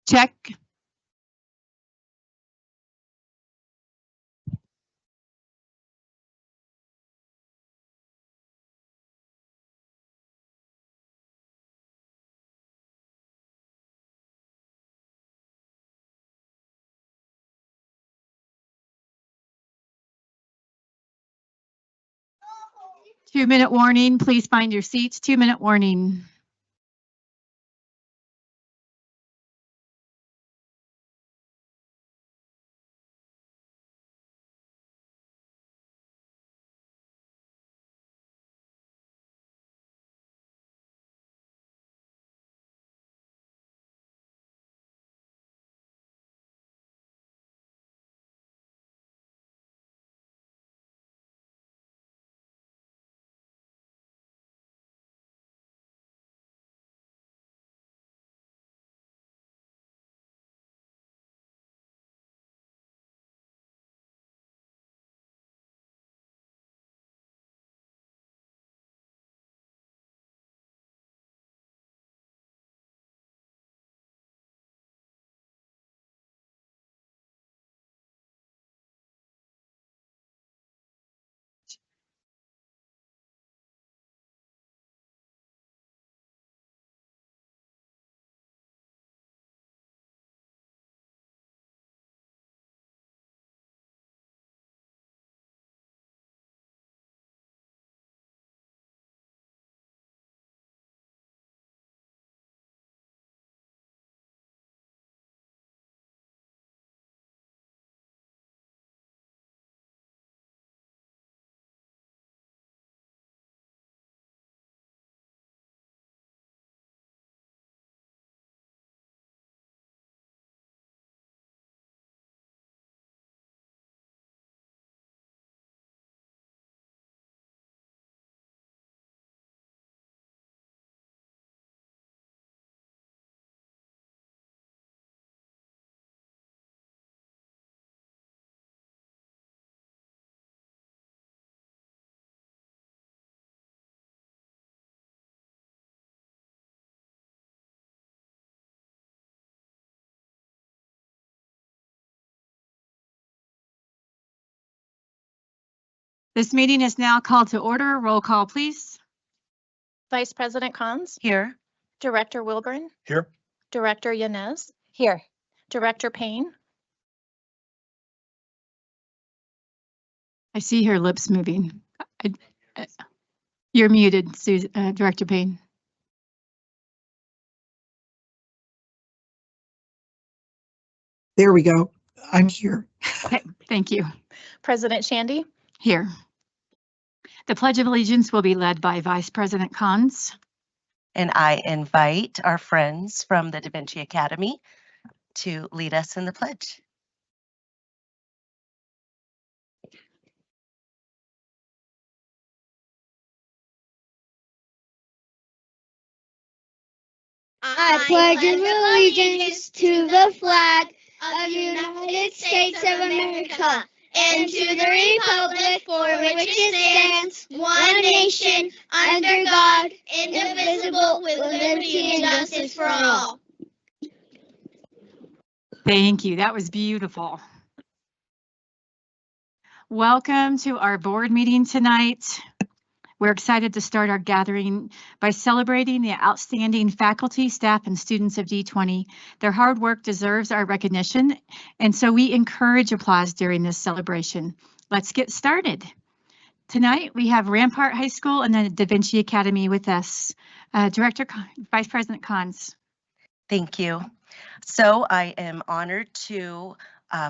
Check. Two-minute warning. Please find your seats. 2-minute warning. This meeting is now called to order. Roll call, please. Vice President Cons, Here. Director Wilburn, Here. Director Yanez, Here. Director Payne, I see her lips moving. You're muted, Director Payne. There we go. I'm here. Okay, thank you. President Shandy, Here. The Pledge of Allegiance will be led by Vice President Cons. And I invite our friends from the Da Vinci Academy to lead us in the pledge. I pledge allegiance to the flag of the United States of America and to the republic for which it stands, one nation, under God, indivisible, with liberty and justice for all. Thank you. That was beautiful. Welcome to our board meeting tonight. We're excited to start our gathering by celebrating the outstanding faculty, staff, and students of D20. Their hard work deserves our recognition, and so we encourage applause during this celebration. Let's get started. Tonight, we have Rampart High School and the Da Vinci Academy with us. Vice President Cons. Thank you. So I am honored to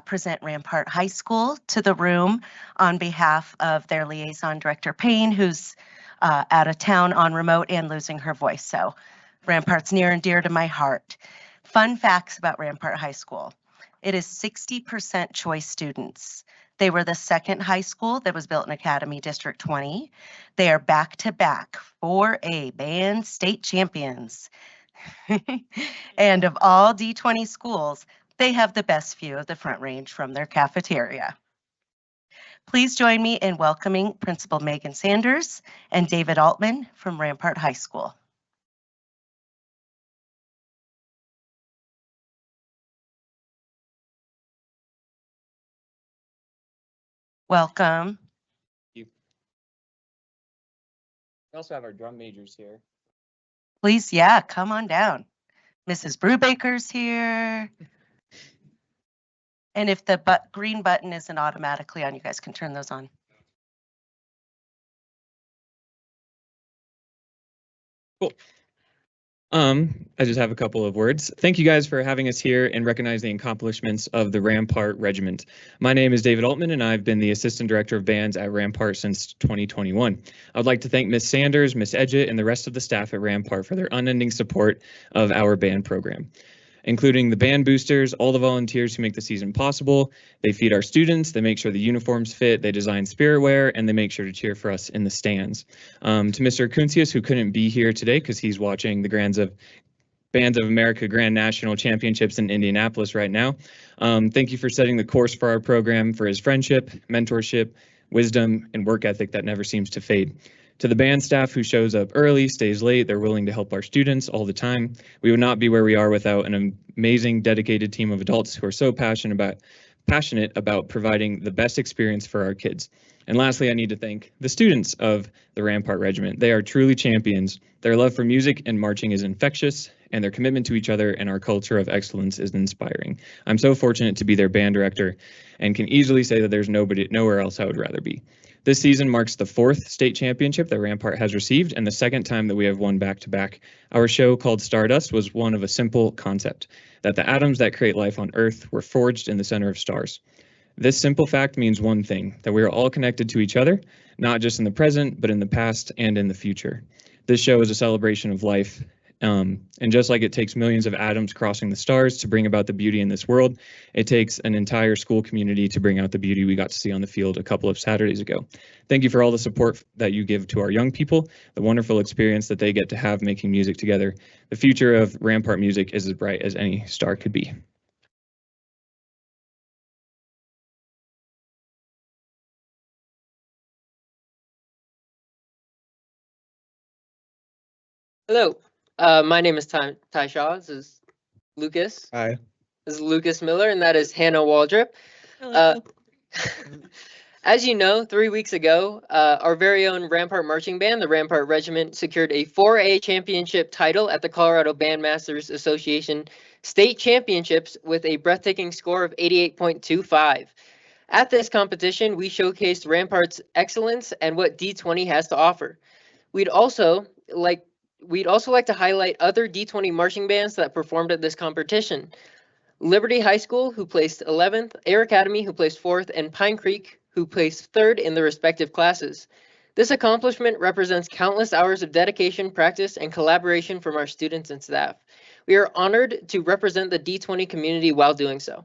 present Rampart High School to the room on behalf of their liaison, Director Payne, who's out of town on remote and losing her voice. So Rampart's near and dear to my heart. Fun facts about Rampart High School. It is 60% choice students. They were the second high school that was built in Academy District 20. They are back-to-back 4A band state champions. And of all D20 schools, they have the best view of the Front Range from their cafeteria. Please join me in welcoming Principal Megan Sanders and David Altman from Rampart High School. Welcome. We also have our drum majors here. Please, yeah, come on down. Mrs. Brubaker's here. And if the green button isn't automatically on, you guys can turn those on. Cool. I just have a couple of words. Thank you guys for having us here and recognize the accomplishments of the Rampart Regiment. My name is David Altman, and I've been the Assistant Director of Bands at Rampart since 2021. I would like to thank Ms. Sanders, Ms. Edgett, and the rest of the staff at Rampart for their unending support of our band program, including the band boosters, all the volunteers who make the season possible. They feed our students, they make sure the uniforms fit, they design spirit wear, and they make sure to cheer for us in the stands. To Mr. Kuncius, who couldn't be here today because he's watching the Bands of America Grand National Championships in Indianapolis right now. Thank you for setting the course for our program, for his friendship, mentorship, wisdom, and work ethic that never seems to fade. To the band staff who shows up early, stays late, they're willing to help our students all the time. We would not be where we are without an amazing, dedicated team of adults who are so passionate about providing the best experience for our kids. And lastly, I need to thank the students of the Rampart Regiment. They are truly champions. Their love for music and marching is infectious, and their commitment to each other and our culture of excellence is inspiring. I'm so fortunate to be their band director and can easily say that there's nowhere else I would rather be. This season marks the 4th state championship that Rampart has received and the 2nd time that we have won back-to-back. Our show called Stardust was one of a simple concept, that the atoms that create life on Earth were forged in the center of stars. This simple fact means one thing, that we are all connected to each other, not just in the present, but in the past and in the future. This show is a celebration of life. And just like it takes millions of atoms crossing the stars to bring about the beauty in this world, it takes an entire school community to bring out the beauty we got to see on the field a couple of Saturdays ago. Thank you for all the support that you give to our young people, the wonderful experience that they get to have making music together. The future of Rampart music is as bright as any star could be. Hello, my name is Ty Shaw. This is Lucas. Hi. This is Lucas Miller, and that is Hannah Waldrop. As you know, 3 weeks ago, our very own Rampart Marching Band, the Rampart Regiment, secured a 4A championship title at the Colorado Bandmasters Association State Championships with a breathtaking score of 88.25. At this competition, we showcased Rampart's excellence and what D20 has to offer. We'd also like to highlight other D20 marching bands that performed at this competition. Liberty High School, who placed 11th, Air Academy, who placed 4th, and Pine Creek, who placed 3rd in their respective classes. This accomplishment represents countless hours of dedication, practice, and collaboration from our students and staff. We are honored to represent the D20 community while doing so.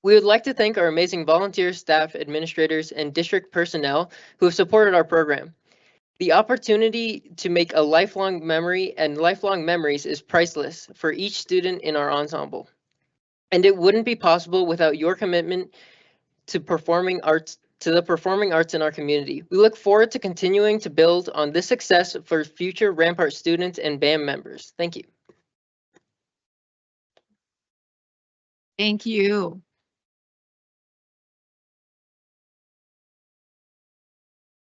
We would like to thank our amazing volunteers, staff, administrators, and district personnel who have supported our program. The opportunity to make a lifelong memory and lifelong memories is priceless for each student in our ensemble. And it wouldn't be possible without your commitment to the performing arts in our community. We look forward to continuing to build on this success for future Rampart students and band members. Thank you. Thank you.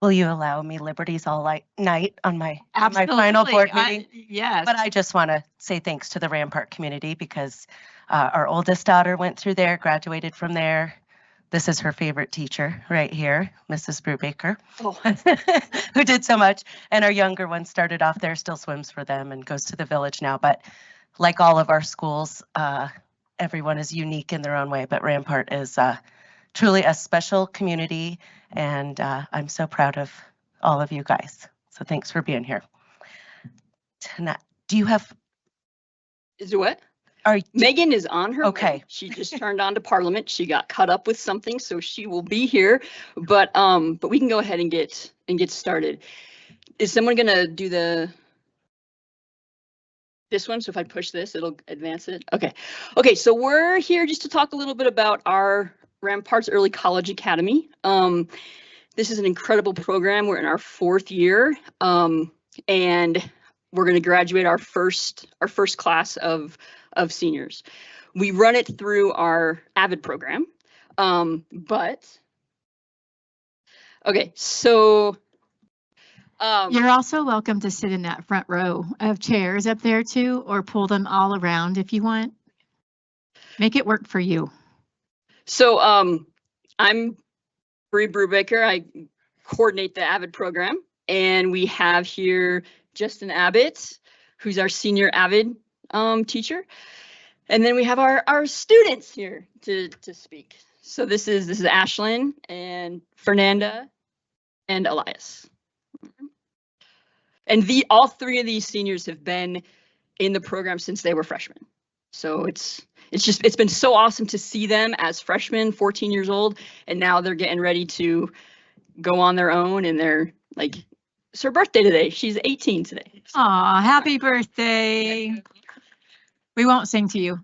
Will you allow me liberties all night on my final board meeting? Yes. But I just want to say thanks to the Rampart community because our oldest daughter went through there, graduated from there. This is her favorite teacher right here, Mrs. Brubaker, who did so much. And our younger one started off there, still swims for them and goes to the village now. But like all of our schools, everyone is unique in their own way. But Rampart is truly a special community. And I'm so proud of all of you guys. So thanks for being here. Tonight, do you have? Is it what? Are Megan is on her Okay. way. She just turned on to Parliament. She got caught up with something, so she will be here. But we can go ahead and get started. Is someone gonna do this one? So if I push this, it'll advance it. Okay. Okay. So we're here just to talk a little bit about our Rampart's Early College Academy. This is an incredible program. We're in our 4th year, and we're going to graduate our first class of seniors. We run it through our AVID program, but Okay, so You're also welcome to sit in that front row of chairs up there too, or pull them all around if you want. Make it work for you. so I'm Bree Brubaker. I coordinate the AVID program, and we have here Justin Abbott, who's our senior AVID teacher. And then we have our students here to speak. So this is Ashlyn and Fernanda and Elias. And all three of these seniors have been in the program since they were freshmen. So it's been so awesome to see them as freshmen, 14 years old, and now they're getting ready to go on their own, and they're like, it's her birthday today. She's 18 today. Aw, happy birthday. We won't sing to you.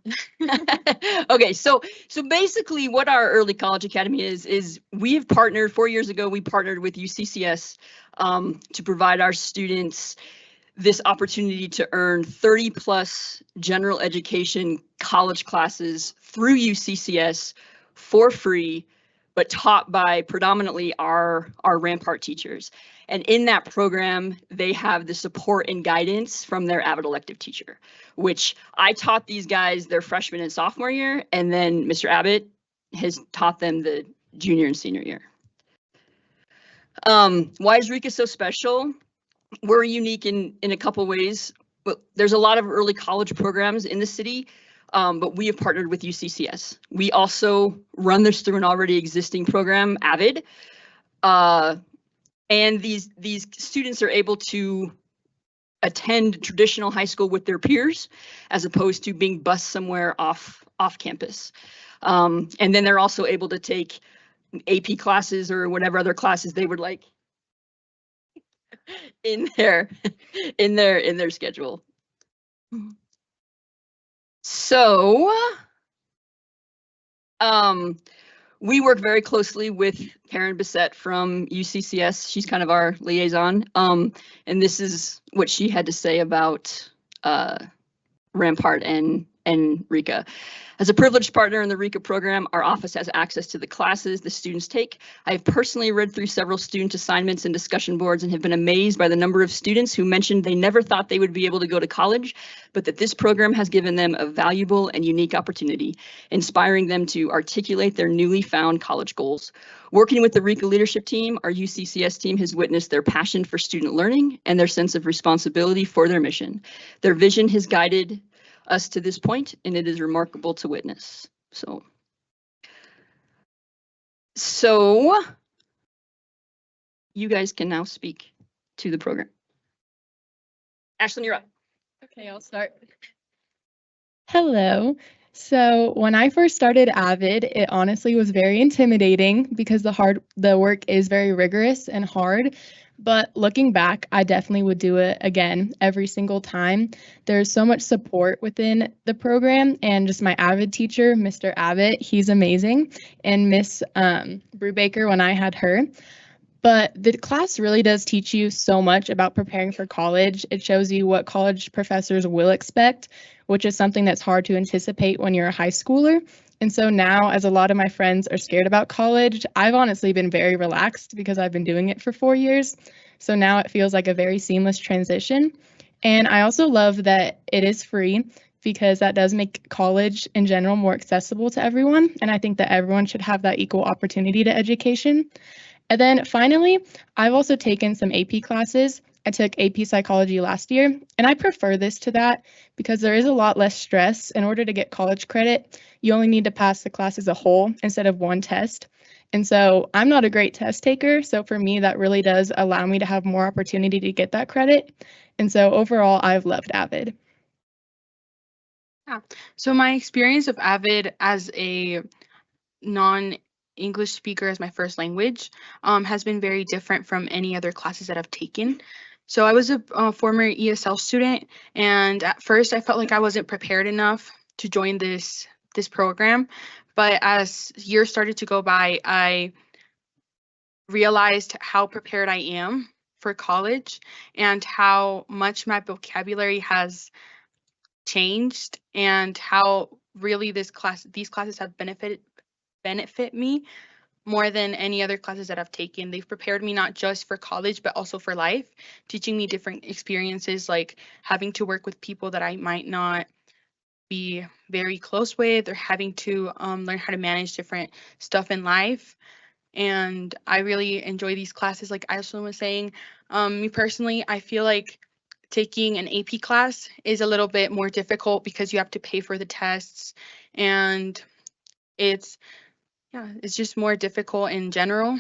Okay, so basically what our Early College Academy is we've partnered 4 years ago, we partnered with UCCS to provide our students this opportunity to earn 30 plus general education college classes through UCCS for free, but taught by predominantly our Rampart teachers. And in that program, they have the support and guidance from their AVID elective teacher, which I taught these guys their freshman and sophomore year, and then Mr. Abbott has taught them the junior and senior year. Why is RECA so special? We're unique in a couple ways, but there's a lot of early college programs in the city, but we have partnered with UCCS. We also run this through an already existing program, AVID, and these students are able to attend traditional high school with their peers, as opposed to being bused somewhere off campus. And then they're also able to take AP classes or whatever other classes they would like in their schedule. So we work very closely with Karen Bissett from UCCS. She's kind of our liaison. And this is what she had to say about Rampart and RECA. As a privileged partner in the RECA program, our office has access to the classes the students take. I have personally read through several student assignments and discussion boards and have been amazed by the number of students who mentioned they never thought they would be able to go to college, but that this program has given them a valuable and unique opportunity, inspiring them to articulate their newly found college goals. Working with the RECA leadership team, our UCCS team has witnessed their passion for student learning and their sense of responsibility for their mission. Their vision has guided us to this point, and it is remarkable to witness. So you guys can now speak to the program. Ashlyn, you're up. Okay, I'll start. Hello. So when I first started AVID, it honestly was very intimidating because the work is very rigorous and hard. But looking back, I definitely would do it again every single time. There's so much support within the program, and just my AVID teacher, Mr. Abbott, he's amazing, and Miss Brubaker when I had her. But the class really does teach you so much about preparing for college. It shows you what college professors will expect, which is something that's hard to anticipate when you're a high schooler. And so now, as a lot of my friends are scared about college, I've honestly been very relaxed because I've been doing it for 4 years. So now it feels like a very seamless transition. And I also love that it is free because that does make college in general more accessible to everyone. And I think that everyone should have that equal opportunity to education. And then finally, I've also taken some AP classes. I took AP Psychology last year, and I prefer this to that because there is a lot less stress. In order to get college credit, you only need to pass the class as a whole instead of one test. And so I'm not a great test taker, so for me, that really does allow me to have more opportunity to get that credit. And so overall, I've loved AVID. Yeah. So my experience of AVID as a non-English speaker as my first language has been very different from any other classes that I've taken. So I was a former ESL student, and at first I felt like I wasn't prepared enough to join this program. But as years started to go by, I realized how prepared I am for college and how much my vocabulary has changed and how really these classes have benefit me more than any other classes that I've taken. They've prepared me not just for college, but also for life, teaching me different experiences, like having to work with people that I might not be very close with, or having to learn how to manage different stuff in life. And I really enjoy these classes. Like Aislinn was saying, me personally, I feel like taking an AP class is a little bit more difficult because you have to pay for the tests, and it's just more difficult in general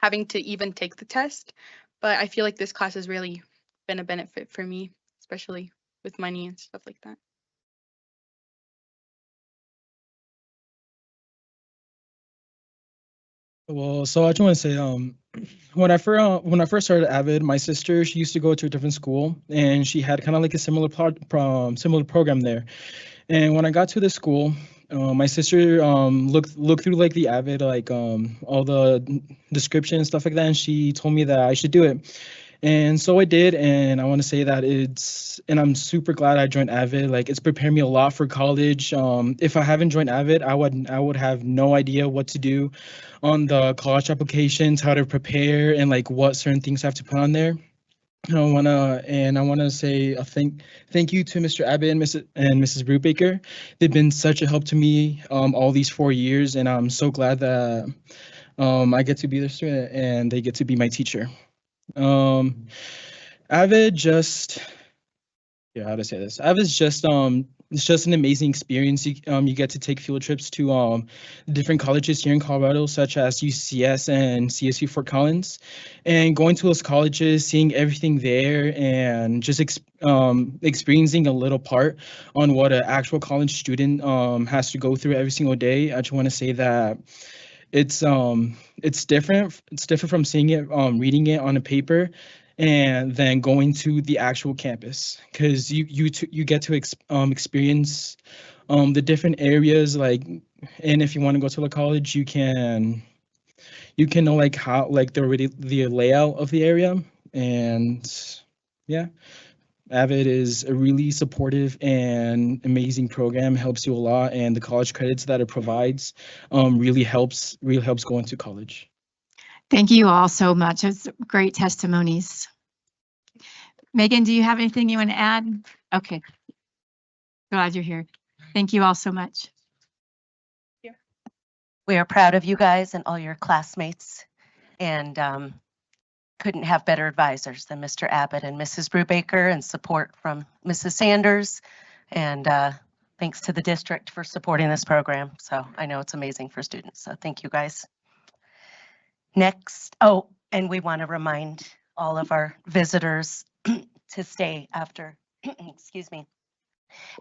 having to even take the test. But I feel like this class has really been a benefit for me, especially with money and stuff like that. Well, so I just want to say, when I first started Avid, my sister, she used to go to a different school, and she had kind of like a similar program there. And when I got to the school, my sister looked through like the Avid, like all the description and stuff like that, and she told me that I should do it. And so I did, and I want to say that I'm super glad I joined Avid. Like, it's prepared me a lot for college. If I haven't joined Avid, I would have no idea what to do on the college applications, how to prepare, and like what certain things I have to put on there. I wanna say a thank you to Mr. Abbott and Mrs. Brubaker. They've been such a help to me all these 4 years, and I'm so glad that I get to be their student and they get to be my teacher. Avid just, how to say this? Avid's just it's just an amazing experience. You get to take field trips to different colleges here in Colorado, such as UCS and CSU Fort Collins, and going to those colleges, seeing everything there, and just experiencing a little part on what an actual college student has to go through every single day. I just want to say that it's different. It's different from seeing it, reading it on a paper, and then going to the actual campus, because you get to experience the different areas, like, and if you want to go to the college, you can know like how, like, the layout of the area. And yeah, Avid is a really supportive and amazing program, helps you a lot, and the college credits that it provides really helps go into college. Thank you all so much. It's great testimonies. Megan, do you have anything you want to add? Okay. Glad you're here. Thank you all so much. Yeah. We are proud of you guys and all your classmates, and couldn't have better advisors than Mr. Abbott and Mrs. Brubaker, and support from Mrs. Sanders. And thanks to the district for supporting this program. So I know it's amazing for students. So thank you guys. Next, and we want to remind all of our visitors to stay after, excuse me,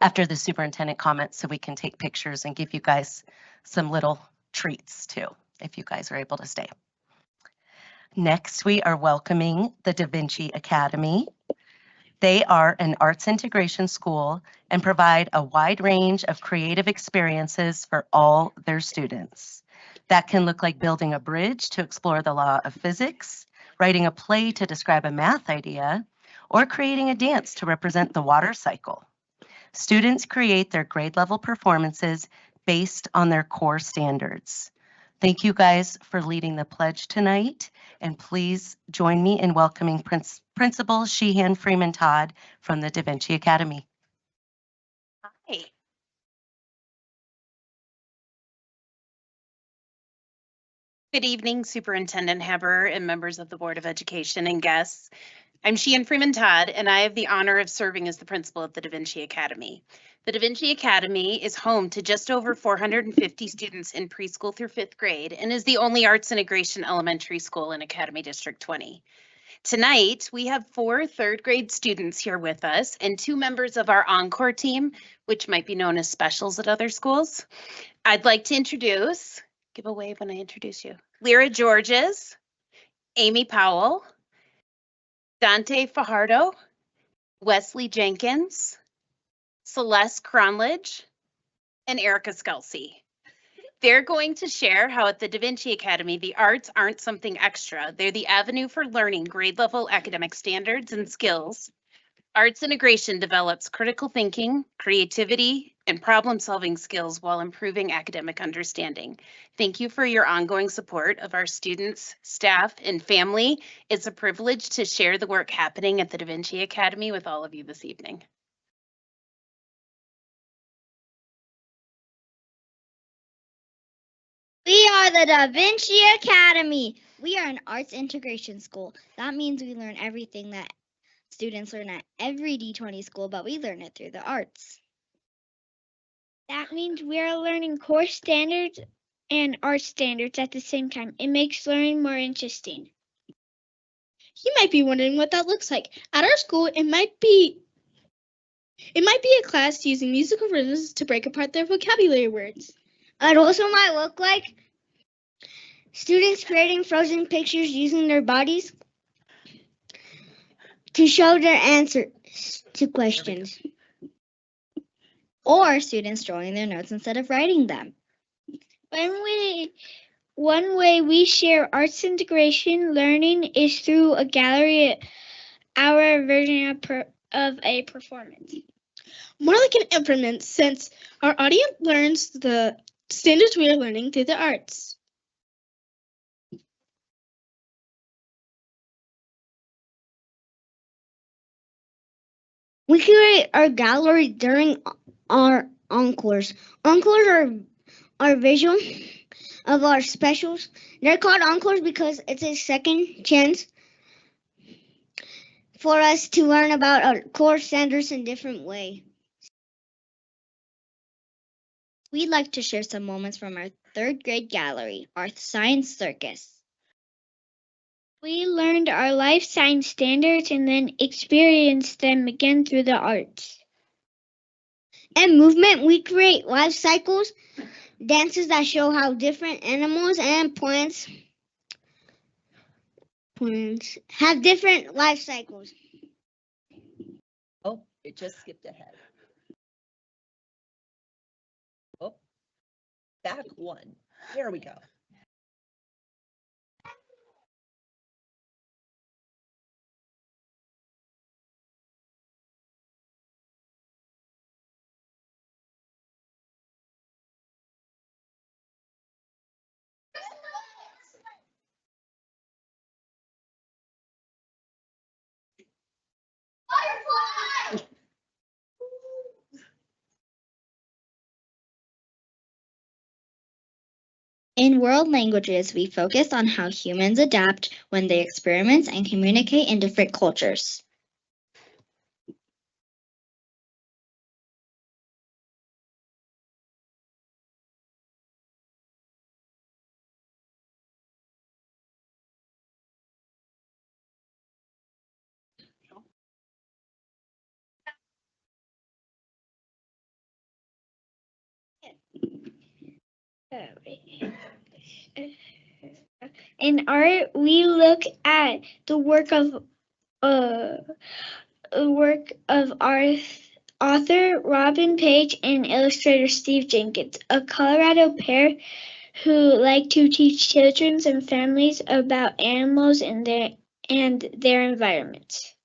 after the superintendent comments, so we can take pictures and give you guys some little treats too, if you guys are able to stay. Next, we are welcoming the Da Vinci Academy. They are an arts integration school and provide a wide range of creative experiences for all their students. That can look like building a bridge to explore the law of physics, writing a play to describe a math idea, or creating a dance to represent the water cycle. Students create their grade level performances based on their core standards. Thank you guys for leading the pledge tonight, and please join me in welcoming Principal Sheehan Freeman Todd from the Da Vinci Academy. Hi. Good evening, Superintendent Heber and members of the Board of Education and guests. I'm Sheehan Freeman Todd, and I have the honor of serving as the principal at the Da Vinci Academy. The Da Vinci Academy is home to just over 450 students in preschool through 5th grade and is the only arts integration elementary school in Academy District 20. Tonight, we have 4 3rd grade students here with us and 2 members of our Encore team, which might be known as specials at other schools. I'd like to introduce, give a wave when I introduce you, Lyra Georges, Amy Powell, Dante Fajardo, Wesley Jenkins, Celeste Cronledge, and Erica Skelsey. They're going to share how at the Da Vinci Academy, the arts aren't something extra. They're the avenue for learning grade level academic standards and skills Arts integration develops critical thinking, creativity, and problem-solving skills while improving academic understanding. Thank you for your ongoing support of our students, staff, and family. It's a privilege to share the work happening at the Da Vinci Academy with all of you this evening. We are the Da Vinci Academy. We are an arts integration school. That means we learn everything that students learn at every D20 school, but we learn it through the arts. That means we are learning core standards and art standards at the same time. It makes learning more interesting. You might be wondering what that looks like. At our school, it might be a class using musical rhythms to break apart their vocabulary words. It also might look like students creating frozen pictures using their bodies to show their answers to questions. Or students drawing their notes instead of writing them. One way we share arts integration learning is through a gallery, our version of a performance. More like an improvement, since our audience learns the standards we are learning through the arts. We curate our gallery during our encores. Encores are visual of our specials. They're called encores because it's a second chance for us to learn about our core standards in different ways. We'd like to share some moments from our third grade gallery, our science circus. We learned our life science standards and then experienced them again through the arts. And movement, we create life cycles, dances that show how different animals and plants have different life cycles. Oh, it just skipped ahead. Oh, back one. There we go. In world languages, we focus on how humans adapt when they experiment and communicate in different cultures. In art, we look at the work of our author Robin Page and illustrator Steve Jenkins, a Colorado pair who like to teach children and families about animals and their environments.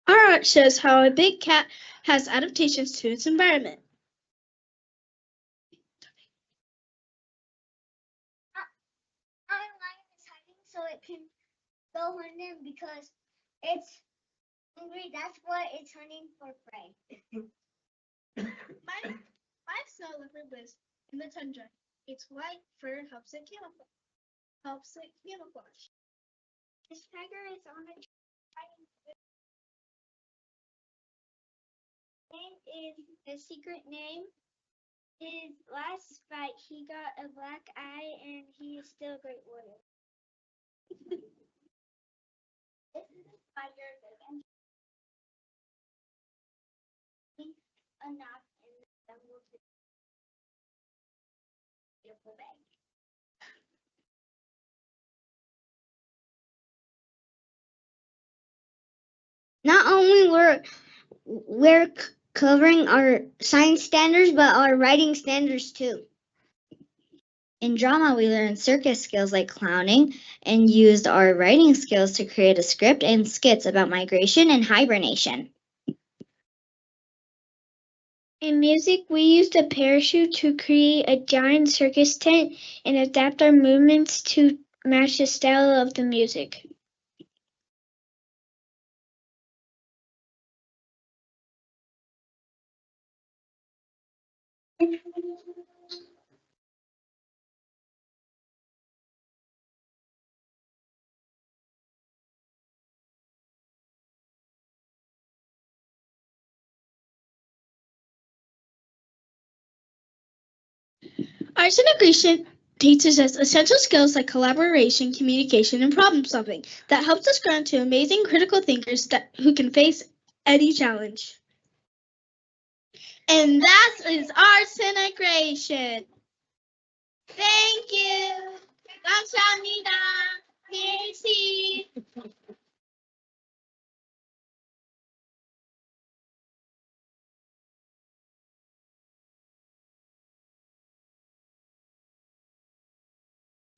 Our art shows how a big cat has adaptations to its environment. Our lion is hiding so it can go hunting because it's hungry. That's why it's hunting for prey. My snow leopard lives in the tundra. Its white fur helps it camouflage. This tiger is on a hiding. Name is the secret name. His last fight, he got a black eye, and he is still a great warrior. This is a spider a knot in the jungle to beautiful bag. Not only we're covering our science standards, but our writing standards too. In drama, we learned circus skills like clowning and used our writing skills to create a script and skits about migration and hibernation. In music, we used a parachute to create a giant circus tent and adapt our movements to match the style of the music. Arts integration teaches us essential skills like collaboration, communication, and problem solving that helps us grow into amazing critical thinkers who can face any challenge. And that is arts integration. Thank you. 감사합니다. Merci.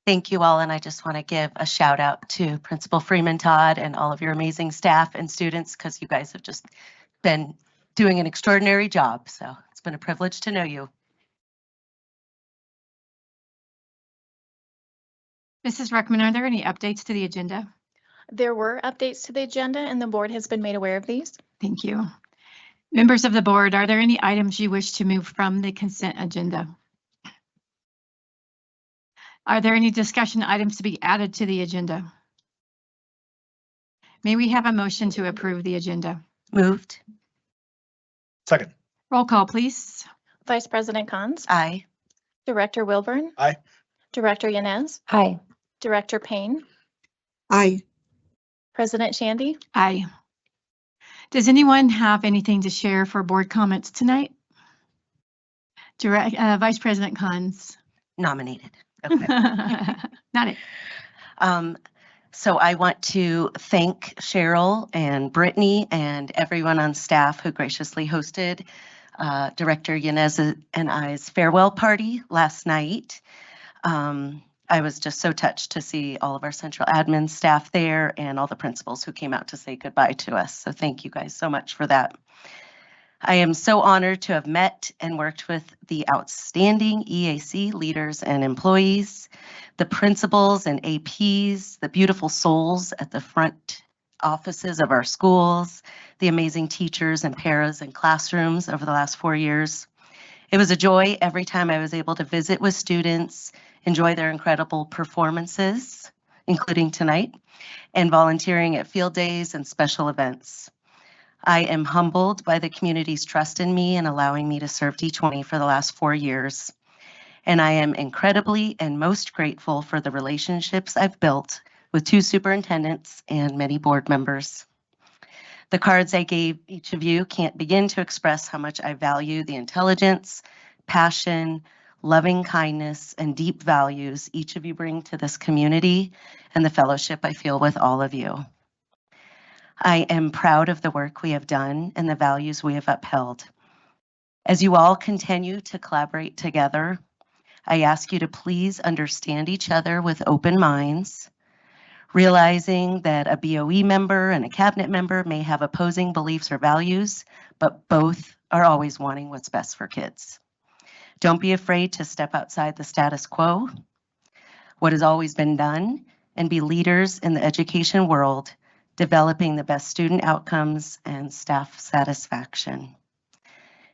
Thank you all, and I just want to give a shout out to Principal Freeman Todd and all of your amazing staff and students, because you guys have just been doing an extraordinary job. So it's been a privilege to know you. Mrs. Ruckman, are there any updates to the agenda? There were updates to the agenda and the board has been made aware of these. Thank you. Members of the board, are there any items you wish to move from the consent agenda? Are there any discussion items to be added to the agenda? May we have a motion to approve the agenda? Moved. Second. Roll call, please. Vice President Cons. Aye. Director Wilburn. Aye. Director Yanez. Aye. Director Payne. Aye. President Shandy. Aye. Does anyone have anything to share for board comments tonight? Vice President Cons. Nominated. Okay. Not it. So I want to thank Cheryl and Brittany and everyone on staff who graciously hosted Director Yanez and I's farewell party last night. I was just so touched to see all of our central admin staff there and all the principals who came out to say goodbye to us. So thank you guys so much for that. I am so honored to have met and worked with the outstanding EAC leaders and employees, the principals and APs, the beautiful souls at the front offices of our schools, the amazing teachers and paras and classrooms over the last 4 years. It was a joy every time I was able to visit with students, enjoy their incredible performances, including tonight, and volunteering at field days and special events. I am humbled by the community's trust in me and allowing me to serve D20 for the last 4 years. And I am incredibly and most grateful for the relationships I've built with 2 superintendents and many board members. The cards I gave each of you can't begin to express how much I value the intelligence, passion, loving kindness, and deep values each of you bring to this community and the fellowship I feel with all of you. I am proud of the work we have done and the values we have upheld. As you all continue to collaborate together, I ask you to please understand each other with open minds, realizing that a BOE member and a cabinet member may have opposing beliefs or values, but both are always wanting what's best for kids. Don't be afraid to step outside the status quo, what has always been done, and be leaders in the education world, developing the best student outcomes and staff satisfaction.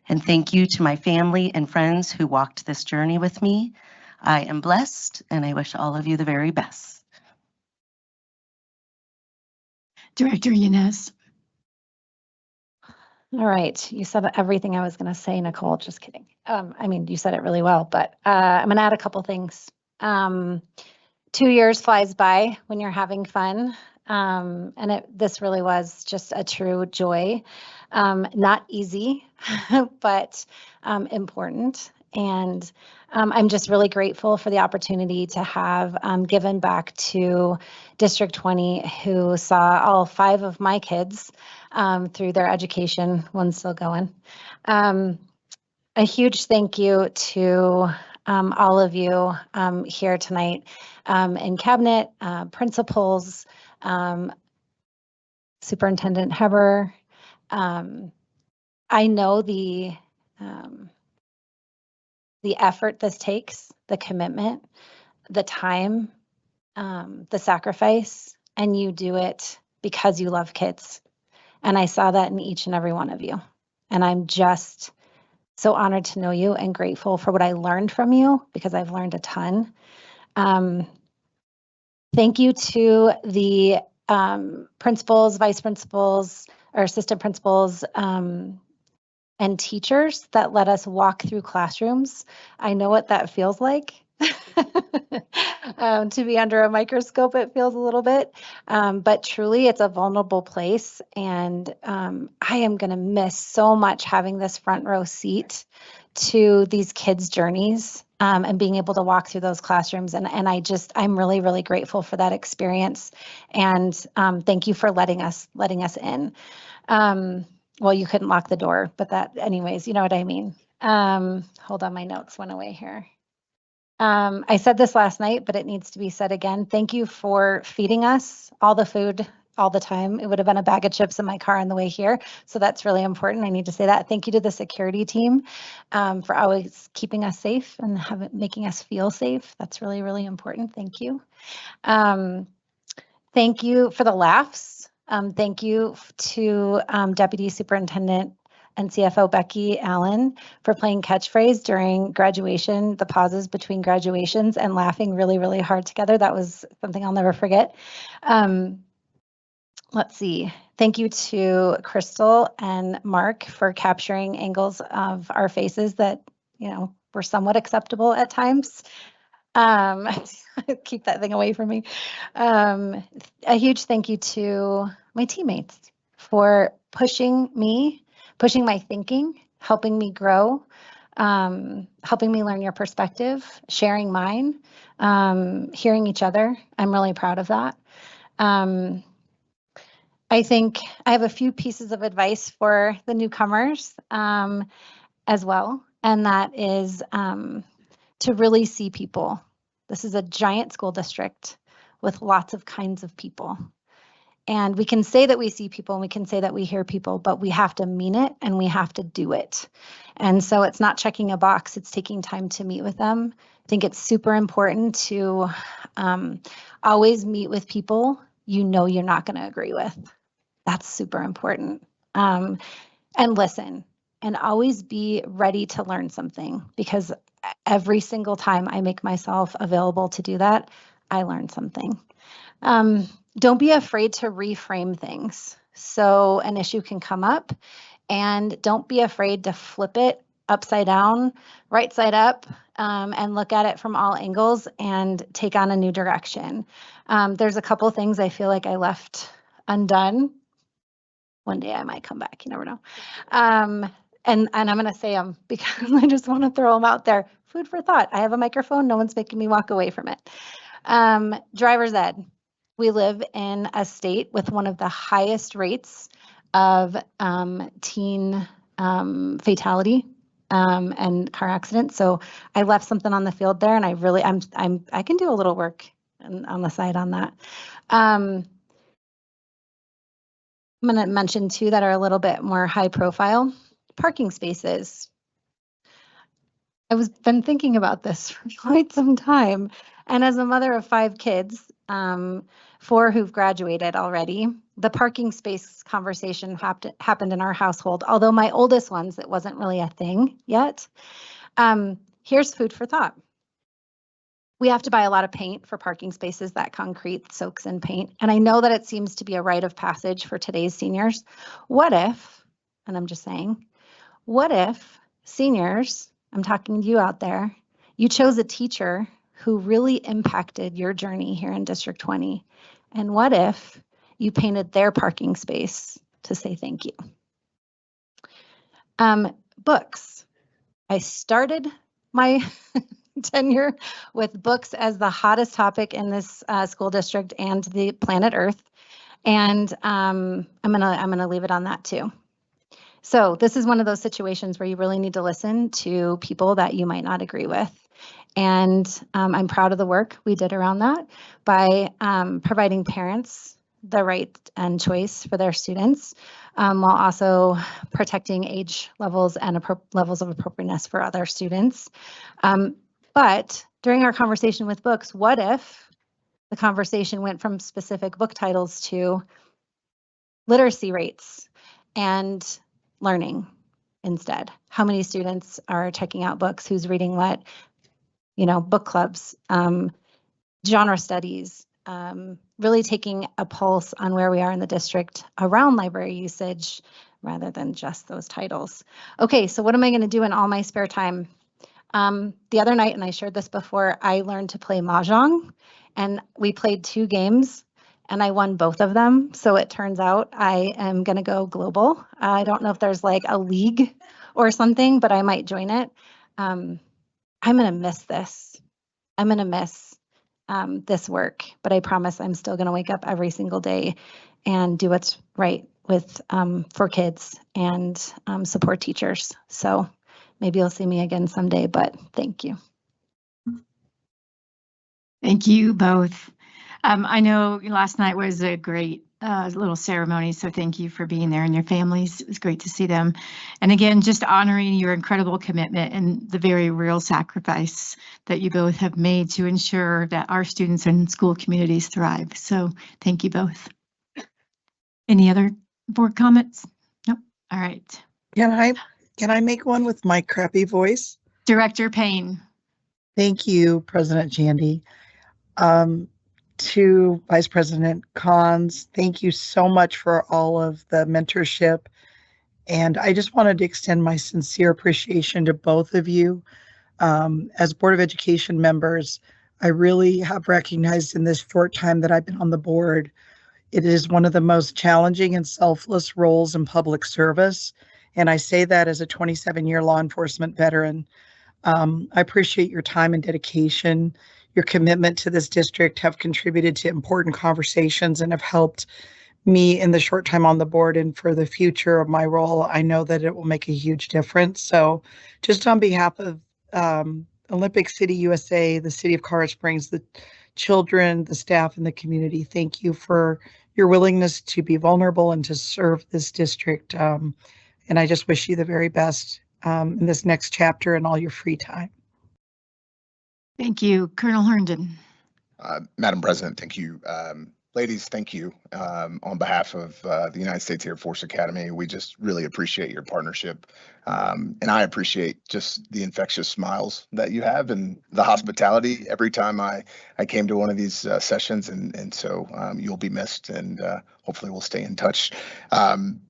And thank you to my family and friends who walked this journey with me. I am blessed, and I wish all of you the very best. Director Yanez. All right, you said everything I was going to say, Nicole. Just kidding. I mean, you said it really well, but I'm going to add a couple things. 2 years flies by when you're having fun. And this really was just a true joy. Not easy, but important. And I'm just really grateful for the opportunity to have given back to District 20, who saw all 5 of my kids through their education, one's still going. A huge thank you to all of you here tonight in cabinet, principals, Superintendent Heber. I know the effort this takes, the commitment, the time, the sacrifice, and you do it because you love kids. And I saw that in each and every one of you. And I'm just so honored to know you and grateful for what I learned from you, because I've learned a ton. Thank you to the principals, vice principals, or assistant principals, and teachers that let us walk through classrooms. I know what that feels like. To be under a microscope, it feels a little bit, but truly it's a vulnerable place. And I am going to miss so much having this front row seat to these kids' journeys and being able to walk through those classrooms. And I'm really, really grateful for that experience. And thank you for letting us in. Well, you couldn't lock the door, but that anyways, you know what I mean. Hold on, my notes went away here. I said this last night, but it needs to be said again. Thank you for feeding us all the food all the time. It would have been a bag of chips in my car on the way here. So that's really important. I need to say that. Thank you to the security team for always keeping us safe and making us feel safe. That's really, really important. Thank you. Thank you for the laughs. Thank you to Deputy Superintendent and CFO Becky Allen for playing catchphrase during graduation, the pauses between graduations, and laughing really, really hard together. That was something I'll never forget. Let's see. Thank you to Crystal and Mark for capturing angles of our faces that, were somewhat acceptable at times. Keep that thing away from me. A huge thank you to my teammates for pushing my thinking, helping me grow, helping me learn your perspective, sharing mine, hearing each other. I'm really proud of that. I think I have a few pieces of advice for the newcomers as well, and that is to really see people. This is a giant school district with lots of kinds of people. And we can say that we see people and we can say that we hear people, but we have to mean it and we have to do it. And so it's not checking a box, it's taking time to meet with them. I think it's super important to always meet with people you're not going to agree with. That's super important. And listen, and always be ready to learn something, because every single time I make myself available to do that, I learn something. Don't be afraid to reframe things. So an issue can come up, and don't be afraid to flip it upside down, right side up, and look at it from all angles and take on a new direction. There's a couple things I feel like I left undone. One day I might come back, you never know. And I'm going to say them because I just want to throw them out there. Food for thought. I have a microphone. No one's making me walk away from it. Driver's ed. We live in a state with one of the highest rates of teen fatality and car accidents. So I left something on the field there, and I can do a little work on the side on that. I'm going to mention two that are a little bit more high profile. Parking spaces. I've been thinking about this for quite some time. And as a mother of 5 kids, 4 who've graduated already, the parking space conversation happened in our household. Although my oldest ones, it wasn't really a thing yet. Here's food for thought. We have to buy a lot of paint for parking spaces. That concrete soaks in paint. And I know that it seems to be a rite of passage for today's seniors. What if, and I'm just saying, what if seniors, I'm talking to you out there, you chose a teacher who really impacted your journey here in District 20? And what if you painted their parking space to say thank you? Books. I started my tenure with books as the hottest topic in this school district and the planet Earth. And I'm gonna leave it on that too. So this is one of those situations where you really need to listen to people that you might not agree with. And I'm proud of the work we did around that by providing parents the right and choice for their students, while also protecting age levels and levels of appropriateness for other students. But during our conversation with books, what if the conversation went from specific book titles to literacy rates and learning instead? How many students are checking out books? Who's reading what? Book clubs, genre studies, really taking a pulse on where we are in the district around library usage rather than just those titles. Okay, so what am I going to do in all my spare time? The other night, and I shared this before, I learned to play Mahjong, and we played 2 games and I won both of them. So it turns out I am going to go global. I don't know if there's like a league or something, but I might join it. I'm going to miss this. I'm going to miss this work, but I promise I'm still going to wake up every single day and do what's right with for kids and support teachers. So maybe you'll see me again someday, but thank you. Thank you both. I know last night was a great little ceremony, so thank you for being there and your families. It was great to see them. And again, just honoring your incredible commitment and the very real sacrifice that you both have made to ensure that our students and school communities thrive. So thank you both. Any other board comments? Nope. All right. Can I make one with my crappy voice? Director Payne. Thank you, President Jandy. To Vice President Cons, thank you so much for all of the mentorship. And I just wanted to extend my sincere appreciation to both of you. As Board of Education members, I really have recognized in this short time that I've been on the board, it is one of the most challenging and selfless roles in public service. And I say that as a 27-year law enforcement veteran. I appreciate your time and dedication. Your commitment to this district have contributed to important conversations and have helped me in the short time on the board, and for the future of my role, I know that it will make a huge difference. So just on behalf of Olympic City USA, the City of Colorado Springs, the children, the staff, and the community, thank you for your willingness to be vulnerable and to serve this district. And I just wish you the very best in this next chapter and all your free time. Thank you. Colonel Herndon. Madam President, thank you. Ladies, thank you. On behalf of the United States Air Force Academy, we just really appreciate your partnership. And I appreciate just the infectious smiles that you have and the hospitality every time I came to one of these sessions. And so you'll be missed, and hopefully we'll stay in touch.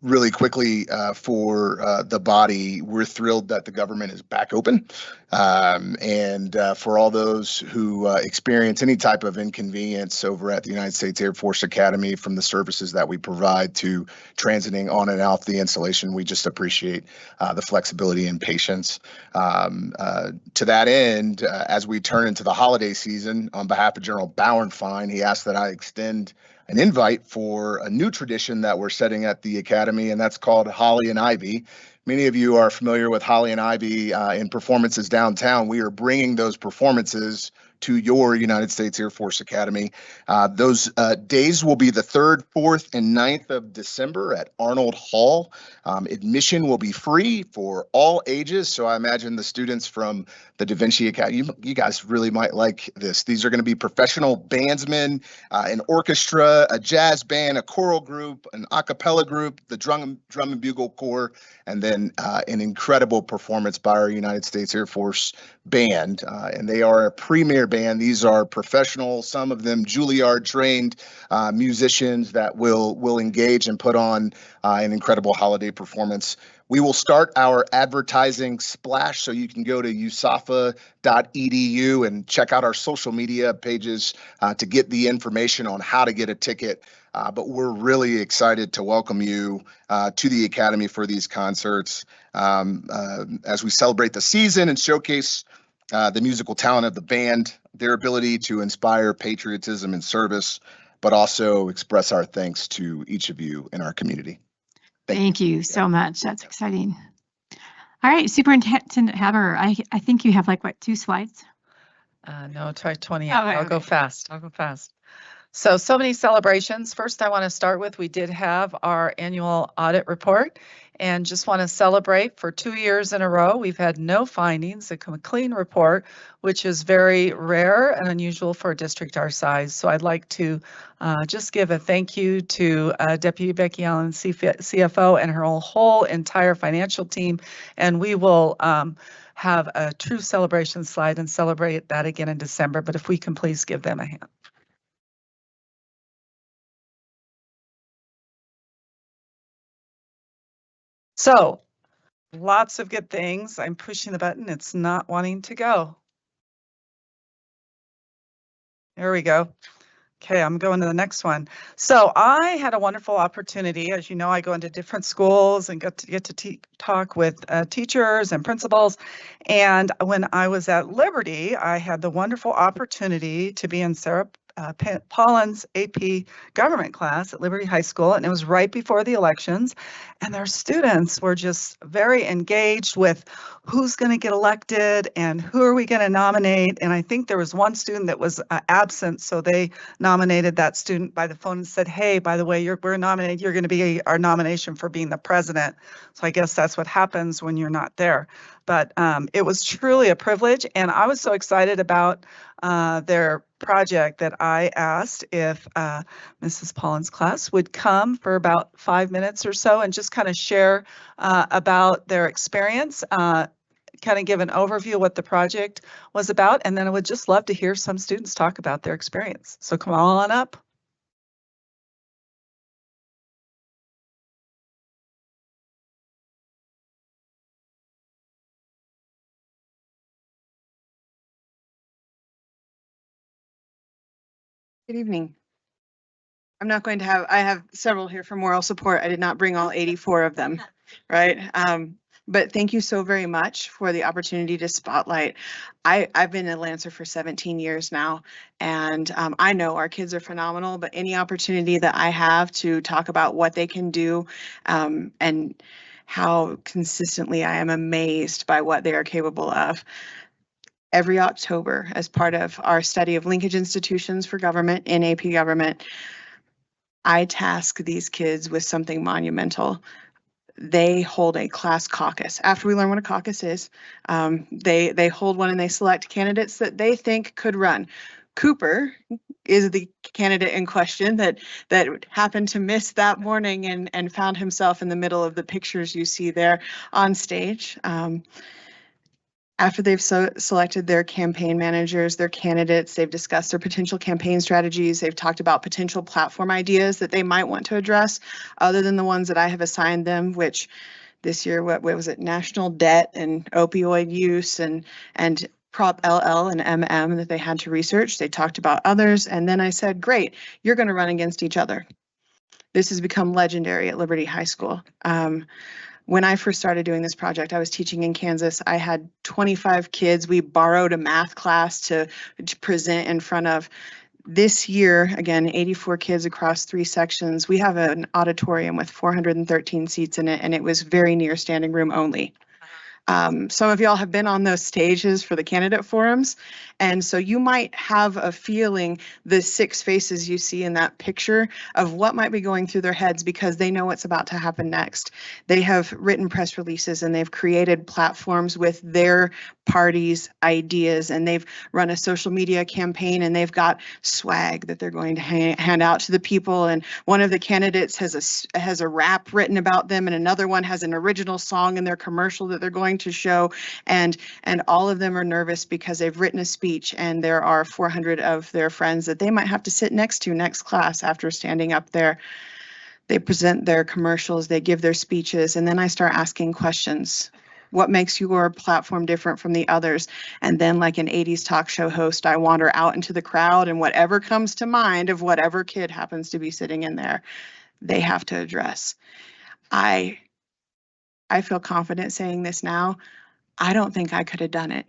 Really quickly, for the body, we're thrilled that the government is back open. And for all those who experience any type of inconvenience over at the United States Air Force Academy from the services that we provide to transiting on and out the installation, we just appreciate the flexibility and patience. To that end, as we turn into the holiday season, on behalf of General Bauernfein, he asked that I extend an invite for a new tradition that we're setting at the Academy, and that's called Holly and Ivy. Many of you are familiar with Holly and Ivy in performances downtown. We are bringing those performances to your United States Air Force Academy. Those days will be the 3rd, 4th, and 9th of December at Arnold Hall. Admission will be free for all ages, so I imagine the students from the Da Vinci Academy, you guys really might like this. These are going to be professional bandsmen, an orchestra, a jazz band, a choral group, an a cappella group, the drum and bugle corps, and then an incredible performance by our United States Air Force band. And they are a premier band. These are professional, some of them Juilliard trained musicians that will engage and put on an incredible holiday performance. We will start our advertising splash, so you can go to usafa.edu and check out our social media pages to get the information on how to get a ticket. But we're really excited to welcome you to the Academy for these concerts as we celebrate the season and showcase the musical talent of the band, their ability to inspire patriotism and service, but also express our thanks to each of you in our community. Thank you so much. That's exciting. All right, Superintendent Haber, I think you have like, what, 2 slides? No, try 28. Okay, I'll go okay. fast. I'll go fast. So many celebrations. First, I want to start with, we did have our annual audit report and just want to celebrate for 2 years in a row. We've had no findings, a clean report, which is very rare and unusual for a district our size. So I'd like to just give a thank you to Deputy Becky Allen, CFO, and her whole entire financial team. And we will have a true celebration slide and celebrate that again in December. But if we can please give them a hand. So lots of good things. I'm pushing the button. It's not wanting to go. There we go. Okay, I'm going to the next one. So I had a wonderful opportunity. As you know, I go into different schools and get to talk with teachers and principals. And when I was at Liberty, I had the wonderful opportunity to be in Sarah Pollin's AP government class at Liberty High School, and it was right before the elections, and their students were just very engaged with who's going to get elected and who are we going to nominate. And I think there was one student that was absent, so they nominated that student by the phone and said, hey, by the way, we're nominated, you're going to be our nomination for being the president. So I guess that's what happens when you're not there. But it was truly a privilege, and I was so excited about their project that I asked if Mrs. Pollin's class would come for about 5 minutes or so and just kind of share about their experience, kind of give an overview of what the project was about, and then I would just love to hear some students talk about their experience. So come on up. Good evening. I'm not going to have, I have several here for moral support. I did not bring all 84 of them, right? But thank you so very much for the opportunity to spotlight. I've been a Lancer for 17 years now, and I know our kids are phenomenal, but any opportunity that I have to talk about what they can do and how consistently I am amazed by what they are capable of. Every October, as part of our study of linkage institutions for government in AP government, I task these kids with something monumental. They hold a class caucus. After we learn what a caucus is, they hold one and they select candidates that they think could run. Cooper is the candidate in question that happened to miss that morning and found himself in the middle of the pictures you see there on stage. After they've selected their campaign managers, their candidates, they've discussed their potential campaign strategies, they've talked about potential platform ideas that they might want to address, other than the ones that I have assigned them, which this year, what was it, national debt and opioid use and Prop LL and MM that they had to research. They talked about others, and then I said, great, you're going to run against each other. This has become legendary at Liberty High School. When I first started doing this project, I was teaching in Kansas. I had 25 kids. We borrowed a math class to present in front of. This year, again, 84 kids across 3 sections. We have an auditorium with 413 seats in it, and it was very near standing room only. Some of y'all have been on those stages for the candidate forums, and so you might have a feeling the 6 faces you see in that picture of what might be going through their heads because they know what's about to happen next. They have written press releases and they've created platforms with their party's ideas, and they've run a social media campaign, and they've got swag that they're going to hand out to the people. And one of the candidates has a rap written about them, and another one has an original song in their commercial that they're going to show, and all of them are nervous because they've written a speech, and there are 400 of their friends that they might have to sit next to next class after standing up there. They present their commercials, they give their speeches, and then I start asking questions. What makes your platform different from the others? And then, like an 80s talk show host, I wander out into the crowd, and whatever comes to mind of whatever kid happens to be sitting in there, they have to address. I feel confident saying this now. I don't think I could have done it.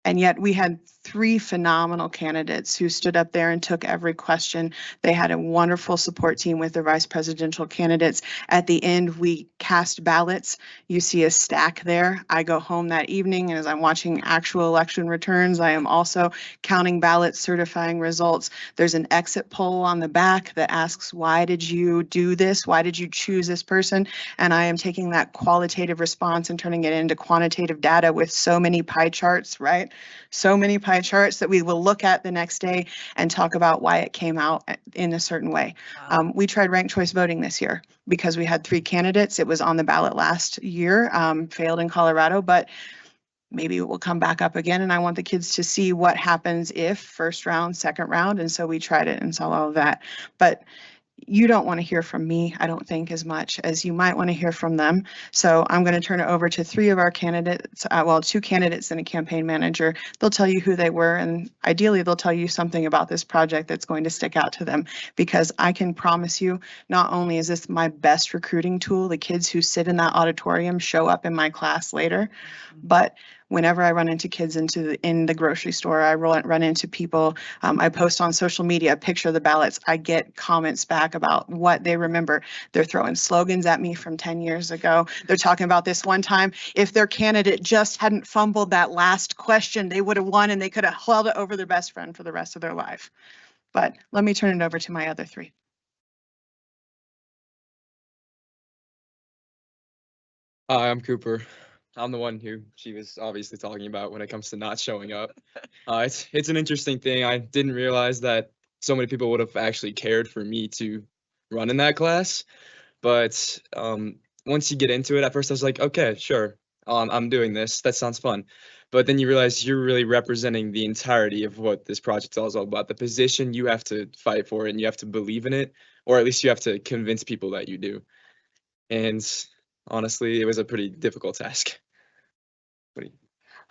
And yet we had 3 phenomenal candidates who stood up there and took every question. They had a wonderful support team with their vice presidential candidates. At the end, we cast ballots. You see a stack there. I go home that evening, and as I'm watching actual election returns, I am also counting ballots, certifying results. There's an exit poll on the back that asks, why did you do this? Why did you choose this person? And I am taking that qualitative response and turning it into quantitative data with so many pie charts, right? So many pie charts that we will look at the next day and talk about why it came out in a certain way. We tried ranked choice voting this year because we had 3 candidates. It was on the ballot last year, failed in Colorado, but maybe it will come back up again. And I want the kids to see what happens if first round, second round. And so we tried it and saw all of that. But you don't want to hear from me, I don't think, as much as you might want to hear from them. So I'm going to turn it over to 3 of our candidates, 2 candidates and a campaign manager. They'll tell you who they were, and ideally they'll tell you something about this project that's going to stick out to them, because I can promise you, not only is this my best recruiting tool, the kids who sit in that auditorium show up in my class later, but whenever I run into kids in the grocery store, I run into people, I post on social media a picture of the ballots, I get comments back about what they remember. They're throwing slogans at me from 10 years ago. They're talking about this one time, if their candidate just hadn't fumbled that last question, they would have won and they could have held it over their best friend for the rest of their life. But let me turn it over to my other 3. Hi, I'm Cooper. I'm the one who she was obviously talking about when it comes to not showing up. It's an interesting thing. I didn't realize that so many people would have actually cared for me to run in that class. But once you get into it, at first I was like, okay, sure, I'm doing this. That sounds fun. But then you realize you're really representing the entirety of what this project is all about. The position, you have to fight for it and you have to believe in it, or at least you have to convince people that you do. And honestly, it was a pretty difficult task.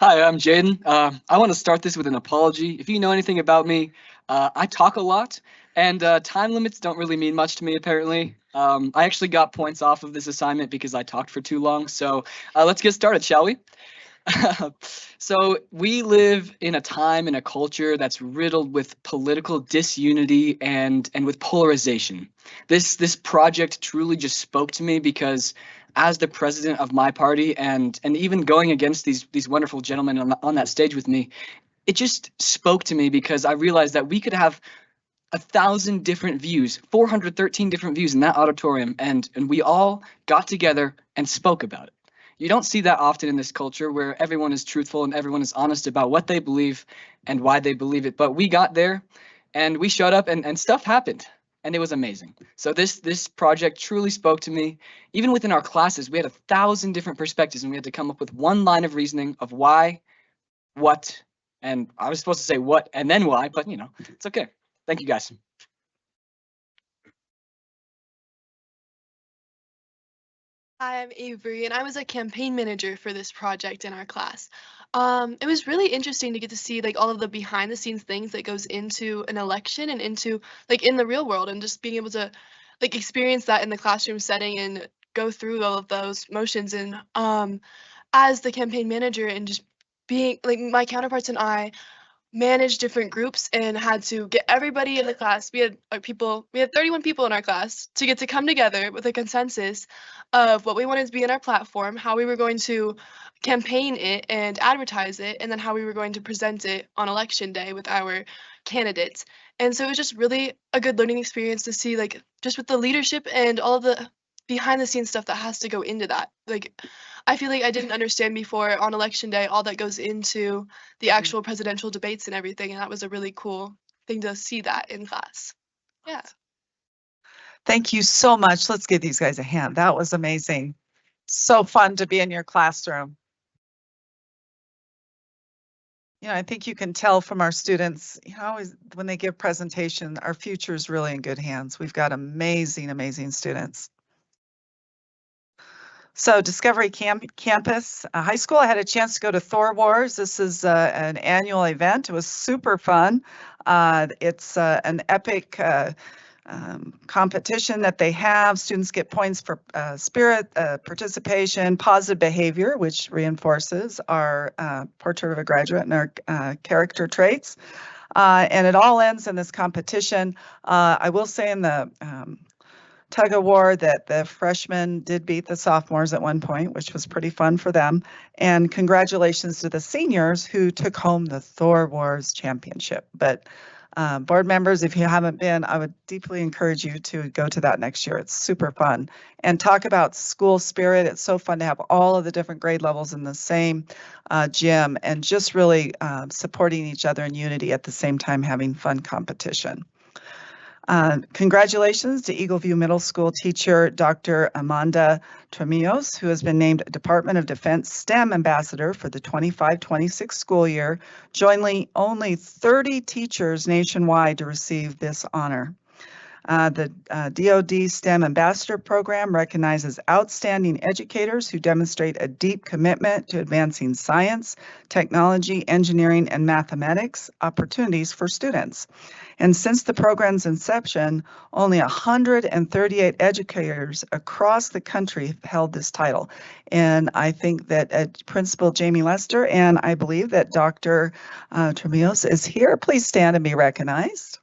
Hi, I'm Jaden. I want to start this with an apology. If you know anything about me, I talk a lot, and time limits don't really mean much to me, apparently. I actually got points off of this assignment because I talked for too long, so let's get started, shall we? So we live in a time and a culture that's riddled with political disunity and with polarization. This project truly just spoke to me because as the president of my party and even going against these wonderful gentlemen on that stage with me, it just spoke to me because I realized that we could have 1,000 different views, 413 different views in that auditorium, and we all got together and spoke about it. You don't see that often in this culture where everyone is truthful and everyone is honest about what they believe and why they believe it. But we got there and we showed up and stuff happened and it was amazing. So this project truly spoke to me. Even within our classes, we had 1,000 different perspectives and we had to come up with one line of reasoning of why, what, and I was supposed to say what and then why, but you know, it's okay. Thank you guys. Hi, I'm Avery, and I was a campaign manager for this project in our class. It was really interesting to get to see like all of the behind the scenes things that goes into an election and into like in the real world, and just being able to like experience that in the classroom setting and go through all of those motions. And as the campaign manager and just being like my counterparts and I managed different groups and had to get everybody in the class. We had 31 people in our class to get to come together with a consensus of what we wanted to be in our platform, how we were going to campaign it and advertise it, and then how we were going to present it on election day with our candidates. And so it was just really a good learning experience to see like just with the leadership and all of the behind the scenes stuff that has to go into that. Like I feel like I didn't understand before on election day all that goes into the actual presidential debates and everything, and that was a really cool thing to see that in class. Yeah. Thank you so much. Let's give these guys a hand. That was amazing. So fun to be in your classroom. You know, I think you can tell from our students, you know, when they give presentation, our future is really in good hands. We've got amazing, amazing students. So Discovery Campus High School, I had a chance to go to Thor Wars. This is an annual event. It was super fun. It's an epic competition that they have. Students get points for spirit, participation, positive behavior, which reinforces our portrait of a graduate and our character traits. And it all ends in this competition. I will say in the tug of war that the freshmen did beat the sophomores at one point, which was pretty fun for them. And congratulations to the seniors who took home the Thor Wars Championship. But board members, if you haven't been, I would deeply encourage you to go to that next year. It's super fun. And talk about school spirit. It's so fun to have all of the different grade levels in the same gym and just really supporting each other in unity at the same time having fun competition. Congratulations to Eagleview Middle School teacher, Dr. Amanda Tremillos, who has been named Department of Defense STEM Ambassador for the 25-26 school year, joining only 30 teachers nationwide to receive this honor. The DoD STEM Ambassador Program recognizes outstanding educators who demonstrate a deep commitment to advancing science, technology, engineering, and mathematics opportunities for students. And since the program's inception, only 138 educators across the country have held this title. And I think that Principal Jamie Lester and I believe that Dr. Tremillos is here. Please stand and be recognized.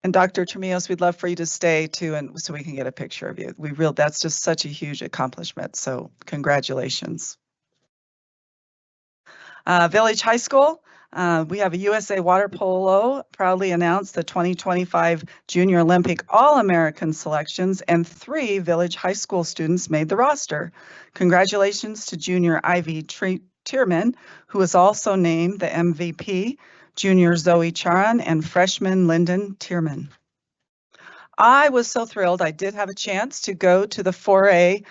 And Dr. Tremillos, we'd love for you to stay too, and so we can get a picture of you. That's just such a huge accomplishment. So congratulations. Village High School, we have a USA Water Polo proudly announced the 2025 Junior Olympic All-American selections, and 3 Village High School students made the roster. Congratulations to Junior Ivy Tierman, who was also named the MVP, Junior Zoe Charan, and freshman Lyndon Tierman. I was so thrilled. I did have a chance to go to the 4A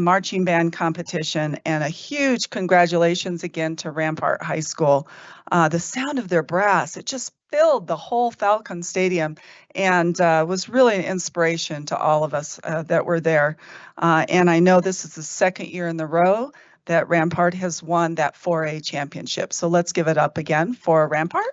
marching band competition, and a huge congratulations again to Rampart High School. The sound of their brass, it just filled the whole Falcon Stadium and was really an inspiration to all of us that were there. And I know this is the 2nd year in a row that Rampart has won that 4A championship. So let's give it up again for Rampart.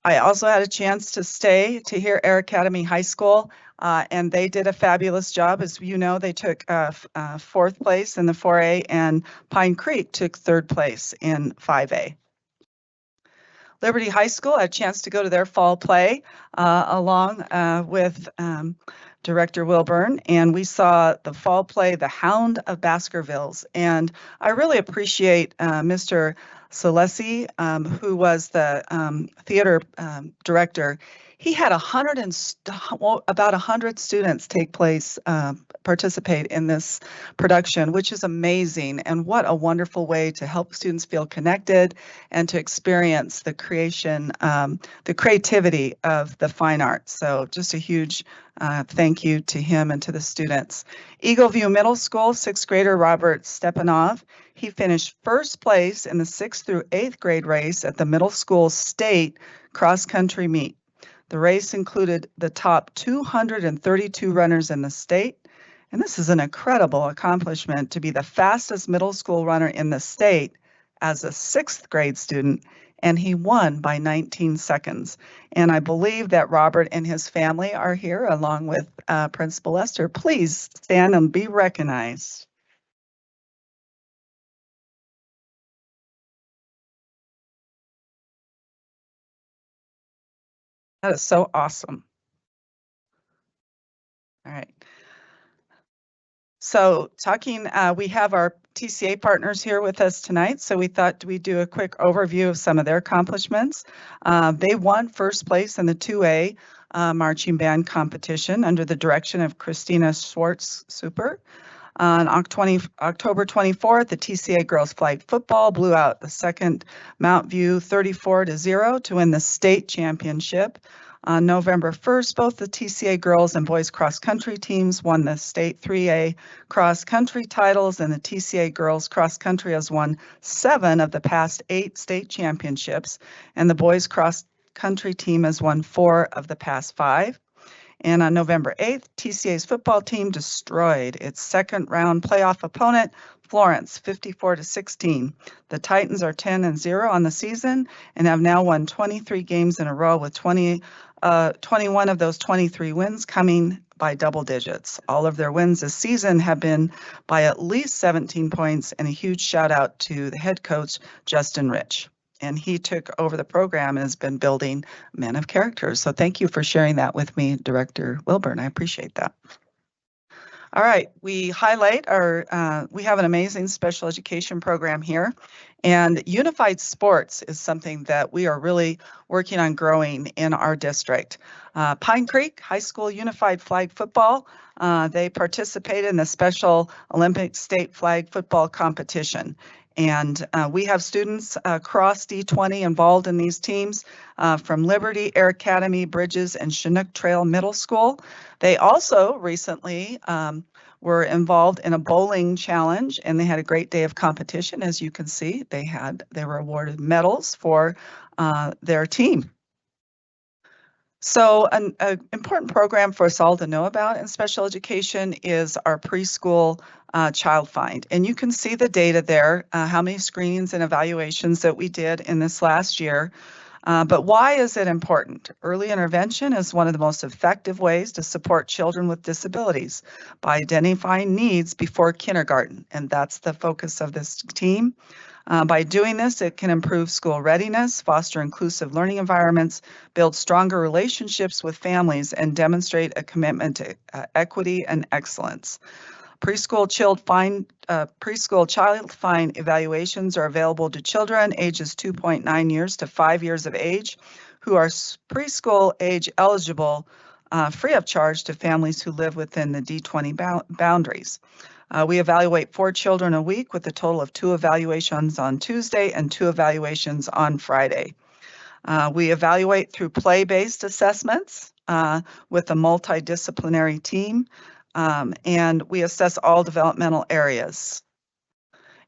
I also had a chance to stay to hear Air Academy High School, and they did a fabulous job. As you know, they took 4th place in the 4A, and Pine Creek took 3rd place in 5A. Liberty High School, I had a chance to go to their fall play along with Director Wilburn, and we saw the fall play, The Hound of Baskervilles. And I really appreciate Mr. Salesi, who was the theater director. He had about 100 students participate in this production, which is amazing. And what a wonderful way to help students feel connected and to experience the creativity of the fine arts. So just a huge thank you to him and to the students. Eagleview Middle School 6th grader Robert Stepanov. He finished 1st place in the 6th through 8th grade race at the middle school state cross-country meet. The race included the top 232 runners in the state, and this is an incredible accomplishment to be the fastest middle school runner in the state as a 6th grade student, and he won by 19 seconds. And I believe that Robert and his family are here along with Principal Lester. Please stand and be recognized. That is so awesome. All right. So we have our TCA partners here with us tonight, so we thought we'd do a quick overview of some of their accomplishments. They won 1st place in the 2A marching band competition under the direction of Christina Schwartz-Super. On October 24th, the TCA girls flag football blew out the 2nd Mount View 34-0 to win the state championship. On November 1st, both the TCA girls and boys cross country teams won the state 3A cross country titles, and the TCA girls cross country has won 7 of the past 8 state championships, and the boys cross country team has won 4 of the past 5. And on November 8th, TCA's football team destroyed its second round playoff opponent, Florence, 54-16. The Titans are 10-0 on the season and have now won 23 games in a row with 21 of those 23 wins coming by double digits. All of their wins this season have been by at least 17 points, and a huge shout out to the head coach, Justin Rich. And he took over the program and has been building men of character. So thank you for sharing that with me, Director Wilburn. I appreciate that. All right, we highlight we have an amazing special education program here, and Unified Sports is something that we are really working on growing in our district. Pine Creek High School Unified Flag Football, they participated in the Special Olympic State Flag Football Competition. And we have students across D20 involved in these teams from Liberty, Air Academy, Bridges, and Chinook Trail Middle School. They also recently were involved in a bowling challenge, and they had a great day of competition. As you can see, they were awarded medals for their team. So an important program for us all to know about in special education is our preschool child find. And you can see the data there, how many screenings and evaluations that we did in this last year. But why is it important? Early intervention is one of the most effective ways to support children with disabilities by identifying needs before kindergarten. And that's the focus of this team. By doing this, it can improve school readiness, foster inclusive learning environments, build stronger relationships with families, and demonstrate a commitment to equity and excellence. Preschool child find evaluations are available to children ages 2.9 years to 5 years of age who are preschool age eligible, free of charge to families who live within the D20 boundaries. We evaluate 4 children a week with a total of 2 evaluations on Tuesday and 2 evaluations on Friday. We evaluate through play-based assessments with a multidisciplinary team, and we assess all developmental areas.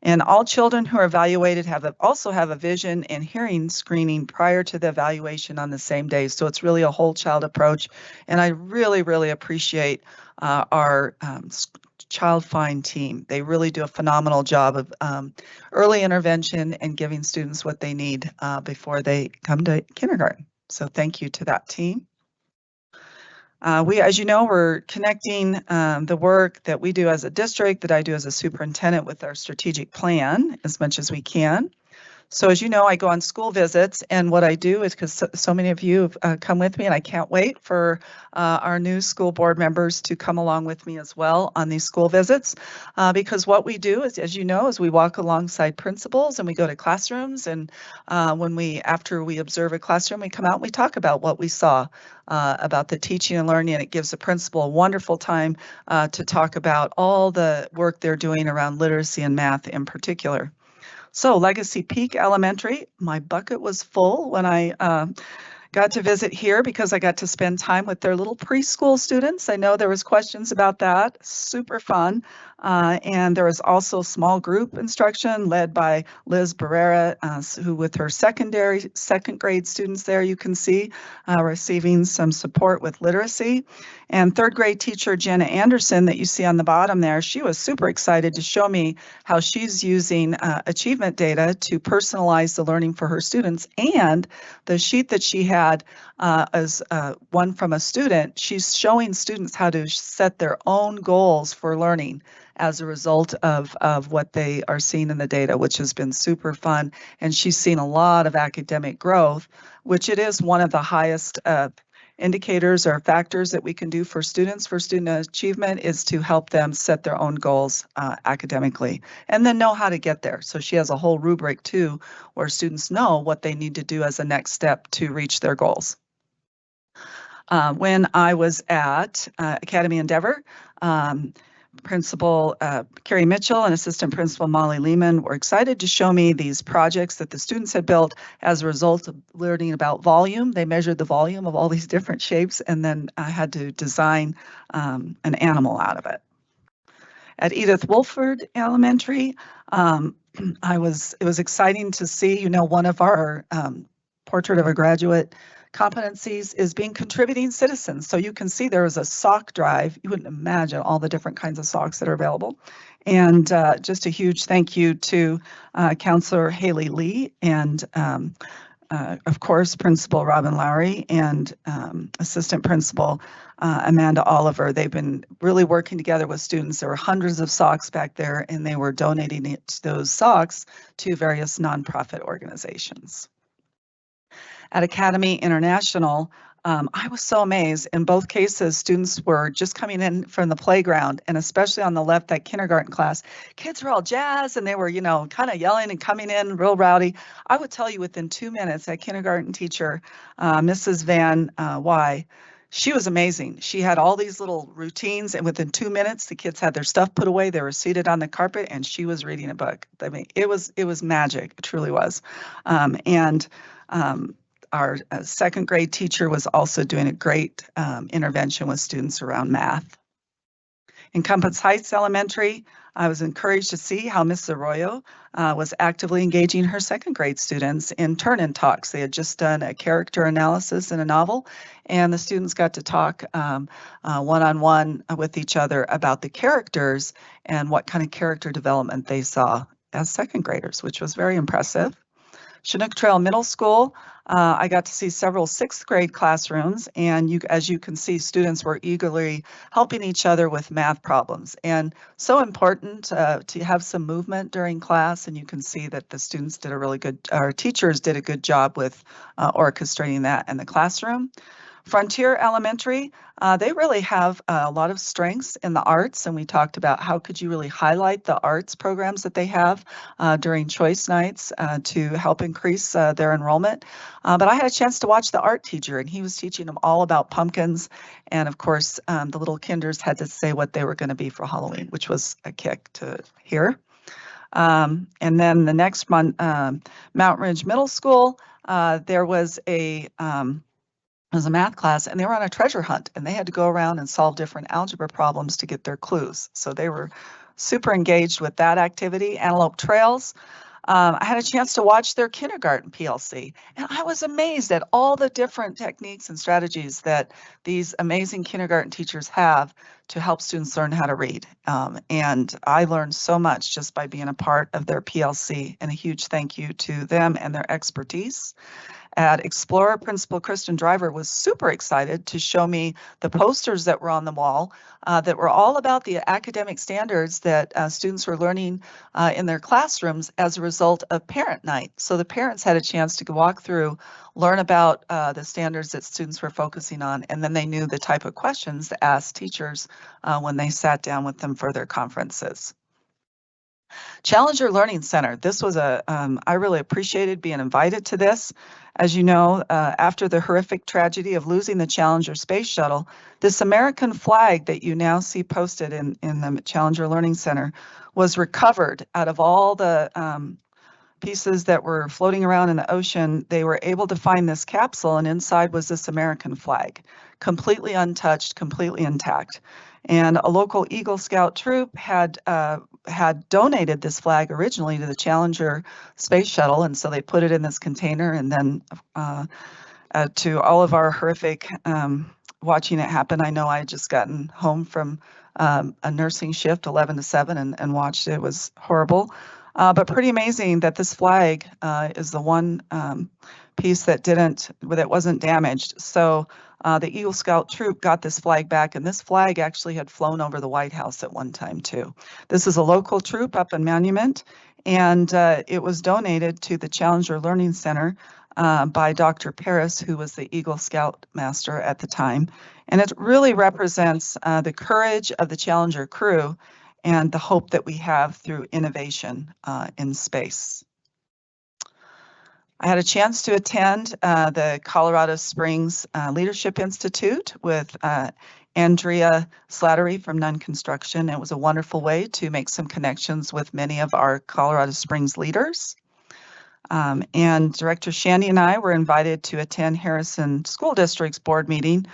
And all children who are evaluated also have a vision and hearing screening prior to the evaluation on the same day. So it's really a whole child approach. And I really, really appreciate our Child Find team. They really do a phenomenal job of early intervention and giving students what they need before they come to kindergarten. So thank you to that team. As you know, we're connecting the work that we do as a district, that I do as a superintendent, with our strategic plan as much as we can. So as you know, I go on school visits, and what I do is, because so many of you have come with me, and I can't wait for our new school board members to come along with me as well on these school visits, because what we do is, as you know, is we walk alongside principals and we go to classrooms, and after we observe a classroom, we come out and we talk about what we saw about the teaching and learning, and it gives the principal a wonderful time to talk about all the work they're doing around literacy and math in particular. So Legacy Peak Elementary, my bucket was full when I got to visit here because I got to spend time with their little preschool students. I know there was questions about that, super fun. And there was also small group instruction led by Liz Barrera, who with her second grade students there, you can see receiving some support with literacy. And third grade teacher Jenna Anderson that you see on the bottom there, she was super excited to show me how she's using achievement data to personalize the learning for her students. And the sheet that she had as one from a student, she's showing students how to set their own goals for learning as a result of what they are seeing in the data, which has been super fun. And she's seen a lot of academic growth, which it is one of the highest indicators or factors that we can do for students for student achievement, is to help them set their own goals academically and then know how to get there. So she has a whole rubric too, where students know what they need to do as a next step to reach their goals. When I was at Academy Endeavor, Principal Carrie Mitchell and Assistant Principal Molly Lehman were excited to show me these projects that the students had built as a result of learning about volume. They measured the volume of all these different shapes, and then I had to design an animal out of it. At Edith Wolford Elementary, it was exciting to see, one of our Portrait of a Graduate competencies is being contributing citizens. So you can see there is a sock drive. You wouldn't imagine all the different kinds of socks that are available. And just a huge thank you to Counselor Haley Lee and of course, Principal Robin Lowry and Assistant Principal Amanda Oliver. They've been really working together with students. There were hundreds of socks back there, and they were donating those socks to various nonprofit organizations. At Academy International, I was so amazed. In both cases, students were just coming in from the playground, and especially on the left, that kindergarten class, kids were all jazzed and they were, you know, kind of yelling and coming in real rowdy. I would tell you within 2 minutes, that kindergarten teacher, Mrs. Van Y, she was amazing. She had all these little routines, and within 2 minutes, the kids had their stuff put away. They were seated on the carpet, and she was reading a book. I mean, it was magic. It truly was. Our second grade teacher was also doing a great intervention with students around math. In Compass Heights Elementary, I was encouraged to see how Ms. Arroyo was actively engaging her second grade students in turn-in talks. They had just done a character analysis in a novel, and the students got to talk one-on-one with each other about the characters and what kind of character development they saw as second graders, which was very impressive. Chinook Trail Middle School, I got to see several sixth grade classrooms, and as you can see, students were eagerly helping each other with math problems. And so important to have some movement during class, and you can see that the students did a really good, our teachers did a good job with orchestrating that in the classroom. Frontier Elementary, they really have a lot of strengths in the arts, and we talked about how could you really highlight the arts programs that they have during choice nights to help increase their enrollment. But I had a chance to watch the art teacher, and he was teaching them all about pumpkins, and of course the little kinders had to say what they were going to be for Halloween, which was a kick to hear. And then the next month, Mountain Ridge Middle School, there was a math class, and they were on a treasure hunt, and they had to go around and solve different algebra problems to get their clues. So they were super engaged with that activity. Antelope Trails, I had a chance to watch their kindergarten PLC, and I was amazed at all the different techniques and strategies that these amazing kindergarten teachers have to help students learn how to read. And I learned so much just by being a part of their PLC, and a huge thank you to them and their expertise. At Explorer, Principal Kristen Driver was super excited to show me the posters that were on the wall that were all about the academic standards that students were learning in their classrooms as a result of parent night. So the parents had a chance to walk through, learn about the standards that students were focusing on, and then they knew the type of questions to ask teachers when they sat down with them for their conferences. Challenger Learning Center. This was I really appreciated being invited to this. As you know, after the horrific tragedy of losing the Challenger space shuttle, this American flag that you now see posted in the Challenger Learning Center was recovered out of all the pieces that were floating around in the ocean. They were able to find this capsule, and inside was this American flag, completely untouched, completely intact. And a local Eagle Scout troop had donated this flag originally to the Challenger space shuttle, and so they put it in this container. And then to all of our horrific watching it happen, I know I had just gotten home from a nursing shift 11 to 7 and watched it. It was horrible, but pretty amazing that this flag is the one piece that wasn't damaged. So the Eagle Scout troop got this flag back, and this flag actually had flown over the White House at one time too. This is a local troop up in Monument, and it was donated to the Challenger Learning Center by Dr. Paris, who was the Eagle Scout master at the time. And it really represents the courage of the Challenger crew and the hope that we have through innovation in space. I had a chance to attend the Colorado Springs Leadership Institute with Andrea Slattery from Nunn Construction. It was a wonderful way to make some connections with many of our Colorado Springs leaders. And Director Shandy and I were invited to attend Harrison School District's board meeting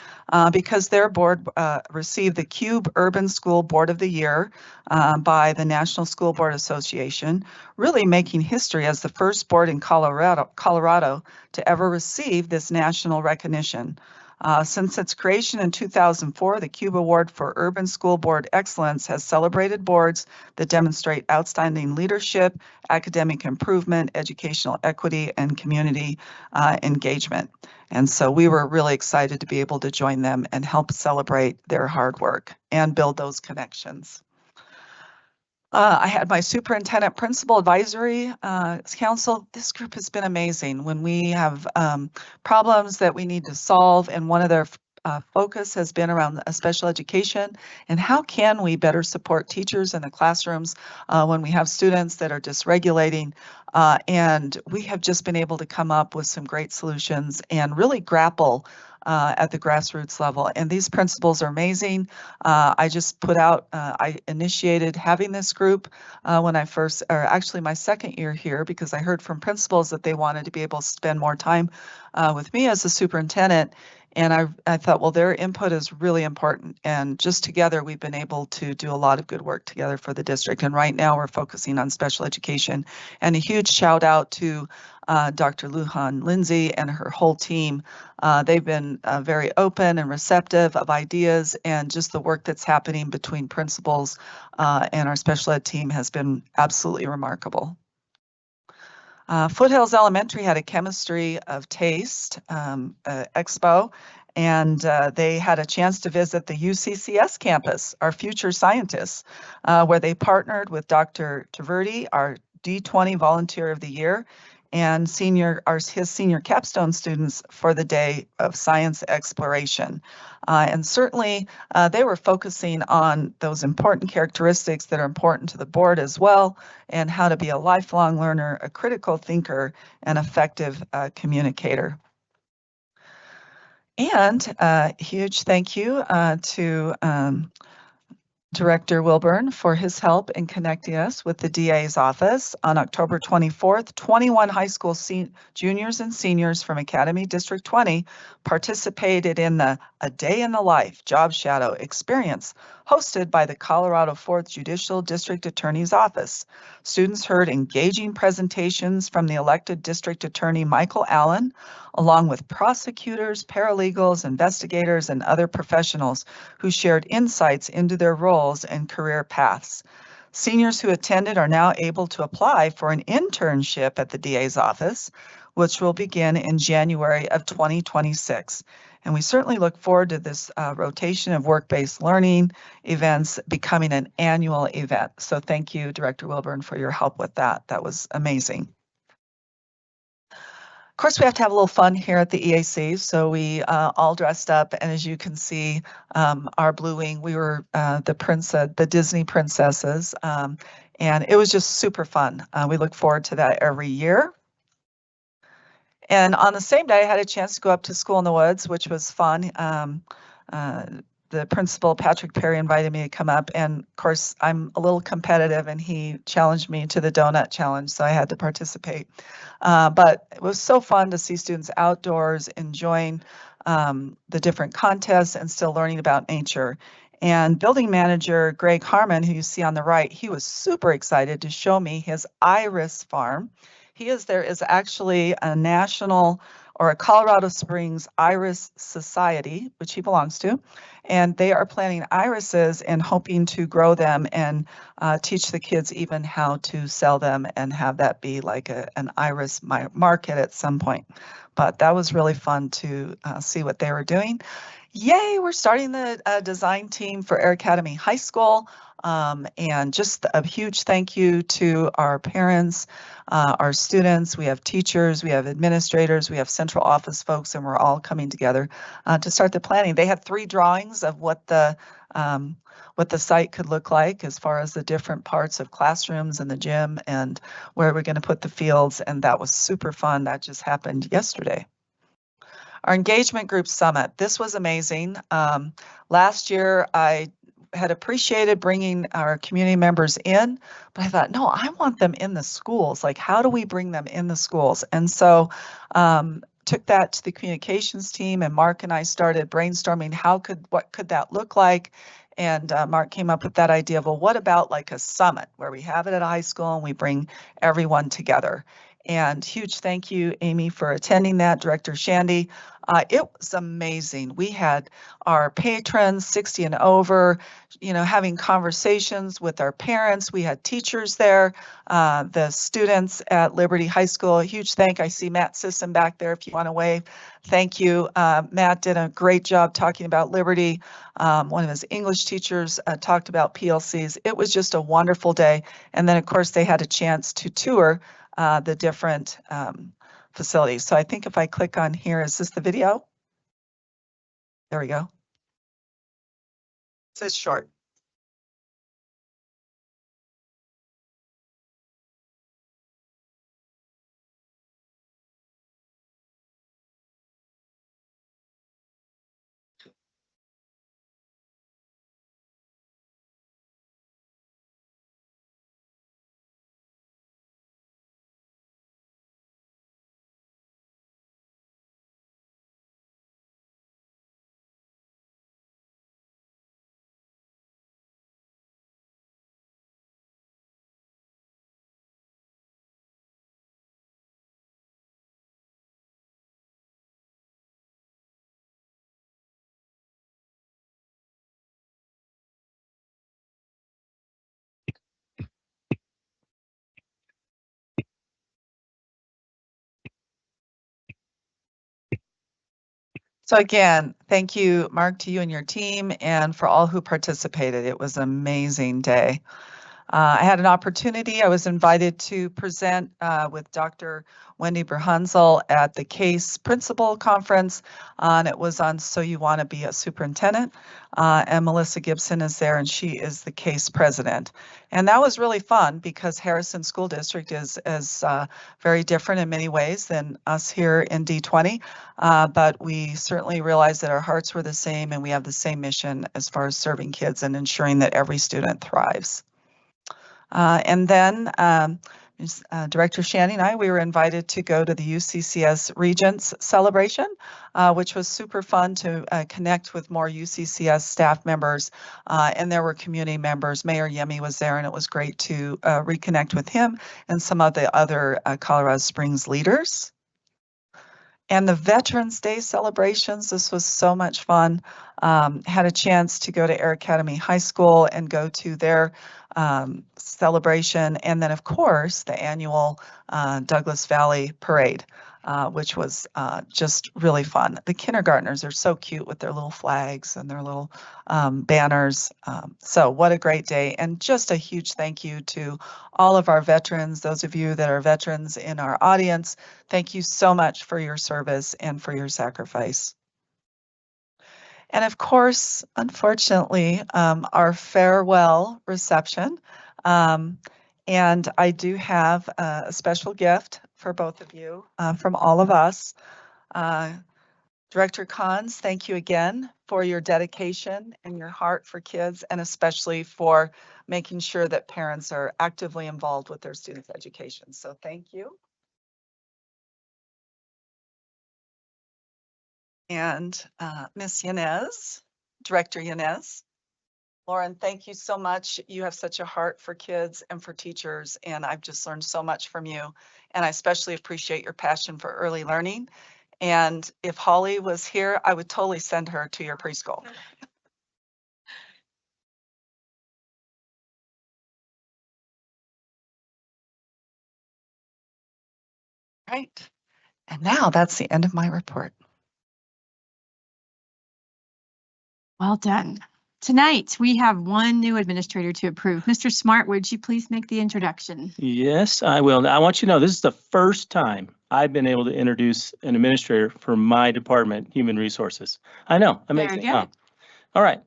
because their board received the Cube Urban School Board of the Year by the National School Board Association, really making history as the first board in Colorado to ever receive this national recognition. Since its creation in 2004, the Cube Award for Urban School Board Excellence has celebrated boards that demonstrate outstanding leadership, academic improvement, educational equity, and community engagement. And so we were really excited to be able to join them and help celebrate their hard work and build those connections. I had my superintendent principal advisory council. This group has been amazing when we have problems that we need to solve, and one of their focus has been around special education and how can we better support teachers in the classrooms when we have students that are dysregulating. And we have just been able to come up with some great solutions and really grapple at the grassroots level. And these principals are amazing. I just put out, I initiated having this group when I first, or actually my second year here, because I heard from principals that they wanted to be able to spend more time with me as a superintendent. And I thought, well, their input is really important. And just together, we've been able to do a lot of good work together for the district. And right now we're focusing on special education. And a huge shout out to Dr. Lujan Lindsay and her whole team. They've been very open and receptive of ideas, and just the work that's happening between principals and our special ed team has been absolutely remarkable. Foothills Elementary had a chemistry of taste expo, and they had a chance to visit the UCCS campus, our future scientists, where they partnered with Dr. Taverdi, our D20 Volunteer of the Year, and his senior capstone students for the day of science exploration. And certainly they were focusing on those important characteristics that are important to the board as well, and how to be a lifelong learner, a critical thinker, and effective communicator. And a huge thank you to Director Wilburn for his help in connecting us with the DA's office. On October 24th, 21 high school juniors and seniors from Academy District 20 participated in the A Day in the Life Job Shadow Experience hosted by the Colorado 4th Judicial District Attorney's Office. Students heard engaging presentations from the elected District Attorney Michael Allen, along with prosecutors, paralegals, investigators, and other professionals who shared insights into their roles and career paths. Seniors who attended are now able to apply for an internship at the DA's office, which will begin in January of 2026. And we certainly look forward to this rotation of work-based learning events becoming an annual event. So thank you, Director Wilburn, for your help with that. That was amazing. Of course, we have to have a little fun here at the EAC, so we all dressed up, and as you can see, our Blue Wing, we were the Disney princesses, and it was just super fun. We look forward to that every year. And on the same day, I had a chance to go up to School in the Woods, which was fun. The principal, Patrick Perry, invited me to come up, and of course, I'm a little competitive, and he challenged me to the donut challenge, so I had to participate. But it was so fun to see students outdoors enjoying the different contests and still learning about nature. And building manager Greg Harmon, who you see on the right, he was super excited to show me his iris farm. There is actually a national or a Colorado Springs Iris Society, which he belongs to, and they are planting irises and hoping to grow them and teach the kids even how to sell them and have that be like an iris market at some point. But that was really fun to see what they were doing. Yay, we're starting the design team for Air Academy High School. And just a huge thank you to our parents, our students. We have teachers, we have administrators, we have central office folks, and we're all coming together to start the planning. They had 3 drawings of what the site could look like as far as the different parts of classrooms and the gym and where we're going to put the fields, and that was super fun. That just happened yesterday. Our engagement group summit. This was amazing. Last year, I had appreciated bringing our community members in, but I thought, no, I want them in the schools. Like, how do we bring them in the schools? And so took that to the communications team, and Mark and I started brainstorming what could that look like? And Mark came up with that idea of, well, what about like a summit where we have it at a high school and we bring everyone together? And huge thank you, Amy, for attending that, Director Shandy. It was amazing. We had our patrons, 60 and over, having conversations with our parents. We had teachers there, the students at Liberty High School. A huge thank. I see Matt Sisson back there if you want to wave. Thank you. Matt did a great job talking about Liberty. One of his English teachers talked about PLCs. It was just a wonderful day. And then, of course, they had a chance to tour the different facilities. So I think if I click on here, is this the video? There we go. It says short. So again, thank you, Mark, to you and your team, and for all who participated. It was an amazing day. I had an opportunity. I was invited to present with Dr. Wendy Berhansel at the CASE Principal Conference, and it was on So You Want to Be a Superintendent. And Melissa Gibson is there, and she is the CASE president. And that was really fun because Harrison School District is very different in many ways than us here in D20, but we certainly realized that our hearts were the same, and we have the same mission as far as serving kids and ensuring that every student thrives. And then Director Shandy and I, we were invited to go to the UCCS Regents celebration, which was super fun to connect with more UCCS staff members. And there were community members. Mayor Yemi was there, and it was great to reconnect with him and some of the other Colorado Springs leaders. And the Veterans Day celebrations, this was so much fun. Had a chance to go to Air Academy High School and go to their celebration. And then, of course, the annual Douglas Valley Parade, which was just really fun. The kindergartners are so cute with their little flags and their little banners. So what a great day. And just a huge thank you to all of our veterans, those of you that are veterans in our audience. Thank you so much for your service and for your sacrifice. And of course, unfortunately, our farewell reception. And I do have a special gift for both of you from all of us. Director Cons, thank you again for your dedication and your heart for kids, and especially for making sure that parents are actively involved with their students' education. So thank you. And Ms. Yanez, Director Yanez. Lauren, thank you so much. You have such a heart for kids and for teachers, and I've just learned so much from you. And I especially appreciate your passion for early learning. And if Holly was here, I would totally send her to your preschool. Right. And now that's the end of my report. Well done. Tonight, we have one new administrator to approve. Mr. Smart, would you please make the introduction? Yes, I will. I want you to know this is the first time I've been able to introduce an administrator for my department, Human Resources. I know, amazing. Huh? All right.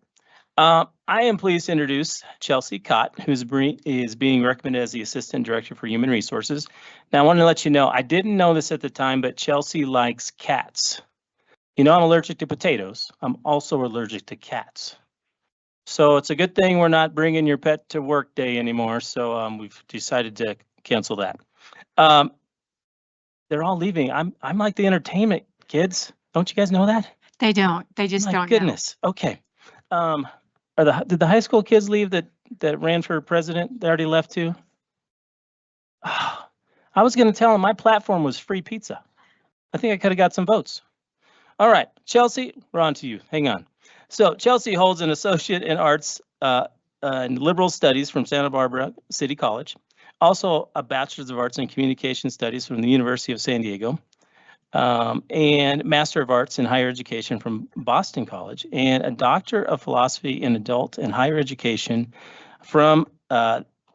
I am pleased to introduce Chelsea Cott, who is being recommended as the Assistant Director for Human Resources. Now, I want to let you know, I didn't know this at the time, but Chelsea likes cats. You know, I'm allergic to potatoes. I'm also allergic to cats. So it's a good thing we're not bringing your pet to work day anymore. So we've decided to cancel that. They're all leaving. I'm like the entertainment kids. Don't you guys know that? They don't. They just My don't goodness. Okay. Did the high school kids leave that ran for president? They already left too. I was going to tell them my platform was free pizza. I think I could have got some votes. All right, Chelsea, we're on to you. Hang on. So Chelsea holds an associate in arts and liberal studies from Santa Barbara City College, also a bachelor's of arts in communication studies from the University of San Diego, and master of arts in higher education from Boston College, and a doctor of philosophy in adult and higher education from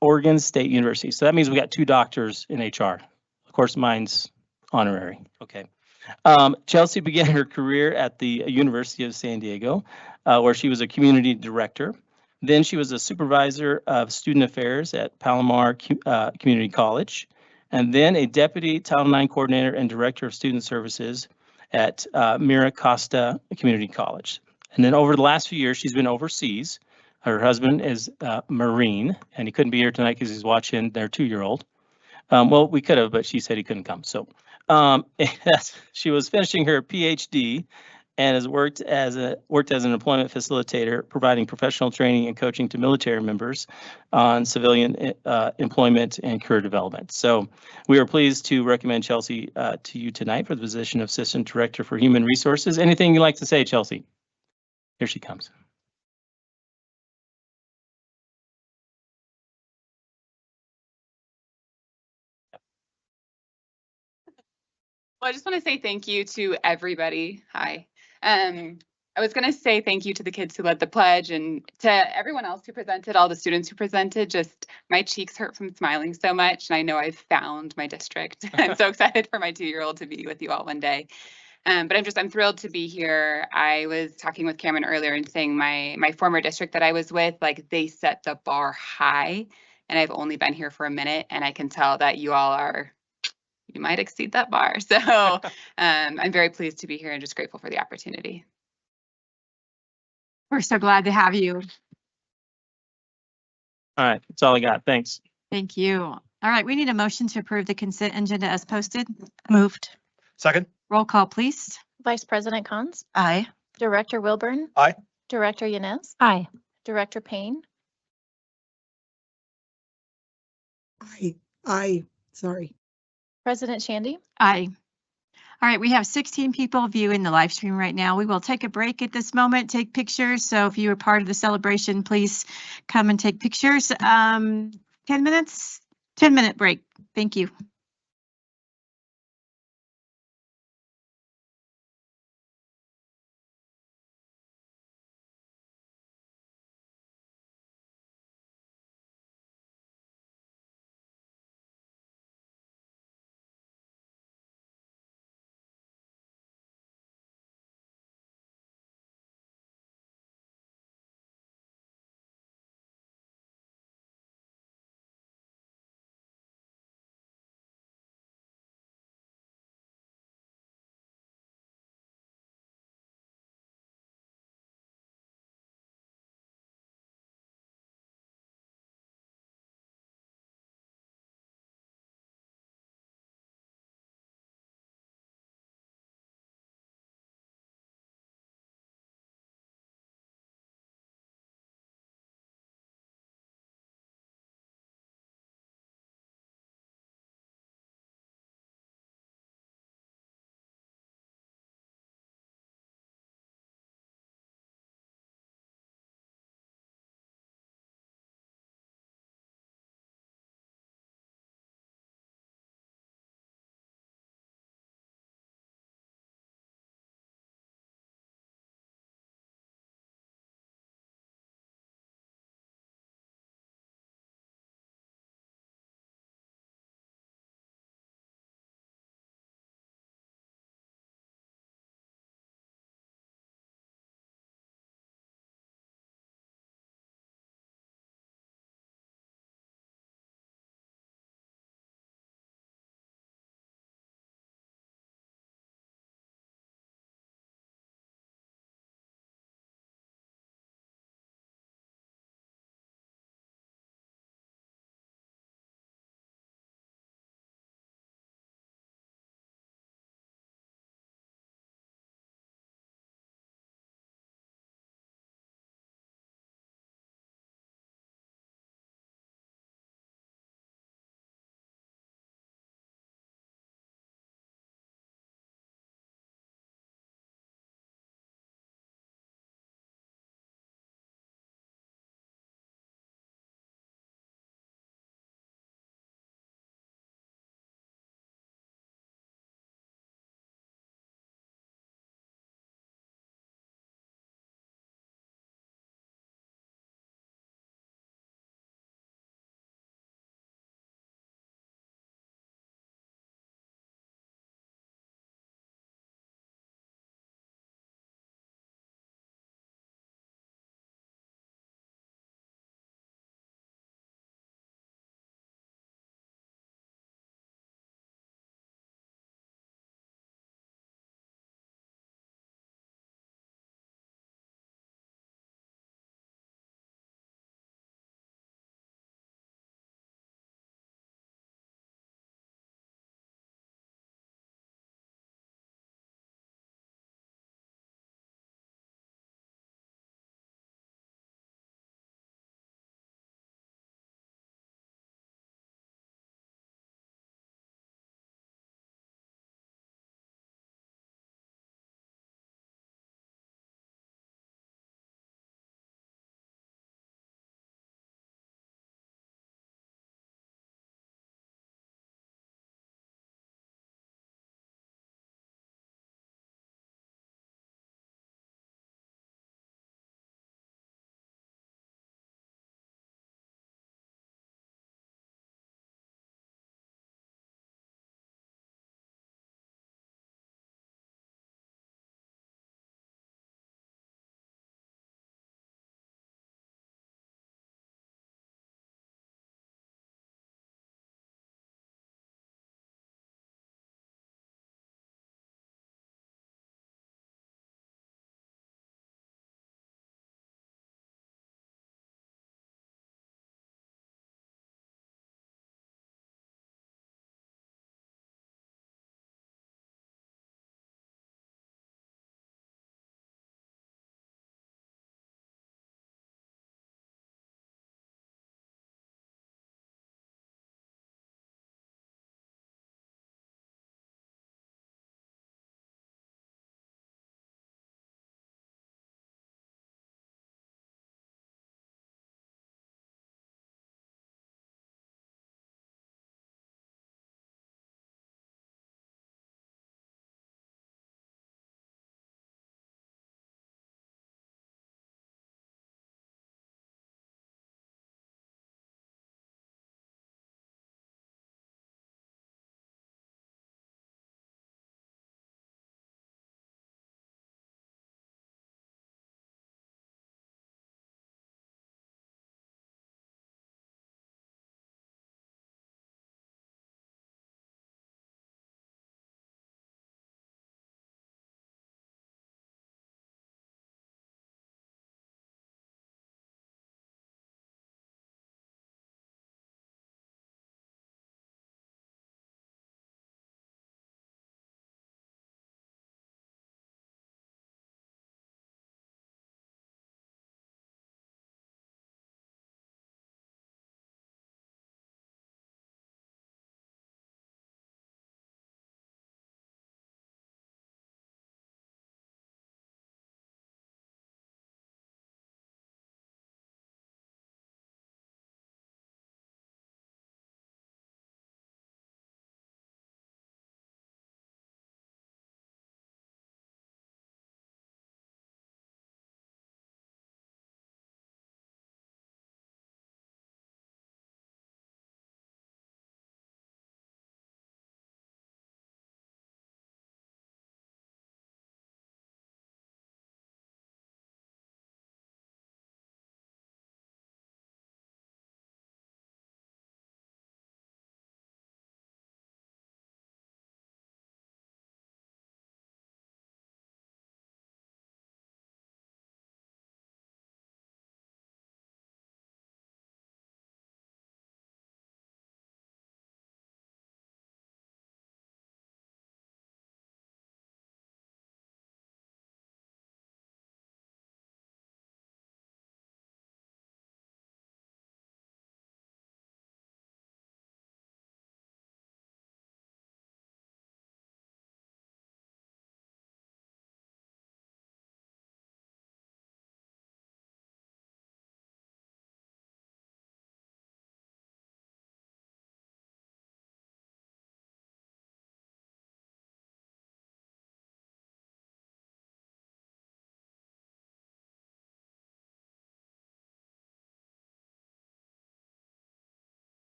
Oregon State University. So that means we got 2 doctors in HR. Of course, mine's honorary. Okay. Chelsea began her career at the University of San Diego, where she was a community director. Then she was a supervisor of student affairs at Palomar Community College, and then a deputy Title IX coordinator and director of student services at Mira Costa Community College. And then over the last few years, she's been overseas. Her husband is Marine, and he couldn't be here tonight because he's watching their 2-year-old. Well, we could have, but she said he couldn't come. So she was finishing her PhD and has worked as an employment facilitator, providing professional training and coaching to military members on civilian employment and career development. So we are pleased to recommend Chelsea to you tonight for the position of Assistant Director for Human Resources. Anything you'd like to say, Chelsea? Here she comes. Well, I just want to say thank you to everybody. Hi. I was going to say thank you to the kids who led the pledge and to everyone else who presented, all the students who presented. Just my cheeks hurt from smiling so much. And I know I've found my district. I'm so excited for my 2-year-old to be with you all one day. But I'm thrilled to be here. I was talking with Cameron earlier and saying my former district that I was with, like they set the bar high, and I've only been here for a minute, and I can tell that you might exceed that bar. So I'm very pleased to be here and just grateful for the opportunity. We're so glad to have you. All right, that's all I got. Thanks. Thank you. All right, we need a motion to approve the consent agenda as posted. Moved. Second. Roll call, please. Vice President Cons? Aye. Director Wilburn? Aye. Director Yanez? Aye. Director Payne? Sorry. President Shandy? Aye. All right, we have 16 people viewing the live stream right now. We will take a break at this moment, take pictures. So if you were part of the celebration, please come and take pictures. 10 minutes, 10-minute break. Thank you.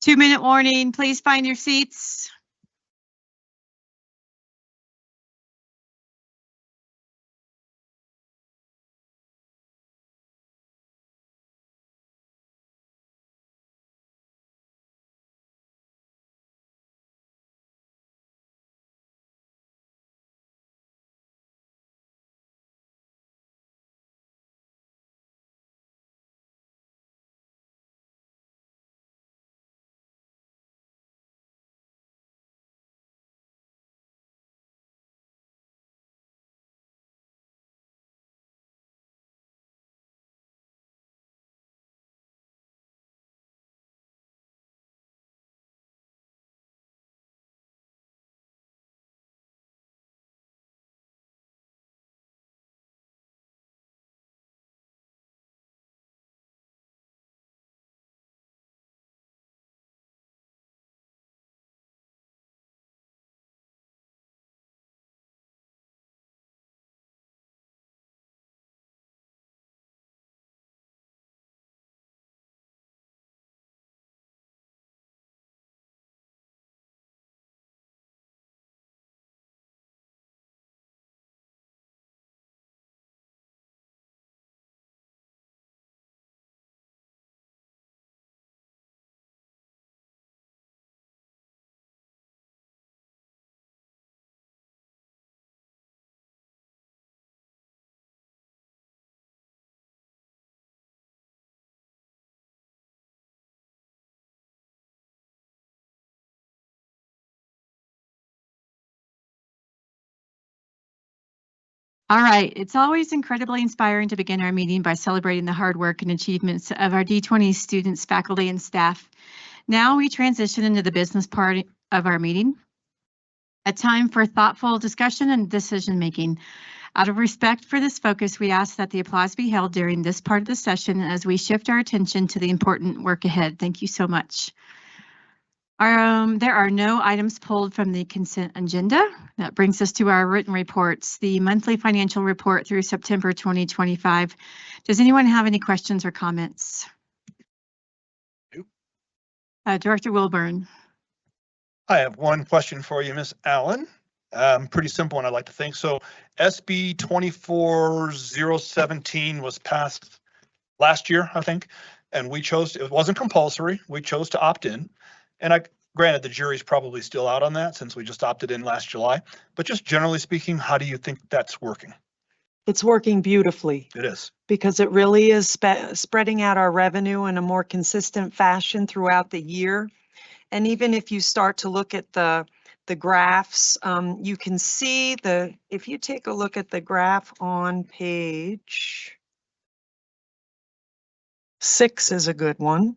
2-minute warning. Please find your seats. All right, it's always incredibly inspiring to begin our meeting by celebrating the hard work and achievements of our D20 students, faculty, and staff. Now we transition into the business part of our meeting, a time for thoughtful discussion and decision-making. Out of respect for this focus, we ask that the applause be held during this part of the session as we shift our attention to the important work ahead. Thank you so much. There are no items pulled from the consent agenda. That brings us to our written reports, the monthly financial report through September 2025. Does anyone have any questions or comments? Director Wilburn. I have one question for you, Ms. Allen. Pretty simple one, I'd like to think. So SB 24017 was passed last year, I think, and we chose, it wasn't compulsory, we chose to opt in. And granted, the jury's probably still out on that since we just opted in last July, but just generally speaking, how do you think that's working? It's working beautifully. It is. Because it really is spreading out our revenue in a more consistent fashion throughout the year. And even if you start to look at the graphs, you can see if you take a look at the graph on page 6 is a good one.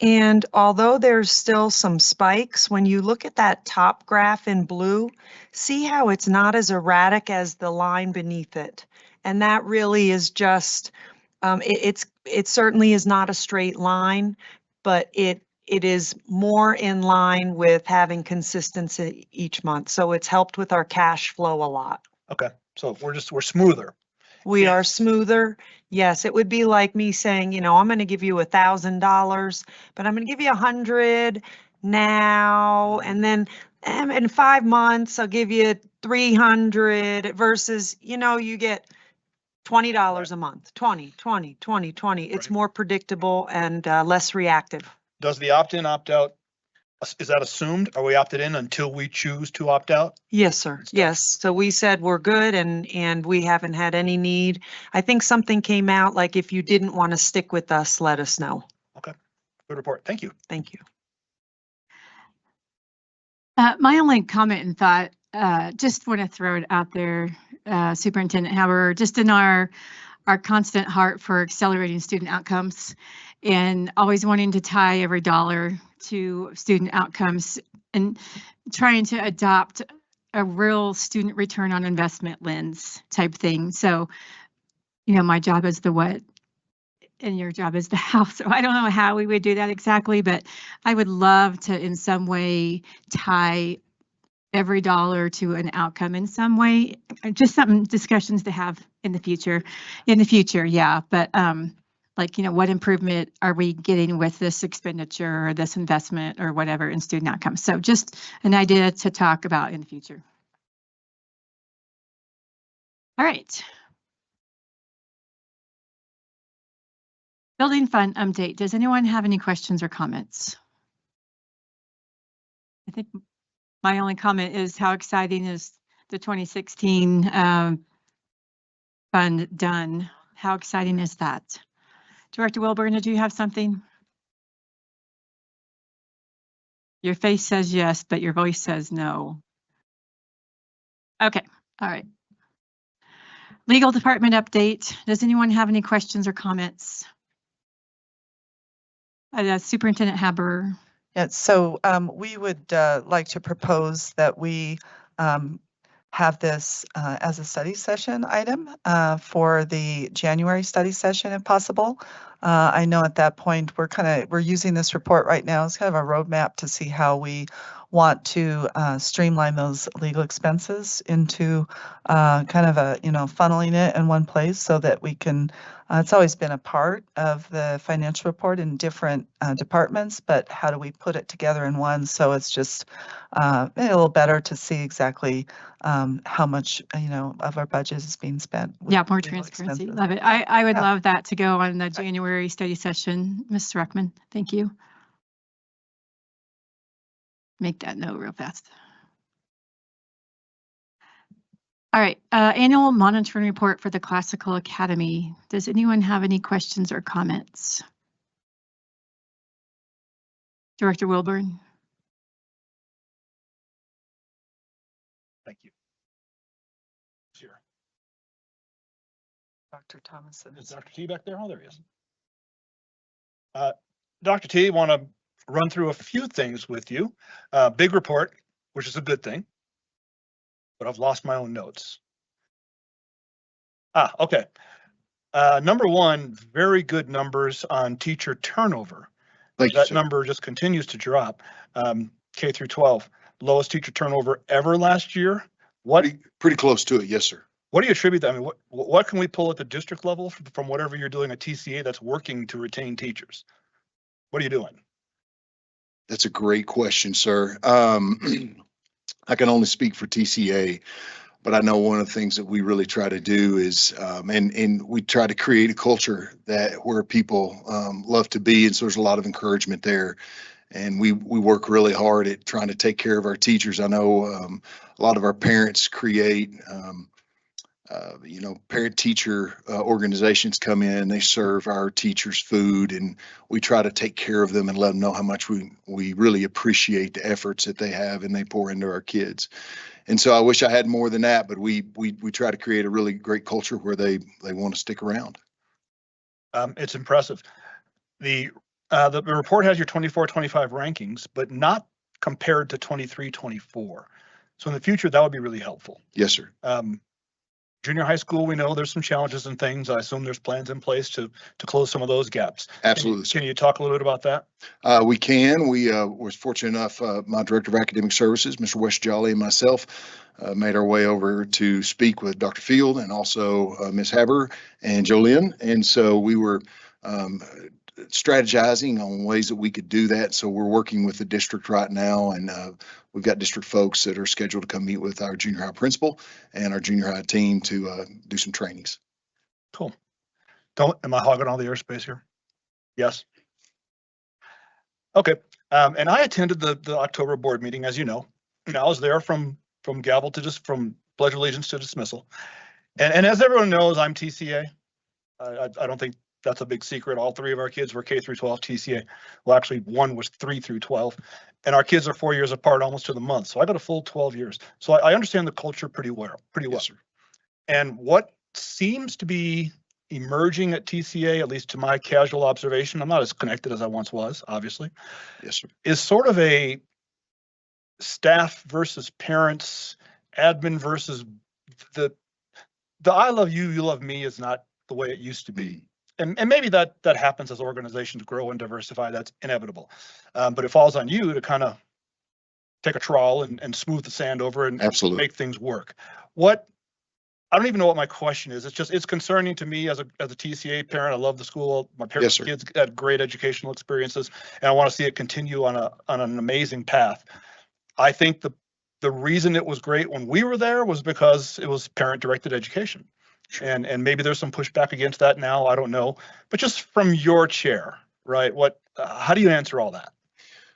And although there's still some spikes, when you look at that top graph in blue, see how it's not as erratic as the line beneath it. And that really is just, it certainly is not a straight line, but it is more in line with having consistency each month. So it's helped with our cash flow a lot. Okay, so we're smoother. We are smoother. Yes, it would be like me saying, I'm going to give you $1,000, but I'm going to give you 100 now, and then in 5 months I'll give you 300 versus, you get $20 a month, 20. It's more predictable and less reactive. Does the opt-in, opt-out, is that assumed? Are we opted in until we choose to opt out? Yes, sir. Yes. So we said we're good and we haven't had any need. I think something came out like if you didn't want to stick with us, let us know. Okay. Good report. Thank you. Thank you. My only comment and thought, just want to throw it out there, Superintendent Haber, just in our constant heart for accelerating student outcomes and always wanting to tie every dollar to student outcomes and trying to adopt a real student return on investment lens type thing. So, my job is the what and your job is the how. So I don't know how we would do that exactly, but I would love to in some way tie every dollar to an outcome in some way, just some discussions to have in the future, yeah. But like, what improvement are we getting with this expenditure or this investment or whatever in student outcomes? So just an idea to talk about in the future. All right. Building fund update. Does anyone have any questions or comments? I think my only comment is how exciting is the 2016 fund done? How exciting is that? Director Wilburn, did you have something? Your face says yes, but your voice says no. Okay, all right. Legal department update. Does anyone have any questions or comments? Superintendent Haber. Yeah, so we would like to propose that we have this as a study session item for the January study session if possible. I know at that point we're using this report right now as kind of a roadmap to see how we want to streamline those legal expenses into kind of a, funneling it in one place so that we can, it's always been a part of the financial report in different departments, but how do we put it together in one so it's just a little better to see exactly how much, of our budget is being spent. Yeah, more transparency. Love it. I would love that to go on the January study session, Ms. Ruckman. Thank you. Make that note real fast. All right, annual monitoring report for the Classical Academy. Does anyone have any questions or comments? Director Wilburn. Thank you. Here. Dr. Thomason. Is Dr. T back there? Oh, there he is. Dr. T, want to run through a few things with you. Big report, which is a good thing, but I've lost my own notes. Okay. Number one, very good numbers on teacher turnover. That number just continues to drop. K through 12, lowest teacher turnover ever last year. Pretty close to it, yes, sir. What do you attribute that? I mean, what can we pull at the district level from whatever you're doing at TCA that's working to retain teachers? What are you doing? That's a great question, sir. I can only speak for TCA, but I know one of the things that we really try to do is, and we try to create a culture where people love to be, and so there's a lot of encouragement there. And we work really hard at trying to take care of our teachers. I know a lot of our parents create, parent-teacher organizations come in, they serve our teachers food, and we try to take care of them and let them know how much we really appreciate the efforts that they have and they pour into our kids. And so I wish I had more than that, but we try to create a really great culture where they want to stick around. It's impressive. The report has your 24-25 rankings, but not compared to 23-24. So in the future, that would be really helpful. Yes, sir. Junior high school, we know there's some challenges and things. I assume there's plans in place to close some of those gaps. Absolutely. Can you talk a little bit about that? We can. We was fortunate enough, my Director of Academic Services, Mr. Wes Jolly, and myself made our way over to speak with Dr. Field and also Ms. Haber and Jolynn. And so we were strategizing on ways that we could do that. So we're working with the district right now, and we've got district folks that are scheduled to come meet with our junior high principal and our junior high team to do some trainings. Cool. Am I hogging all the airspace here? Yes. Okay. And I attended the October board meeting, as you know. I was there from gavel to from pledge allegiance to dismissal. And as everyone knows, I'm TCA. I don't think that's a big secret. All three of our kids were K through 12 TCA. Well, actually, one was 3 through 12, and our kids are 4 years apart, almost to the month. So I got a full 12 years. So I understand the culture pretty well. Yes, sir. And what seems to be emerging at TCA, at least to my casual observation, I'm not as connected as I once was, obviously. Yes, sir. Is sort of a staff versus parents, admin versus the I love you, you love me is not the way it used to be. And maybe that happens as organizations grow and diversify. That's inevitable. But it falls on you to kind of take a trowel and smooth the sand over and absolutely make things work. I don't even know what my question is. It's just, it's concerning to me as a TCA parent. I love the school. My parents, sir. kids had great educational experiences, and I want to see it continue on an amazing path. I think the reason it was great when we were there was because it was parent-directed education. And maybe there's some pushback against that now, I don't know. But just from your chair, right? How do you answer all that?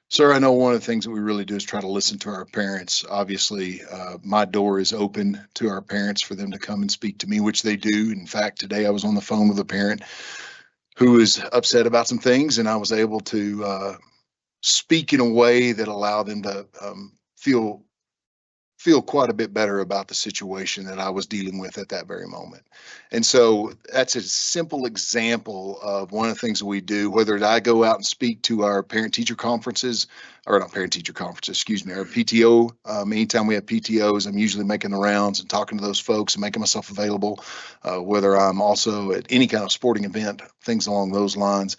Sir, I know one of the things that we really do is try to listen to our parents. Obviously, my door is open to our parents for them to come and speak to me, which they do. In fact, today I was on the phone with a parent who is upset about some things, and I was able to speak in a way that allowed them to feel quite a bit better about the situation that I was dealing with at that very moment. And so that's a simple example of one of the things that we do, whether I go out and speak to our parent-teacher conferences, or not parent-teacher conferences, excuse me, our PTO. Anytime we have PTOs, I'm usually making the rounds and talking to those folks and making myself available, whether I'm also at any kind of sporting event, things along those lines.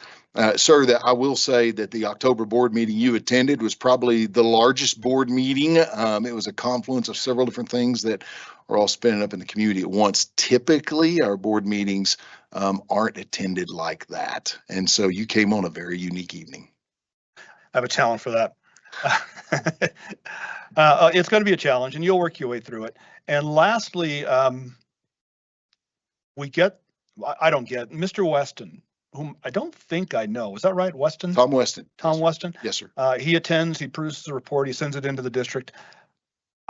Sir, that I will say that the October board meeting you attended was probably the largest board meeting. It was a confluence of several different things that are all spinning up in the community at once. Typically, our board meetings aren't attended like that. And so you came on a very unique evening. I have a talent for that. It's going to be a challenge, and you'll work your way through it. And lastly, I don't get Mr. Weston, whom I don't think I know. Is that right, Weston? Tom Weston. Tom Weston? Yes, sir. He attends, he produces the report, he sends it into the district.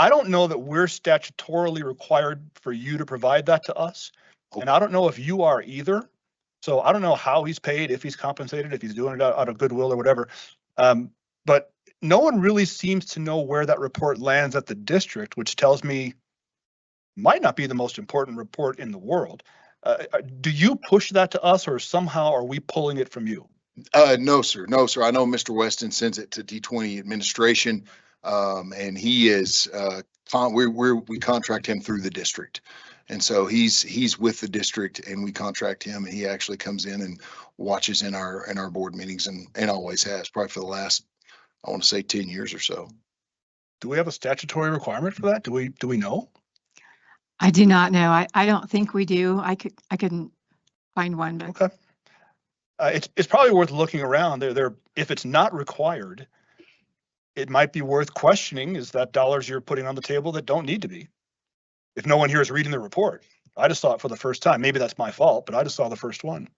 I don't know that we're statutorily required for you to provide that to us. And I don't know if you are either. So I don't know how he's paid, if he's compensated, if he's doing it out of goodwill or whatever. But no one really seems to know where that report lands at the district, which tells me might not be the most important report in the world. Do you push that to us, or somehow are we pulling it from you? No, sir. No, sir. I know Mr. Weston sends it to D20 administration, and he is, we contract him through the district. And so he's with the district, and we contract him, and he actually comes in and watches in our board meetings, and always has, probably for the last, I want to say 10 years or so. Do we have a statutory requirement for that? Do we know? I do not know. I don't think we do. I couldn't find one, but. Okay. It's probably worth looking around there. If it's not required, it might be worth questioning. Is that dollars you're putting on the table that don't need to be? If no one here is reading the report, I just saw it for the first time. Maybe that's my fault, but I just saw the first one.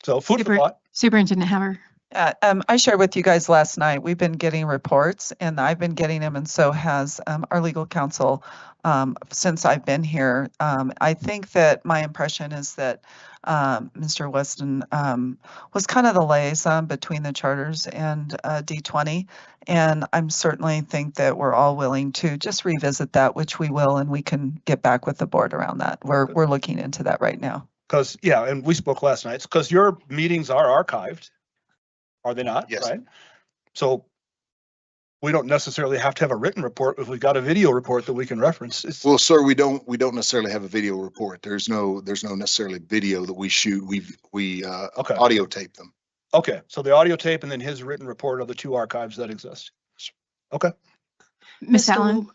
So food for thought. Superintendent Hammer. I shared with you guys last night, we've been getting reports, and I've been getting them, and so has our legal counsel since I've been here. I think that my impression is that Mr. Weston was kind of the liaison between the charters and D20, and I'm certainly think that we're all willing to just revisit that, which we will, and we can get back with the board around that. We're looking into that right now. Because, yeah, and we spoke last night, because your meetings are archived. Are they not? Yes. Right. So we don't necessarily have to have a written report if we've got a video report that we can reference. Well, sir, we don't necessarily have a video report. There's no necessarily video that we shoot. We Okay. audio tape them. Okay, so the audio tape and then his written report are the two archives that exist. Okay. Ms. Allen.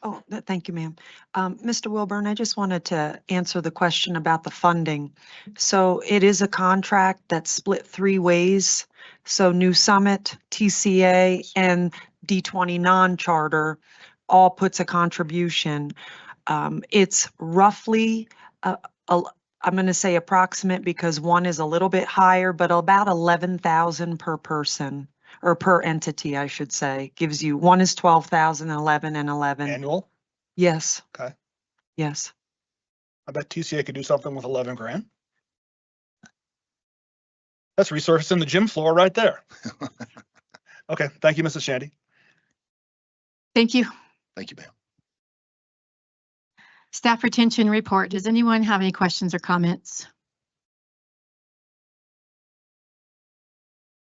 Thank you, ma'am. Mr. Wilburn, I just wanted to answer the question about the funding. So it is a contract that's split 3 ways. So New Summit, TCA, and D20 non-charter all puts a contribution. It's roughly, I'm going to say approximate because one is a little bit higher, but about 11,000 per person. Or per entity, I should say, gives you, one is 12,000, 11 and 11. Annual? Yes. Okay. Yes. I bet TCA could do something with 11 grand. That's resurfacing the gym floor right there. Okay, thank you, Mrs. Shandy. Thank you. Thank you, ma'am. Staff retention report. Does anyone have any questions or comments?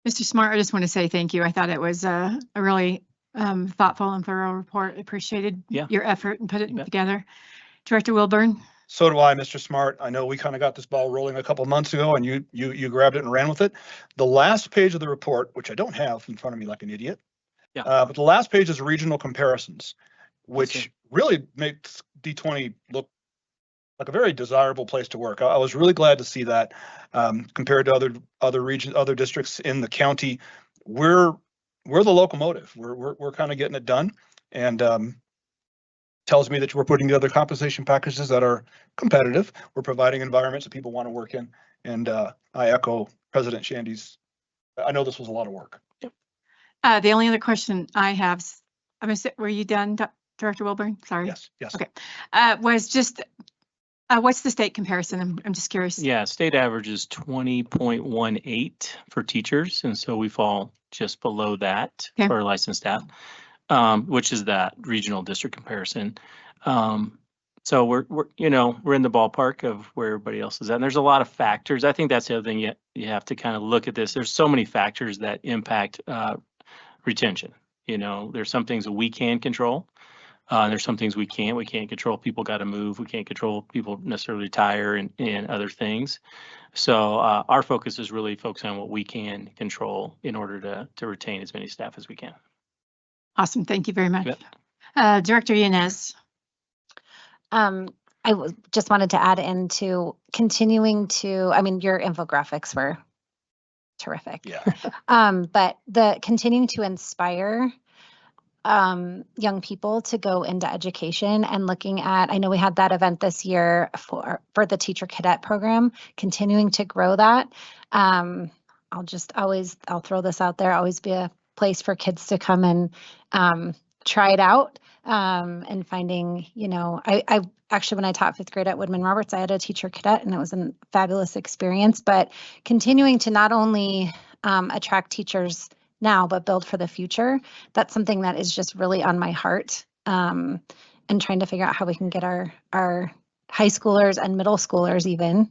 Mr. Smart, I just want to say thank you. I thought it was a really thoughtful and thorough report. Appreciated your effort and put it together. Director Wilburn. So do I, Mr. Smart. I know we kind of got this ball rolling a couple months ago, and you grabbed it and ran with it. The last page of the report, which I don't have in front of me like an idiot, but the last page is regional comparisons, which really makes D20 look like a very desirable place to work. I was really glad to see that compared to other regions, other districts in the county. We're the locomotive. We're kind of getting it done, and tells me that we're putting together compensation packages that are competitive. We're providing environments that people want to work in, and I echo President Shandy's. I know this was a lot of work. The only other question I have, were you done, Director Wilburn? Sorry. Yes. Okay. Was just, what's the state comparison? I'm just curious. Yeah, state average is 20.18 for teachers, and so we fall just below that Okay. for licensed staff, which is that regional district comparison. So we're in the ballpark of where everybody else is at. And there's a lot of factors. I think that's the other thing you have to kind of look at this. There's so many factors that impact retention. There's some things that we can control. There's some things we can't. We can't control people got to move. We can't control people necessarily retire and other things. So our focus is really focusing on what we can control in order to retain as many staff as we can. Awesome. Thank you very much. Yep. Director Yanez. Just wanted to add into continuing to, your infographics were terrific. Yeah. But the continuing to inspire young people to go into education and looking at, I know we had that event this year for the teacher cadet program, continuing to grow that. I'll throw this out there, always be a place for kids to come and try it out. And finding, I actually, when I taught 5th grade at Woodman Roberts, I had a teacher cadet and it was a fabulous experience, but continuing to not only attract teachers now, but build for the future. That's something that is just really on my heart, and trying to figure out how we can get our high schoolers and middle schoolers even,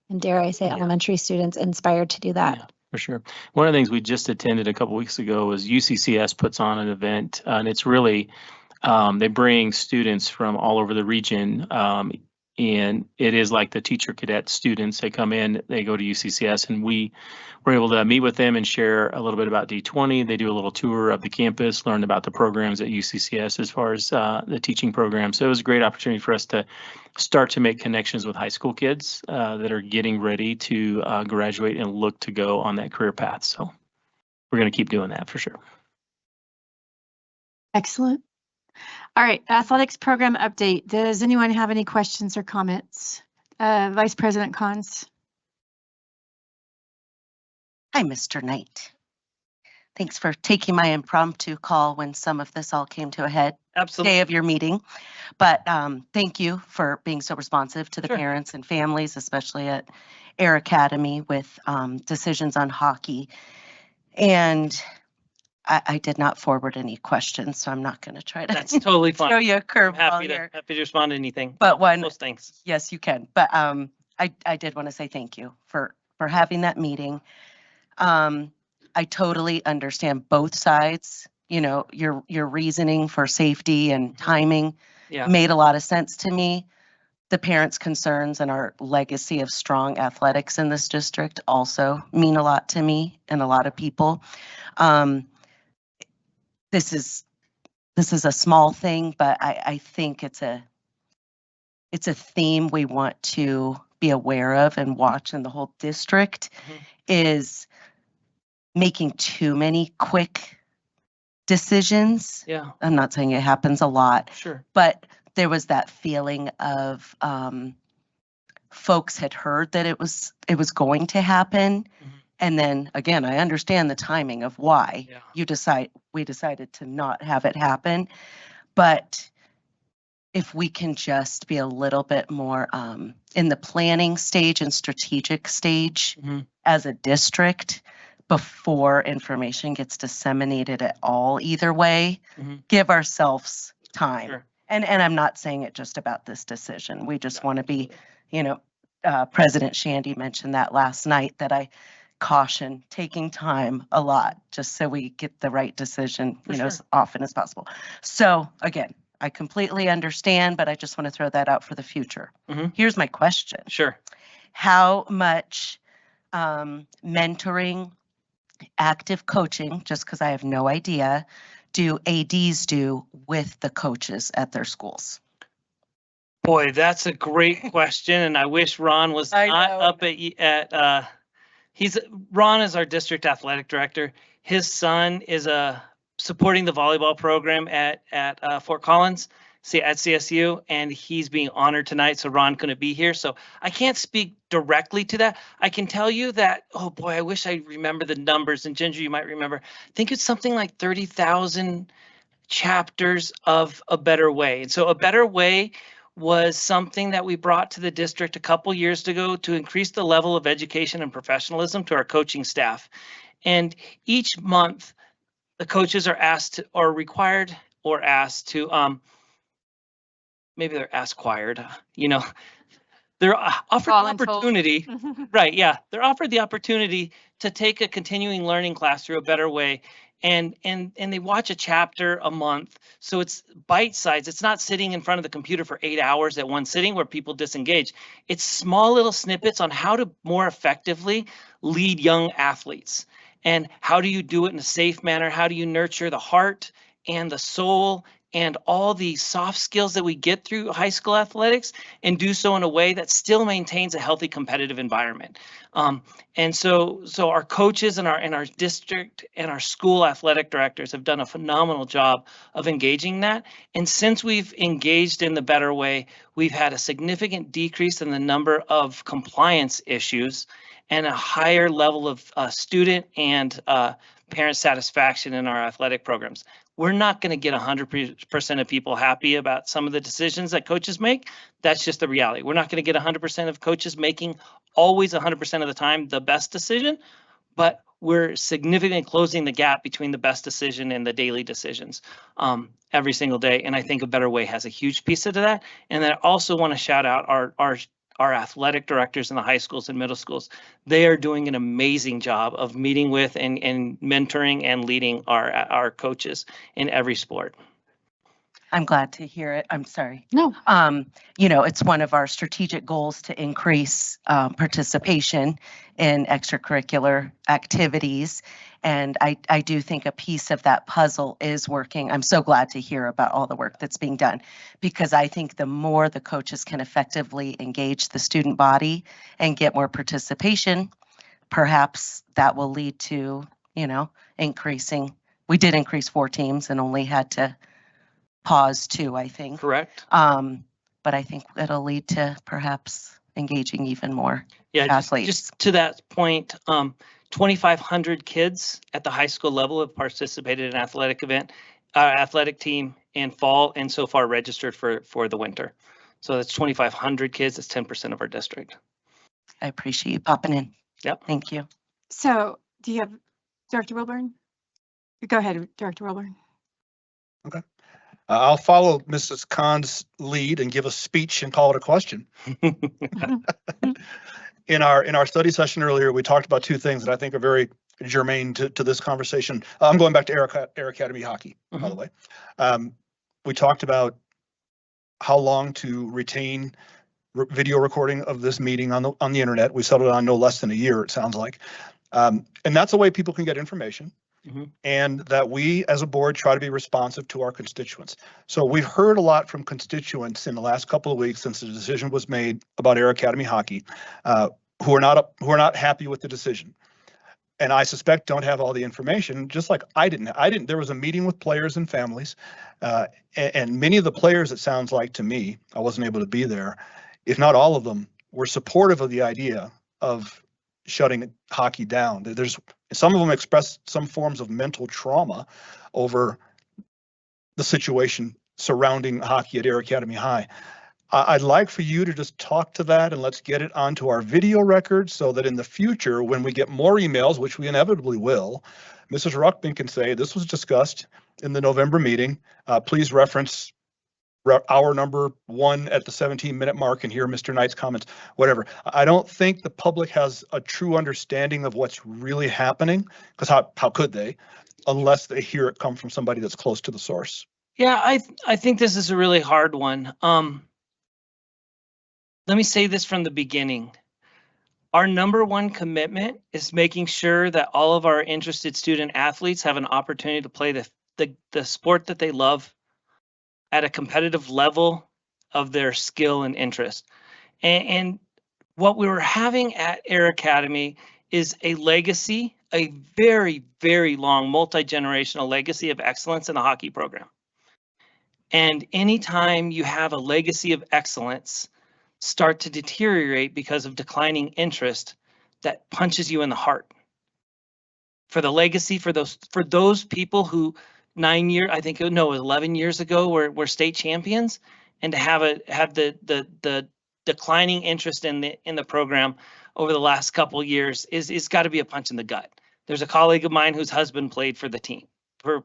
and dare I say elementary students, inspired to do that. Yeah, for sure. One of the things we just attended a couple weeks ago was UCCS puts on an event, and it's really, they bring students from all over the region, and it is like the teacher cadet students. They come in, they go to UCCS, and we were able to meet with them and share a little bit about D20. They do a little tour of the campus, learn about the programs at UCCS as far as the teaching program. So it was a great opportunity for us to start to make connections with high school kids that are getting ready to graduate and look to go on that career path. So we're going to keep doing that for sure. Excellent. All right, athletics program update. Does anyone have any questions or comments? Vice President Cons. Hi, Mr. Knight. Thanks for taking my impromptu call when some of this all came to a head. Absolutely. Day of your meeting. But thank you for being so responsive to the Sure. parents and families, especially at Air Academy with decisions on hockey. And I did not forward any questions, so I'm not going to try to That's totally fine. throw you a curveball Happy here. to respond to anything. But one, Those things. yes, you can. But I did want to say thank you for having that meeting. I totally understand both sides. Your reasoning for safety and timing made a lot of sense to me. The parents' concerns and our legacy of strong athletics in this district also mean a lot to me and a lot of people. This is a small thing, but I think it's a theme we want to be aware of and watch in the whole district is making too many quick decisions. Yeah. I'm not saying it happens a lot, Sure. but there was that feeling of folks had heard that it was going to happen. And then again, I understand the timing of why we decided to not have it happen. But if we can just be a little bit more in the planning stage and strategic stage as a district before information gets disseminated at all, either way, give ourselves time. Sure. And I'm not saying it just about this decision. We just want to be, President Shandy mentioned that last night, that I caution taking time a lot just so we get the right decision, as often as possible. So again, I completely understand, but I just want to throw that out for the future. Here's my question. Sure. How much mentoring, active coaching, just because I have no idea, do ADs do with the coaches at their schools? Boy, that's a great question, and I wish Ron was not up Ron is our district athletic director. His son is supporting the volleyball program at Fort Collins, at CSU, and he's being honored tonight. So Ron couldn't be here, so I can't speak directly to that. I can tell you that, oh boy, I wish I remember the numbers. And Ginger, you might remember. I think it's something like 30,000 chapters of A Better Way. And so A Better Way was something that we brought to the district a couple years ago to increase the level of education and professionalism to our coaching staff. And each month, the coaches are asked or required or asked to, maybe they're asked-quired, they're offered the opportunity, right? Yeah, they're offered the opportunity to take a continuing learning class through A Better Way. And they watch a chapter a month. So it's bite size. It's not sitting in front of the computer for 8 hours at one sitting where people disengage. It's small little snippets on how to more effectively lead young athletes. And how do you do it in a safe manner? How do you nurture the heart and the soul and all the soft skills that we get through high school athletics and do so in a way that still maintains a healthy competitive environment. And so our coaches and our district and our school athletic directors have done a phenomenal job of engaging that. And since we've engaged in the Better Way, we've had a significant decrease in the number of compliance issues and a higher level of student and parent satisfaction in our athletic programs. We're not going to get 100% of people happy about some of the decisions that coaches make. That's just the reality. We're not going to get 100% of coaches making always 100% of the time the best decision, but we're significantly closing the gap between the best decision and the daily decisions every single day. And I think A Better Way has a huge piece of that. And then I also want to shout out our athletic directors in the high schools and middle schools. They are doing an amazing job of meeting with and mentoring and leading our coaches in every sport. I'm glad to hear it. I'm sorry. No. It's one of our strategic goals to increase participation in extracurricular activities. And I do think a piece of that puzzle is working. I'm so glad to hear about all the work that's being done, because I think the more the coaches can effectively engage the student body and get more participation, perhaps that will lead to, increasing. We did increase 4 teams and only had to pause 2, I think. Correct. But I think it'll lead to perhaps engaging even more athletes. Just to that point, 2,500 kids at the high school level have participated in an athletic team in fall, and so far registered for the winter. So that's 2,500 kids. That's 10% of our district. I appreciate you popping in. Yep. Thank you. So do you have Director Wilburn? Go ahead, Director Wilburn. Okay. I'll follow Mrs. Khan's lead and give a speech and call it a question. In our study session earlier, we talked about 2 things that I think are very germane to this conversation. I'm going back to Air Academy hockey, by the way. We talked about how long to retain video recording of this meeting on the internet. We settled on no less than a year, it sounds like. And that's a way people can get information. And that we as a board try to be responsive to our constituents. So we've heard a lot from constituents in the last couple of weeks since the decision was made about Air Academy hockey, who are not happy with the decision. And I suspect don't have all the information, just like I didn't. There was a meeting with players and families, and many of the players, it sounds like to me, I wasn't able to be there, if not all of them, were supportive of the idea of shutting hockey down. Some of them expressed some forms of mental trauma over the situation surrounding hockey at Air Academy High. I'd like for you to just talk to that, and let's get it onto our video record so that in the future, when we get more emails, which we inevitably will, Mrs. Ruckman can say, this was discussed in the November meeting. Please reference hour number 1 at the 17-minute mark and hear Mr. Knight's comments, whatever. I don't think the public has a true understanding of what's really happening, because how could they, unless they hear it come from somebody that's close to the source. Yeah, I think this is a really hard one. Let me say this from the beginning. Our number 1 commitment is making sure that all of our interested student athletes have an opportunity to play the sport that they love at a competitive level of their skill and interest. And what we were having at Air Academy is a legacy, a very, very long multi-generational legacy of excellence in the hockey program. And anytime you have a legacy of excellence start to deteriorate because of declining interest, that punches you in the heart. For the legacy, for those people who 9 years, I think, no, 11 years ago were state champions, and to have the declining interest in the program over the last couple years is got to be a punch in the gut. There's a colleague of mine whose husband played for the team,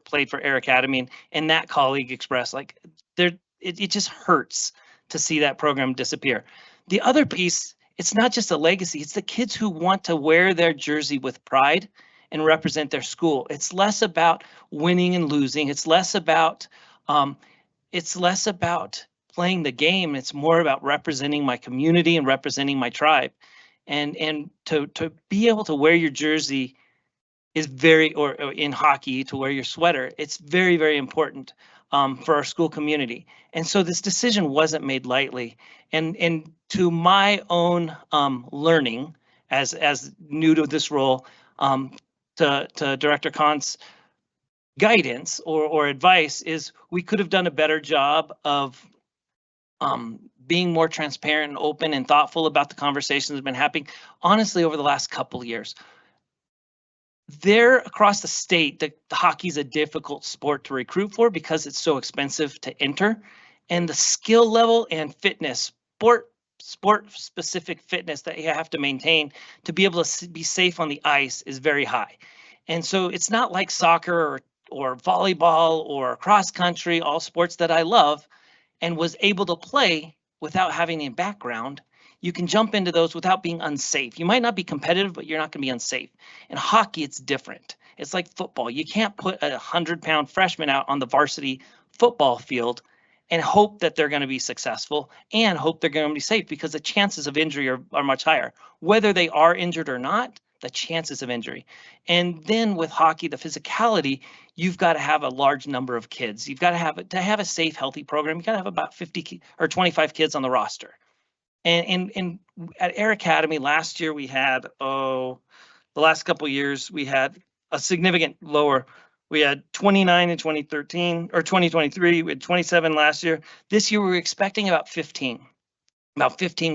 played for Air Academy, and that colleague expressed like it just hurts to see that program disappear. The other piece, it's not just a legacy, it's the kids who want to wear their jersey with pride and represent their school. It's less about winning and losing. It's less about playing the game. It's more about representing my community and representing my tribe. And to be able to wear your jersey is or in hockey, to wear your sweater, it's very, very important for our school community. And so this decision wasn't made lightly. And to my own learning as new to this role, to Director Kahn's guidance or advice is we could have done a better job of being more transparent and open and thoughtful about the conversations that have been happening, honestly, over the last couple of years. There across the state, the hockey is a difficult sport to recruit for because it's so expensive to enter, and the skill level and fitness, sport specific fitness that you have to maintain to be able to be safe on the ice is very high. And so it's not like soccer or volleyball or cross country, all sports that I love and was able to play without having a background. You can jump into those without being unsafe. You might not be competitive, but you're not going to be unsafe. In hockey, it's different. It's like football. You can't put a 100-pound freshman out on the varsity football field and hope that they're going to be successful and hope they're going to be safe, because the chances of injury are much higher. Whether they are injured or not, the chances of injury. And then with hockey, the physicality, you've got to have a large number of kids. You've got to have a safe, healthy program. You've got to have about 50 or 25 kids on the roster. And at Air Academy last year, we had, the last couple of years, we had a significant lower. We had 29 in 2013 or 2023. We had 27 last year. This year, we were expecting about 15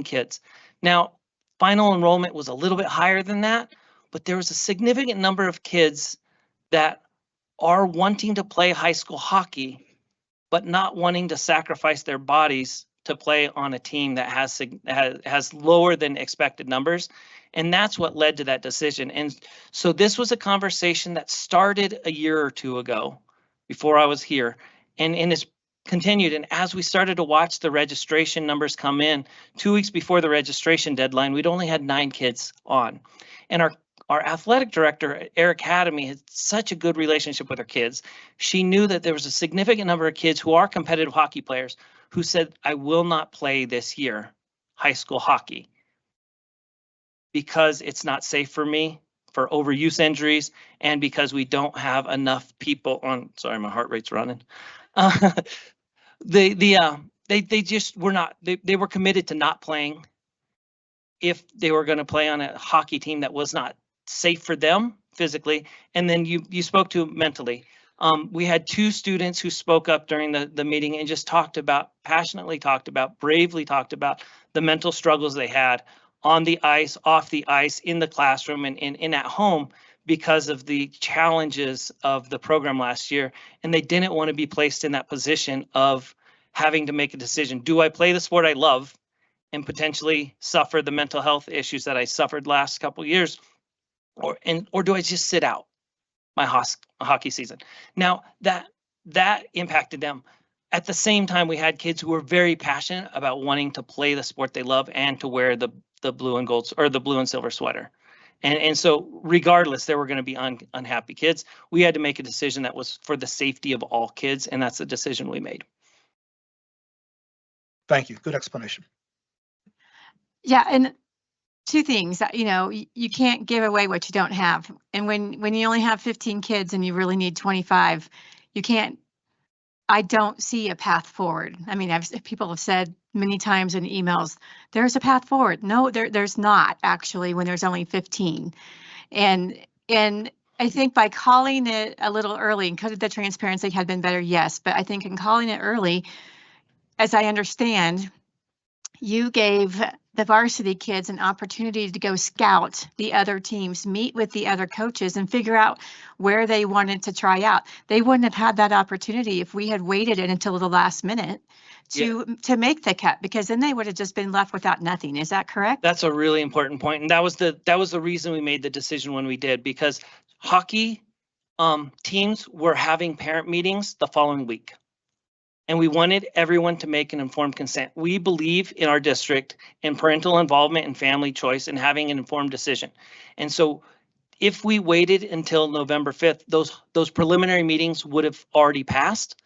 kids. Now, final enrollment was a little bit higher than that, but there was a significant number of kids that are wanting to play high school hockey, but not wanting to sacrifice their bodies to play on a team that has lower than expected numbers. And that's what led to that decision. And so this was a conversation that started a year or two ago before I was here, and it's continued. And as we started to watch the registration numbers come in, 2 weeks before the registration deadline, we'd only had 9 kids on. And our athletic director at Air Academy had such a good relationship with her kids. She knew that there was a significant number of kids who are competitive hockey players who said, I will not play this year high school hockey because it's not safe for me, for overuse injuries, and because we don't have enough people on. Sorry, my heart rate's running. They just were not. They were committed to not playing if they were going to play on a hockey team that was not safe for them physically. And then you spoke to mentally. We had 2 students who spoke up during the meeting and just passionately talked about, bravely talked about the mental struggles they had on the ice, off the ice, in the classroom, and at home because of the challenges of the program last year. And they didn't want to be placed in that position of having to make a decision. Do I play the sport I love and potentially suffer the mental health issues that I suffered last couple of years, or do I just sit out my hockey season? Now that impacted them. At the same time, we had kids who were very passionate about wanting to play the sport they love and to wear the blue and gold or the blue and silver sweater. And so regardless, there were going to be unhappy kids. We had to make a decision that was for the safety of all kids, and that's the decision we made. Thank you. Good explanation. Yeah, and 2 things, you can't give away what you don't have. And when you only have 15 kids and you really need 25, you can't I don't see a path forward. I mean, people have said many times in emails, there's a path forward. No, there's not actually when there's only 15. And I think by calling it a little early, and could the transparency had been better? Yes, but I think in calling it early, as I understand, you gave the varsity kids an opportunity to go scout the other teams, meet with the other coaches, and figure out where they wanted to try out. They wouldn't have had that opportunity if we had waited it until the last minute to make the cut, because then they would have just been left without nothing. Is that correct? That's a really important point, and that was the reason we made the decision when we did, because hockey teams were having parent meetings the following week. And we wanted everyone to make an informed consent. We believe in our district in parental involvement and family choice and having an informed decision. And so if we waited until November 5th, those preliminary meetings would have already passed,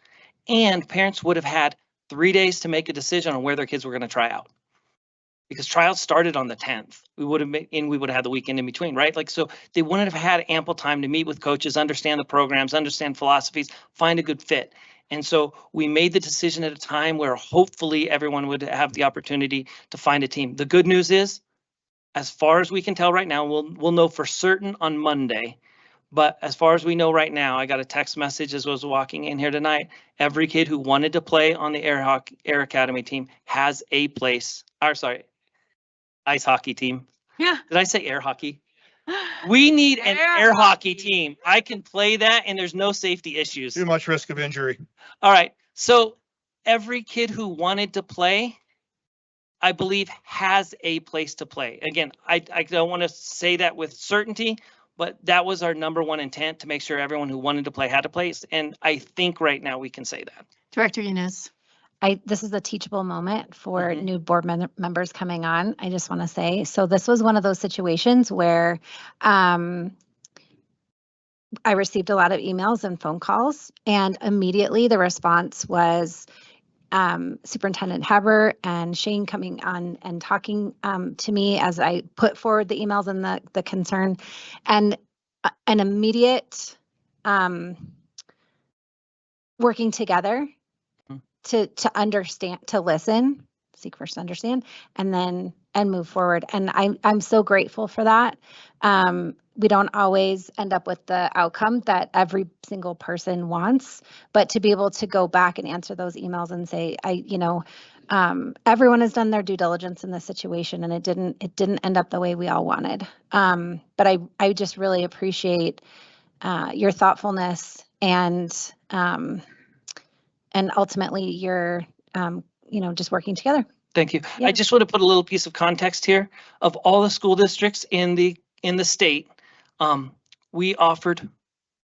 and parents would have had 3 days to make a decision on where their kids were going to try out. Because tryouts started on the 10th. We would have had the weekend in between, right? Like, so they wouldn't have had ample time to meet with coaches, understand the programs, understand philosophies, find a good fit. And so we made the decision at a time where hopefully everyone would have the opportunity to find a team. The good news is, as far as we can tell right now, we'll know for certain on Monday. But as far as we know right now, I got a text message as I was walking in here tonight. Every kid who wanted to play on the Air Academy team has a place. Ice hockey team. Yeah. Did I say air hockey? We need an air hockey team. I can play that and there's no safety issues. Too much risk of injury. All right. So every kid who wanted to play, I believe, has a place to play. Again, I don't want to say that with certainty, but that was our number one intent, to make sure everyone who wanted to play had a place. And I think right now we can say that. Director Yunus. This is a teachable moment for new board members coming on. I just want to say, so this was one of those situations where I received a lot of emails and phone calls, and immediately the response was Superintendent Haber and Shane coming on and talking to me as I put forward the emails and the concern, and an immediate working together to understand, to listen, seek first, understand, and move forward. And I'm so grateful for that. We don't always end up with the outcome that every single person wants, but to be able to go back and answer those emails and say, everyone has done their due diligence in this situation, and it didn't end up the way we all wanted. But I just really appreciate your thoughtfulness and ultimately you're, just working together. Thank you. Yeah. I just want to put a little piece of context here. Of all the school districts in the state, we offered,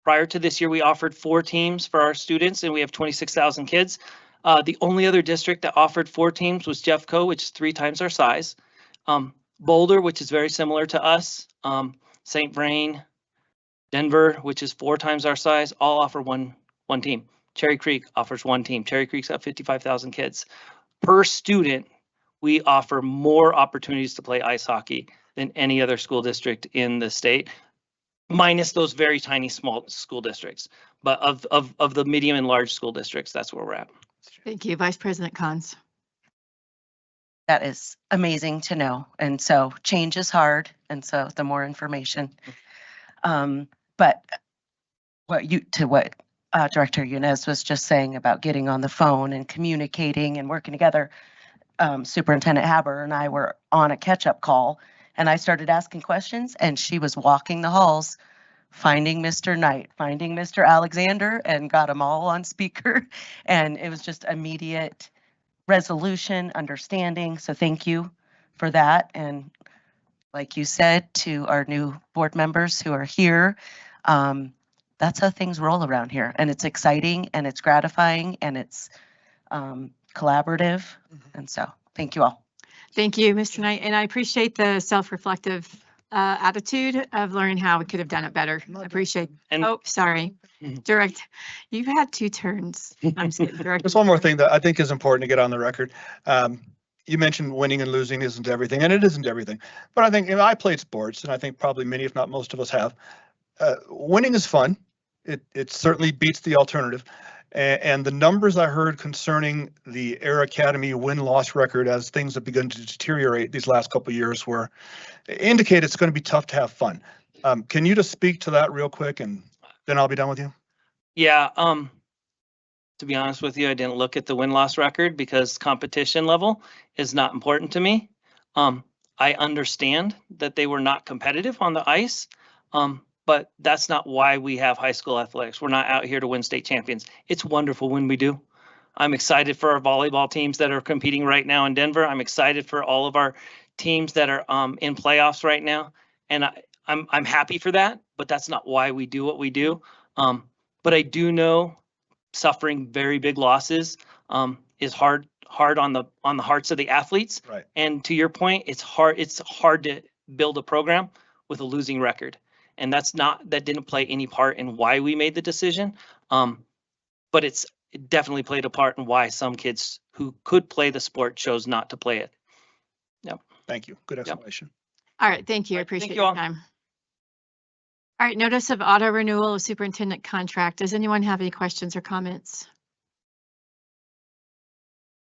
prior to this year, we offered 4 teams for our students, and we have 26,000 kids. The only other district that offered 4 teams was Jeffco, which is 3 times our size. Boulder, which is very similar to us. St. Vrain, Denver, which is 4 times our size, all offer one team. Cherry Creek offers 1 team. Cherry Creek's got 55,000 kids. Per student, we offer more opportunities to play ice hockey than any other school district in the state, minus those very tiny small school districts. But of the medium and large school districts, that's where we're at. Thank you, Vice President Cons. That is amazing to know. And so change is hard. And so the more information. But what Director Yunus was just saying about getting on the phone and communicating and working together, Superintendent Haber and I were on a catch-up call, and I started asking questions, and she was walking the halls, finding Mr. Knight, finding Mr. Alexander, and got them all on speaker. And it was just immediate resolution, understanding. So thank you for that. And like you said, to our new board members who are here, that's how things roll around here. And it's exciting, and it's gratifying, and it's collaborative. And so thank you all. Thank you, Mr. Knight. And I appreciate the self-reflective attitude of learning how we could have done it better. I appreciate. Sorry. Direct, you've had 2 turns. I'm just kidding. Direct. There's one more thing that I think is important to get on the record. You mentioned winning and losing isn't everything, and it isn't everything. But I think, I played sports, and I think probably many, if not most of us have. Winning is fun. It certainly beats the alternative. And the numbers I heard concerning the Air Academy win-loss record as things have begun to deteriorate these last couple of years indicate it's going to be tough to have fun. Can you just speak to that real quick, and then I'll be done with you? Yeah, to be honest with you, I didn't look at the win-loss record because competition level is not important to me. I understand that they were not competitive on the ice, but that's not why we have high school athletics. We're not out here to win state champions. It's wonderful when we do. I'm excited for our volleyball teams that are competing right now in Denver. I'm excited for all of our teams that are in playoffs right now, and I'm happy for that. But that's not why we do what we do. But I do know suffering very big losses is hard on the hearts of the athletes. Right. And to your point, it's hard to build a program with a losing record. And that didn't play any part in why we made the decision. But it definitely played a part in why some kids who could play the sport chose not to play it. Yep. Thank you. Good explanation. All right, thank you. I appreciate you your all. time. All right, notice of auto renewal of superintendent contract. Does anyone have any questions or comments?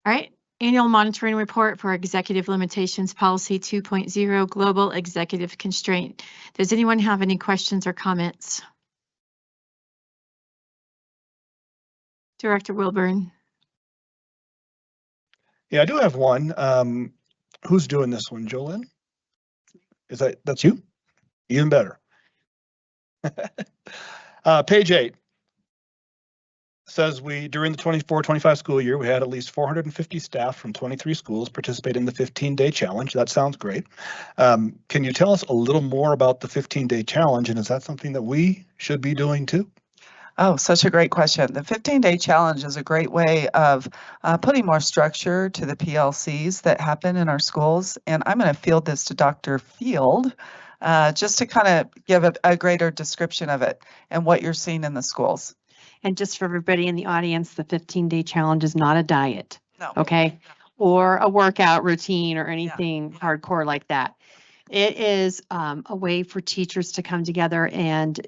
All right, annual monitoring report for executive limitations policy 2.0 global executive constraint. Does anyone have any questions or comments? Director Wilburn. Yeah, I do have one. Who's doing this one, Jolynn? That's you? Even better. Page 8 says during the 24-25 school year, we had at least 450 staff from 23 schools participate in the 15-day challenge. That sounds great. Can you tell us a little more about the 15-day challenge, and is that something that we should be doing too? Oh, such a great question. The 15-day challenge is a great way of putting more structure to the PLCs that happen in our schools. And I'm going to field this to Dr. Field just to kind of give a greater description of it and what you're seeing in the schools. And just for everybody in the audience, the 15-day challenge is not a diet, No. okay? Or a workout routine or anything hardcore like that. It is a way for teachers to come together and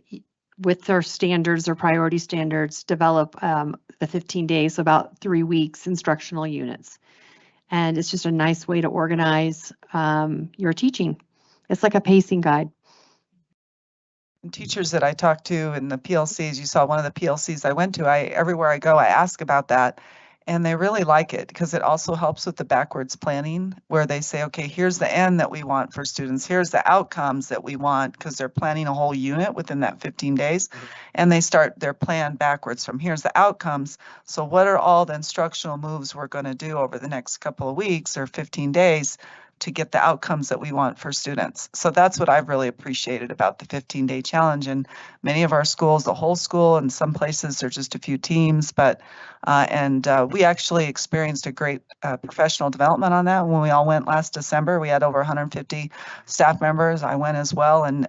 with their standards or priority standards, develop the 15 days, about 3 weeks instructional units. And it's just a nice way to organize your teaching. It's like a pacing guide. And teachers that I talked to in the PLCs, you saw one of the PLCs I went to, everywhere I go, I ask about that. And they really like it because it also helps with the backwards planning where they say, okay, here's the end that we want for students. Here's the outcomes that we want because they're planning a whole unit within that 15 days. And they start their plan backwards from here's the outcomes. So what are all the instructional moves we're going to do over the next couple of weeks or 15 days to get the outcomes that we want for students. So that's what I've really appreciated about the 15-day challenge. And many of our schools, the whole school, and some places there's just a few teams, but we actually experienced a great professional development on that when we all went last December. We had over 150 staff members. I went as well, and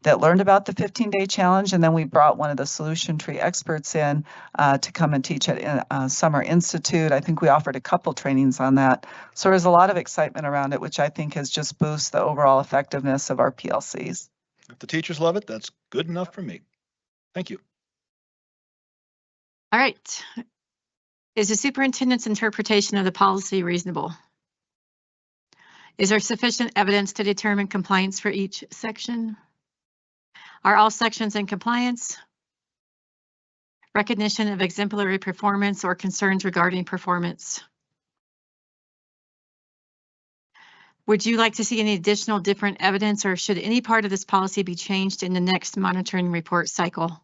that learned about the 15-day challenge. And then we brought one of the Solution Tree experts in to come and teach at Summer Institute. I think we offered a couple trainings on that. So there's a lot of excitement around it, which I think has just boosted the overall effectiveness of our PLCs. If the teachers love it, that's good enough for me. Thank you. All right. Is the superintendent's interpretation of the policy reasonable? Is there sufficient evidence to determine compliance for each section? Are all sections in compliance? Recognition of exemplary performance or concerns regarding performance? Would you like to see any additional different evidence, or should any part of this policy be changed in the next monitoring report cycle?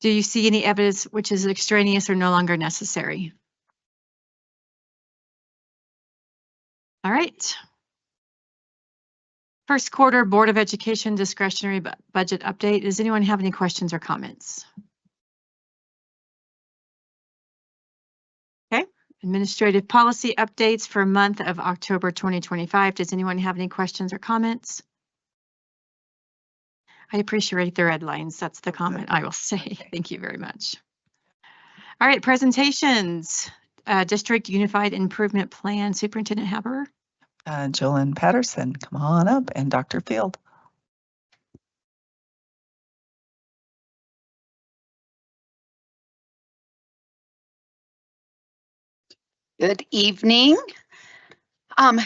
Do you see any evidence which is extraneous or no longer necessary? All right. First quarter Board of Education discretionary budget update. Does anyone have any questions or comments? Okay. Administrative policy updates for month of October 2025. Does anyone have any questions or comments? I appreciate the red lines. That's the comment I will say. Thank you very much. All right, presentations. District Unified Improvement Plan, Superintendent Haberer. Jolynn Patterson, come on up, and Dr. Field. Good evening.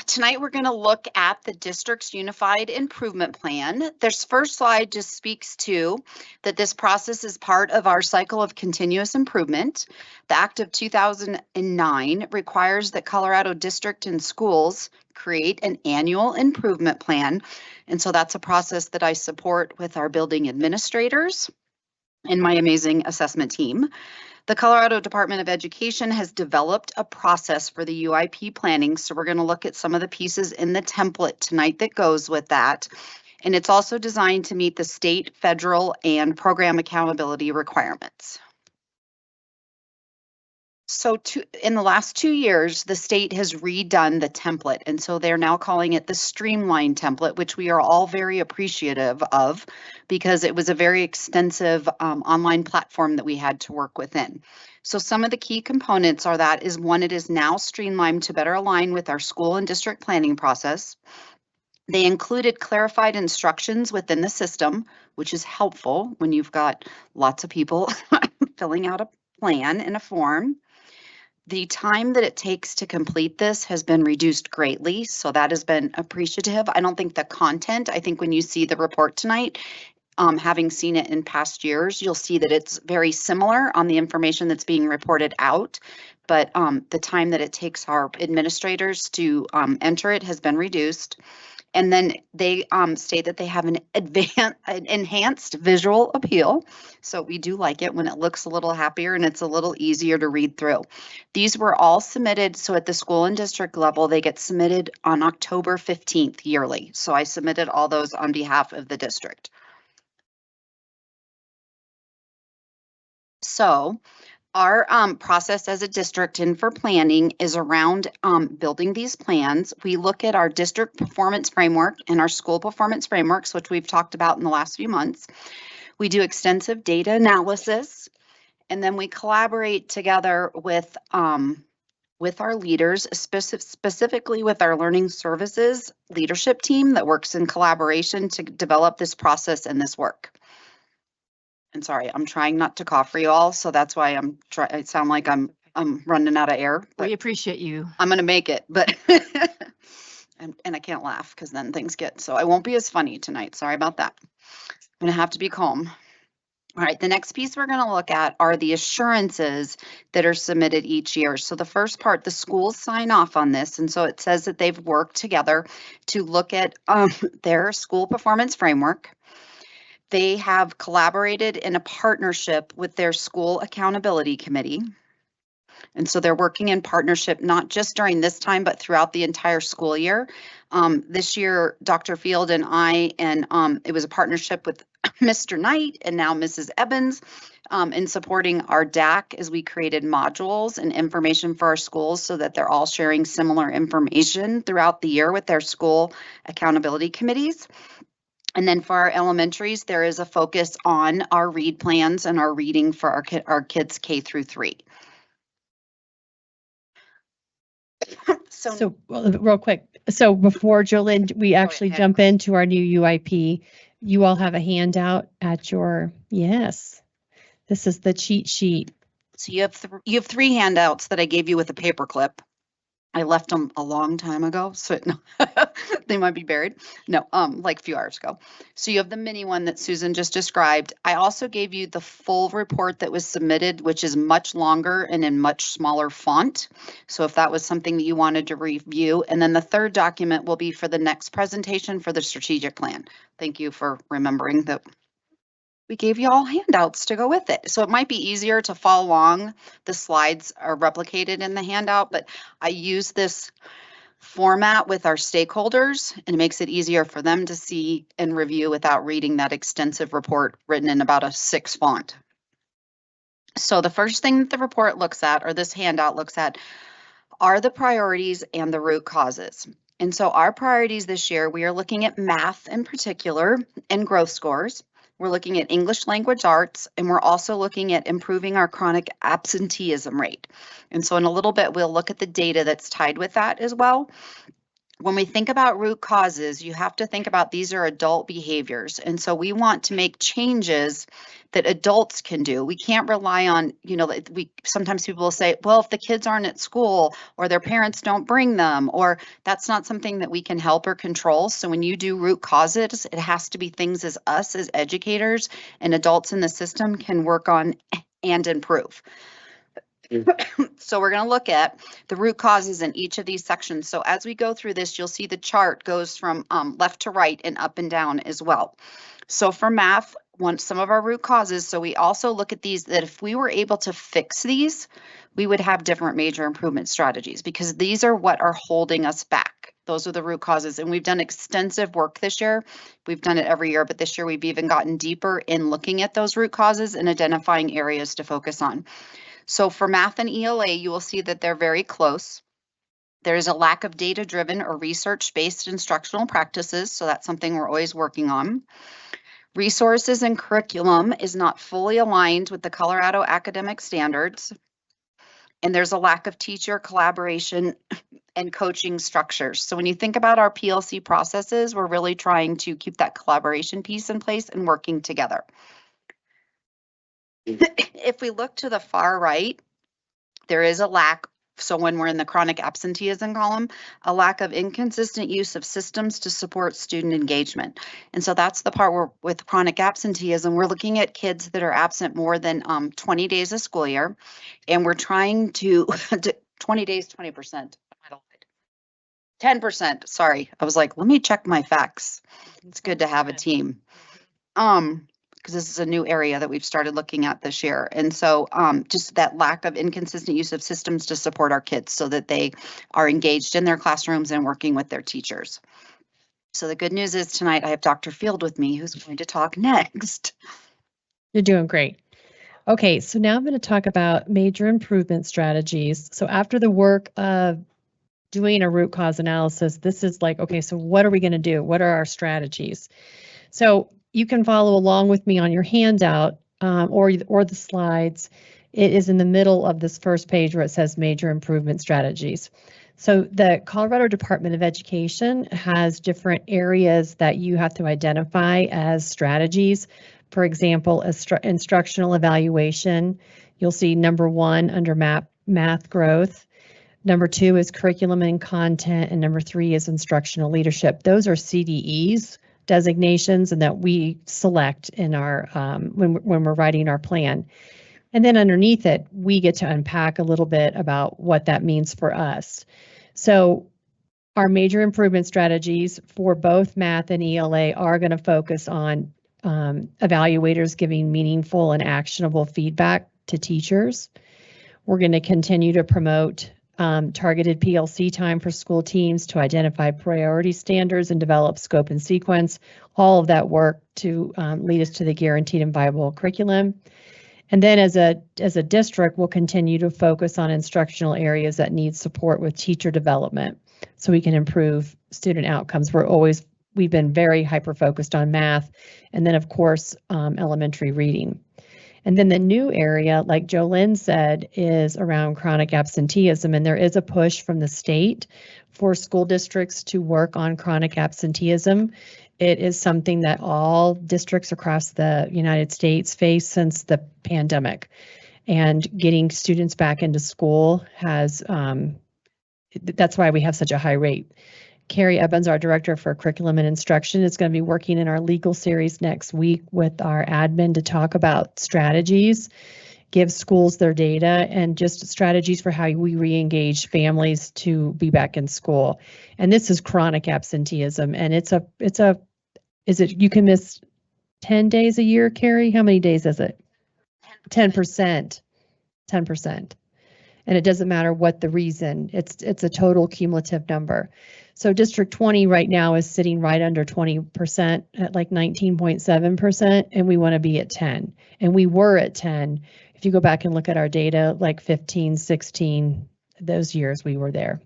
Tonight we're going to look at the district's unified improvement plan. This first slide just speaks to that this process is part of our cycle of continuous improvement. The Act of 2009 requires that Colorado district and schools create an annual improvement plan. And so that's a process that I support with our building administrators and my amazing assessment team. The Colorado Department of Education has developed a process for the UIP planning. So we're going to look at some of the pieces in the template tonight that goes with that. And it's also designed to meet the state, federal, and program accountability requirements. So in the last 2 years, the state has redone the template. And so they're now calling it the Streamline template, which we are all very appreciative of because it was a very extensive online platform that we had to work within. So some of the key components are that is one, it is now streamlined to better align with our school and district planning process. They included clarified instructions within the system, which is helpful when you've got lots of people filling out a plan in a form. The time that it takes to complete this has been reduced greatly, so that has been appreciative. I don't think the content, I think when you see the report tonight, having seen it in past years, you'll see that it's very similar on the information that's being reported out, but the time that it takes our administrators to enter it has been reduced. And then they state that they have an enhanced visual appeal. So we do like it when it looks a little happier and it's a little easier to read through. These were all submitted. So at the school and district level, they get submitted on October 15th yearly. So I submitted all those on behalf of the district. So our process as a district and for planning is around building these plans. We look at our district performance framework and our school performance frameworks, which we've talked about in the last few months. We do extensive data analysis, and then we collaborate together with our leaders, specifically with our learning services leadership team that works in collaboration to develop this process and this work. And sorry, I'm trying not to cough for you all, so that's why I sound like I'm running out of air. We appreciate you. I'm gonna make it, but and I can't laugh because then things get, so I won't be as funny tonight. Sorry about that. I'm gonna have to be calm. All right, the next piece we're gonna look at are the assurances that are submitted each year. So the first part, the schools sign off on this, and so it says that they've worked together to look at their school performance framework. They have collaborated in a partnership with their school accountability committee. And so they're working in partnership, not just during this time, but throughout the entire school year. This year, Dr. Field and I, and it was a partnership with Mr. Knight and now Mrs. Evans in supporting our DAC as we created modules and information for our schools so that they're all sharing similar information throughout the year with their school accountability committees. And then for our elementaries, there is a focus on our read plans and our reading for our kids K through 3. So real quick, so before Jolynn, we actually jump into our new UIP, you all have a handout at your, yes, this is the cheat sheet. So you have 3 handouts that I gave you with a paper clip. I left them a long time ago, so no, they might be buried. No, like a few hours ago. So you have the mini one that Susan just described. I also gave you the full report that was submitted, which is much longer and in much smaller font. So if that was something that you wanted to review, and then the third document will be for the next presentation for the strategic plan. Thank you for remembering that. We gave you all handouts to go with it. So it might be easier to follow along. The slides are replicated in the handout, but I use this format with our stakeholders and it makes it easier for them to see and review without reading that extensive report written in about a 6 font. So the first thing that the report looks at, or this handout looks at, are the priorities and the root causes. And so our priorities this year, we are looking at math in particular and growth scores. We're looking at English language arts, and we're also looking at improving our chronic absenteeism rate. And so in a little bit, we'll look at the data that's tied with that as well. when we think about root causes, you have to think about these are adult behaviors. And so we want to make changes that adults can do. We can't rely on, sometimes people will say, well, if the kids aren't at school or their parents don't bring them, or that's not something that we can help or control. So when you do root causes, it has to be things as us as educators and adults in the system can work on and improve. So we're going to look at the root causes in each of these sections. So as we go through this, you'll see the chart goes from left to right and up and down as well. So for math, some of our root causes, so we also look at these, that if we were able to fix these, we would have different major improvement strategies, because these are what are holding us back. Those are the root causes. And we've done extensive work this year. We've done it every year, but this year we've even gotten deeper in looking at those root causes and identifying areas to focus on. So for math and ELA, you will see that they're very close. There is a lack of data-driven or research-based instructional practices, so that's something we're always working on. Resources and curriculum is not fully aligned with the Colorado academic standards. And there's a lack of teacher collaboration and coaching structures. So when you think about our PLC processes, we're really trying to keep that collaboration piece in place and working together. If we look to the far right, there is a lack. So when we're in the chronic absenteeism column, a lack of inconsistent use of systems to support student engagement. And so that's the part where with chronic absenteeism, we're looking at kids that are absent more than 20 days a school year. And we're trying to 20 days, 20%. 10%, sorry. I was like, let me check my facts. It's good to have a team. Because this is a new area that we've started looking at this year. And so just that lack of inconsistent use of systems to support our kids so that they are engaged in their classrooms and working with their teachers. So the good news is tonight I have Dr. Field with me who's going to talk next. You're doing great. Okay, so now I'm going to talk about major improvement strategies. So after the work of doing a root cause analysis, this is like, okay, so what are we going to do? What are our strategies? So you can follow along with me on your handout or the slides. It is in the middle of this first page where it says major improvement strategies. So the Colorado Department of Education has different areas that you have to identify as strategies. For example, instructional evaluation. You'll see number 1 under math growth. Number 2 is curriculum and content, and number 3 is instructional leadership. Those are CDEs designations and that we select in our when we're writing our plan. And then underneath it, we get to unpack a little bit about what that means for us. So our major improvement strategies for both math and ELA are going to focus on evaluators giving meaningful and actionable feedback to teachers. We're going to continue to promote targeted PLC time for school teams to identify priority standards and develop scope and sequence, all of that work to lead us to the guaranteed and viable curriculum. And then as a district, we'll continue to focus on instructional areas that need support with teacher development so we can improve student outcomes. We've been very hyper-focused on math, and then of course, elementary reading. And then the new area, like Jolynn said, is around chronic absenteeism, and there is a push from the state for school districts to work on chronic absenteeism. It is something that all districts across the United States face since the pandemic, and getting students back into school has, that's why we have such a high rate. Carrie Evans, our director for curriculum and instruction, is going to be working in our legal series next week with our admin to talk about strategies, give schools their data, and just strategies for how we re-engage families to be back in school. And this is chronic absenteeism, and you can miss 10 days a year, Carrie? How many days is it? 10%. 10%. And it doesn't matter what the reason, it's a total cumulative number. So District 20 right now is sitting right under 20% at like 19.7%, and we want to be at 10. And we were at 10. If you go back and look at our data, like 15, 16, those years we were there.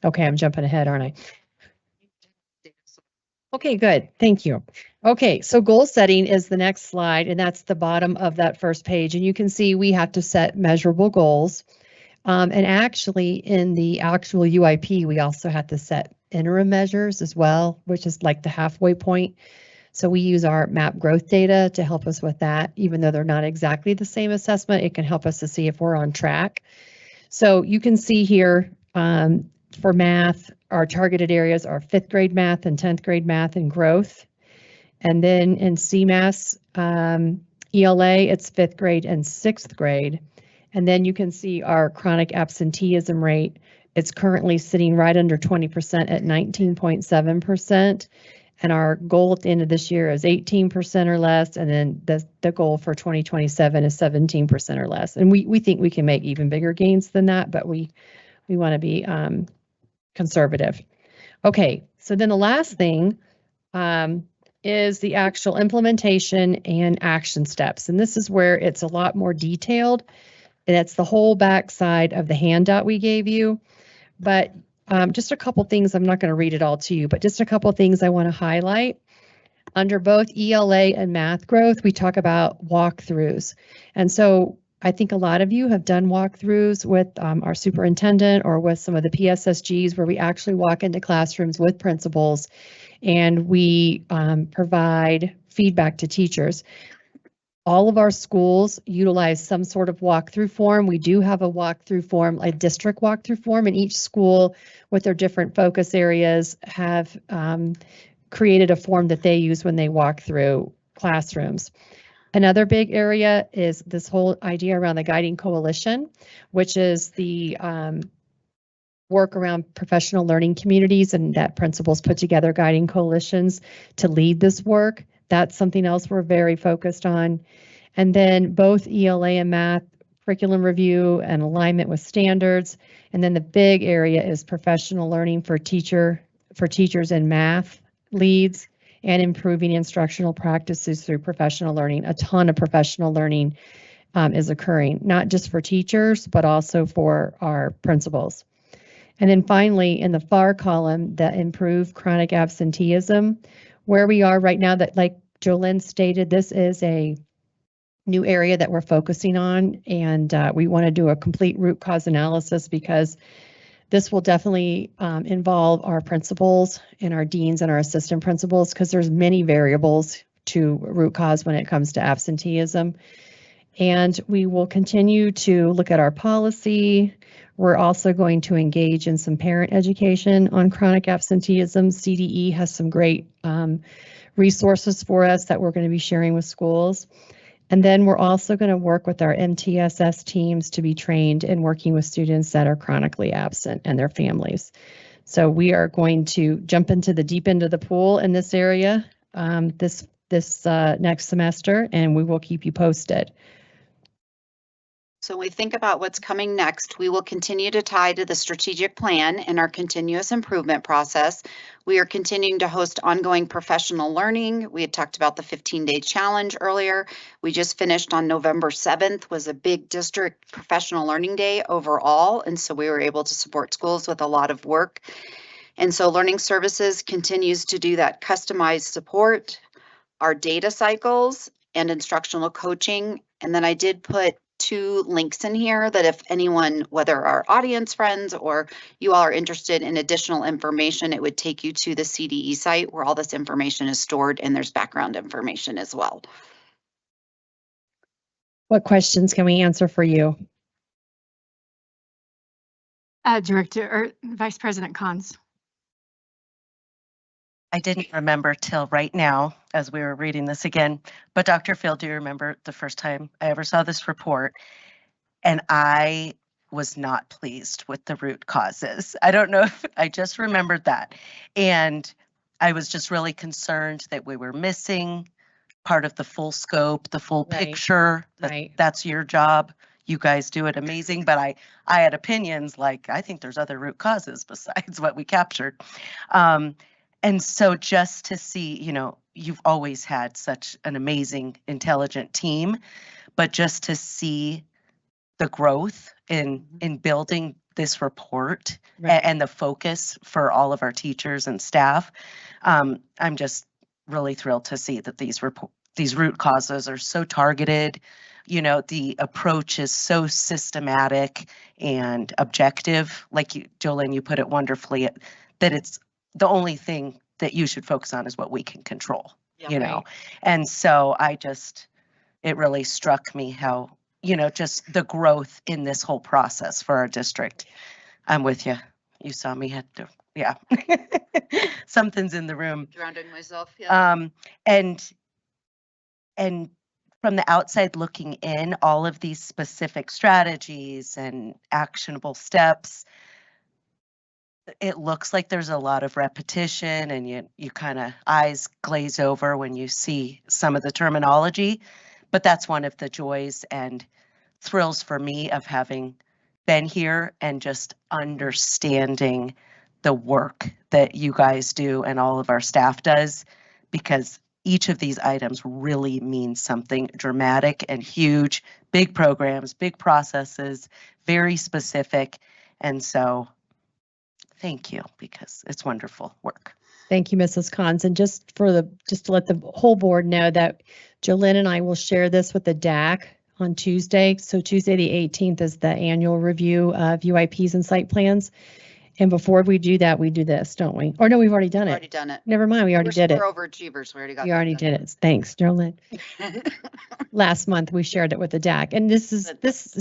Okay, I'm jumping ahead, aren't I? Okay, good. Thank you. Okay, so goal setting is the next slide, and that's the bottom of that first page. And you can see we have to set measurable goals. And actually in the actual UIP, we also have to set interim measures as well, which is like the halfway point. So we use our MAP growth data to help us with that. Even though they're not exactly the same assessment, it can help us to see if we're on track. So you can see here for math, our targeted areas are 5th grade math and 10th grade math and growth. And then in CMAS, ELA, it's 5th grade and 6th grade. And then you can see our chronic absenteeism rate. It's currently sitting right under 20% at 19.7%. And our goal at the end of this year is 18% or less. And then the goal for 2027 is 17% or less. And we think we can make even bigger gains than that, but we want to be conservative. Okay, so then the last thing is the actual implementation and action steps. And this is where it's a lot more detailed. And it's the whole back side of the handout we gave you. But just a couple things, I'm not going to read it all to you, but just a couple things I want to highlight. Under both ELA and math growth, we talk about walkthroughs. And so I think a lot of you have done walkthroughs with our superintendent or with some of the PSSGs where we actually walk into classrooms with principals and we provide feedback to teachers. All of our schools utilize some sort of walkthrough form. We do have a walkthrough form, a district walkthrough form, and each school with their different focus areas have created a form that they use when they walk through classrooms. Another big area is this whole idea around the Guiding Coalition, which is the work around professional learning communities, and that principals put together guiding coalitions to lead this work. That's something else we're very focused on. And then both ELA and math, curriculum review and alignment with standards. And then the big area is professional learning for teachers and math leads and improving instructional practices through professional learning. A ton of professional learning is occurring, not just for teachers, but also for our principals. And then finally, in the far column, the improved chronic absenteeism, where we are right now, that like Jolynn stated, this is a new area that we're focusing on, and we want to do a complete root cause analysis because this will definitely involve our principals and our deans and our assistant principals because there's many variables to root cause when it comes to absenteeism. And we will continue to look at our policy. We're also going to engage in some parent education on chronic absenteeism. CDE has some great resources for us that we're going to be sharing with schools. And then we're also going to work with our MTSS teams to be trained in working with students that are chronically absent and their families. So we are going to jump into the deep end of the pool in this area this next semester, and we will keep you posted. So when we think about what's coming next, we will continue to tie to the strategic plan and our continuous improvement process. We are continuing to host ongoing professional learning. We had talked about the 15-day challenge earlier. We just finished on November 7th, was a big district professional learning day overall. And so we were able to support schools with a lot of work. And so Learning Services continues to do that customized support, our data cycles and instructional coaching. And then I did put 2 links in here that if anyone, whether our audience friends or you all are interested in additional information, it would take you to the CDE site where all this information is stored, and there's background information as well. What questions can we answer for you? Director or Vice President Cons. I didn't remember till right now as we were reading this again, but Dr. Phil, do you remember the first time I ever saw this report? And I was not pleased with the root causes. I don't know if I just remembered that. And I was just really concerned that we were missing part of the full scope, the full picture. That's your job. You guys do it amazing, but I had opinions like, I think there's other root causes besides what we captured. And so just to see, you know, you've always had such an amazing, intelligent team, but just to see the growth in building this report and the focus for all of our teachers and staff, I'm just really thrilled to see that these root causes are so targeted. You know, the approach is so systematic and objective, like you, Jolynn, you put it wonderfully, that it's the only thing that you should focus on is what we can control, Yep. you know? And so it really struck me how, just the growth in this whole process for our district. I'm with you. You saw me had to, yeah. Something's in the room. Grounding myself, yeah. And from the outside looking in, all of these specific strategies and actionable steps, it looks like there's a lot of repetition, and you kind of eyes glaze over when you see some of the terminology. But that's one of the joys and thrills for me of having been here and just understanding the work that you guys do and all of our staff does, because each of these items really means something dramatic and huge, big programs, big processes, very specific. And so thank you, because it's wonderful work. Thank you, Mrs. Cons. And just to let the whole board know that Jolynn and I will share this with the DAC on Tuesday. So Tuesday, the 18th is the annual review of UIPs and site plans. And before we do that, we do this, don't we? Or no, we've already done it. Already done it. Never mind, we already did it. We're overachievers. We already got We already did it. Thanks, Jolynn. Last month, we shared it with the DAC, and this is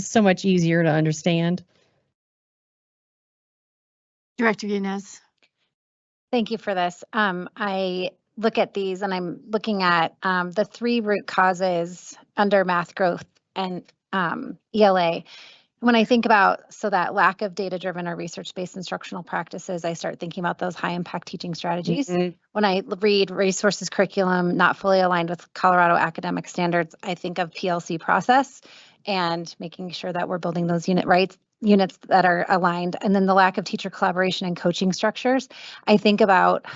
so much easier to understand. Director Yanez. Thank you for this. I look at these and I'm looking at the 3 root causes under math growth and ELA. When I think about that lack of data-driven or research-based instructional practices, I start thinking about those high-impact teaching strategies. Mm-hmm. When I read resources curriculum not fully aligned with Colorado academic standards, I think of PLC process and making sure that we're building those units that are aligned. And then the lack of teacher collaboration and coaching structures. I think about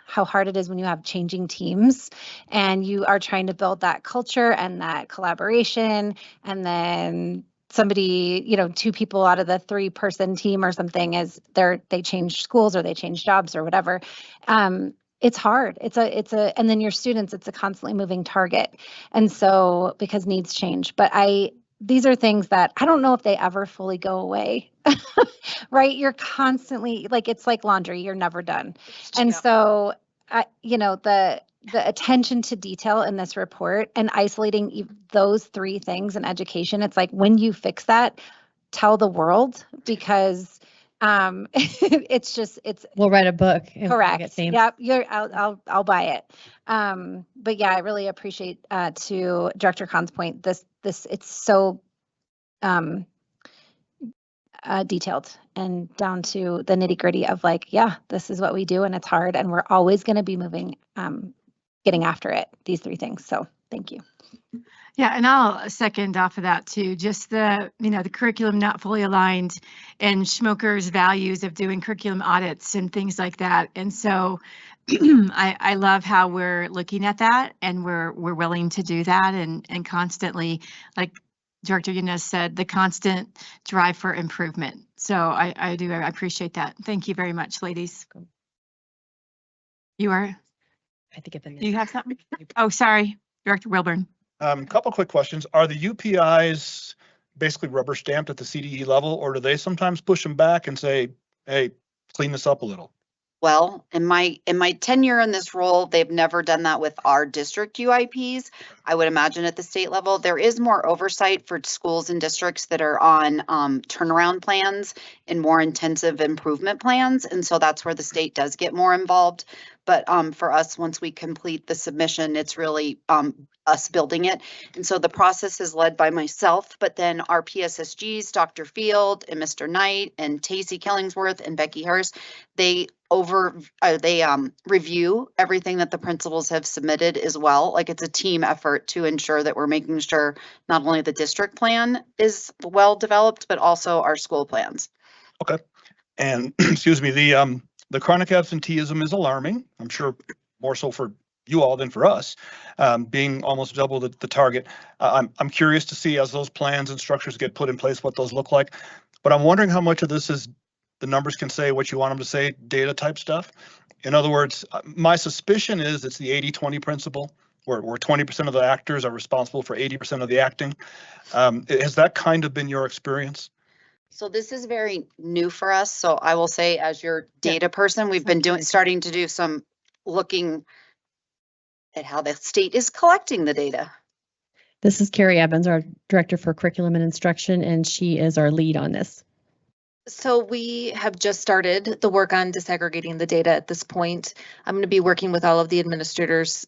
how hard it is when you have changing teams and you are trying to build that culture and that collaboration, and then somebody, 2 people out of the 3-person team or something they change schools or they change jobs or whatever. It's hard. And then your students, it's a constantly moving target. And so because needs change, but these are things that I don't know if they ever fully go away, right? You're constantly it's like laundry, you're never done. And so, the attention to detail in this report and isolating those 3 things in education, it's like when you fix that, tell the world, because we'll write a book. Correct. Yep. I'll buy it. But yeah, I really appreciate to Director Khan's point, this it's so detailed and down to the nitty gritty of this is what we do and it's hard and we're always going to be moving, getting after it, these 3 things. So thank you. Yeah, and I'll second off of that too. Just the curriculum not fully aligned and Schmoker's values of doing curriculum audits and things like that. And so I love how we're looking at that and we're willing to do that and constantly, like Director Yanez said, the constant drive for improvement. So I appreciate that. Thank you very much, ladies. You are? I think Do you have something? Oh, sorry, Director Wilburn. Couple quick questions. Are the UPIs basically rubber stamped at the CDE level, or do they sometimes push them back and say, hey, clean this up a little? Well, in my tenure in this role, they've never done that with our district UIPs. I would imagine at the state level, there is more oversight for schools and districts that are on turnaround plans and more intensive improvement plans. And so that's where the state does get more involved. But for us, once we complete the submission, it's really us building it. And so the process is led by myself, but then our PSSGs, Dr. Field and Mr. Knight and Tacey Killingsworth and Becky Harris, they review everything that the principals have submitted as well. Like it's a team effort to ensure that we're making sure not only the district plan is well developed, but also our school plans. Okay. And excuse me, the chronic absenteeism is alarming. I'm sure more so for you all than for us, being almost double the target. I'm curious to see as those plans and structures get put in place, what those look like. But I'm wondering how much of this is the numbers can say what you want them to say, data type stuff. In other words, my suspicion is it's the 80-20 principle, where 20% of the actors are responsible for 80% of the acting. Has that kind of been your experience? So this is very new for us. So I will say, as your data person, we've been starting to do some looking at how the state is collecting the data. This is Carrie Evans, our Director for Curriculum and Instruction, and she is our lead on this. So we have just started the work on disaggregating the data at this point. I'm going to be working with all of the administrators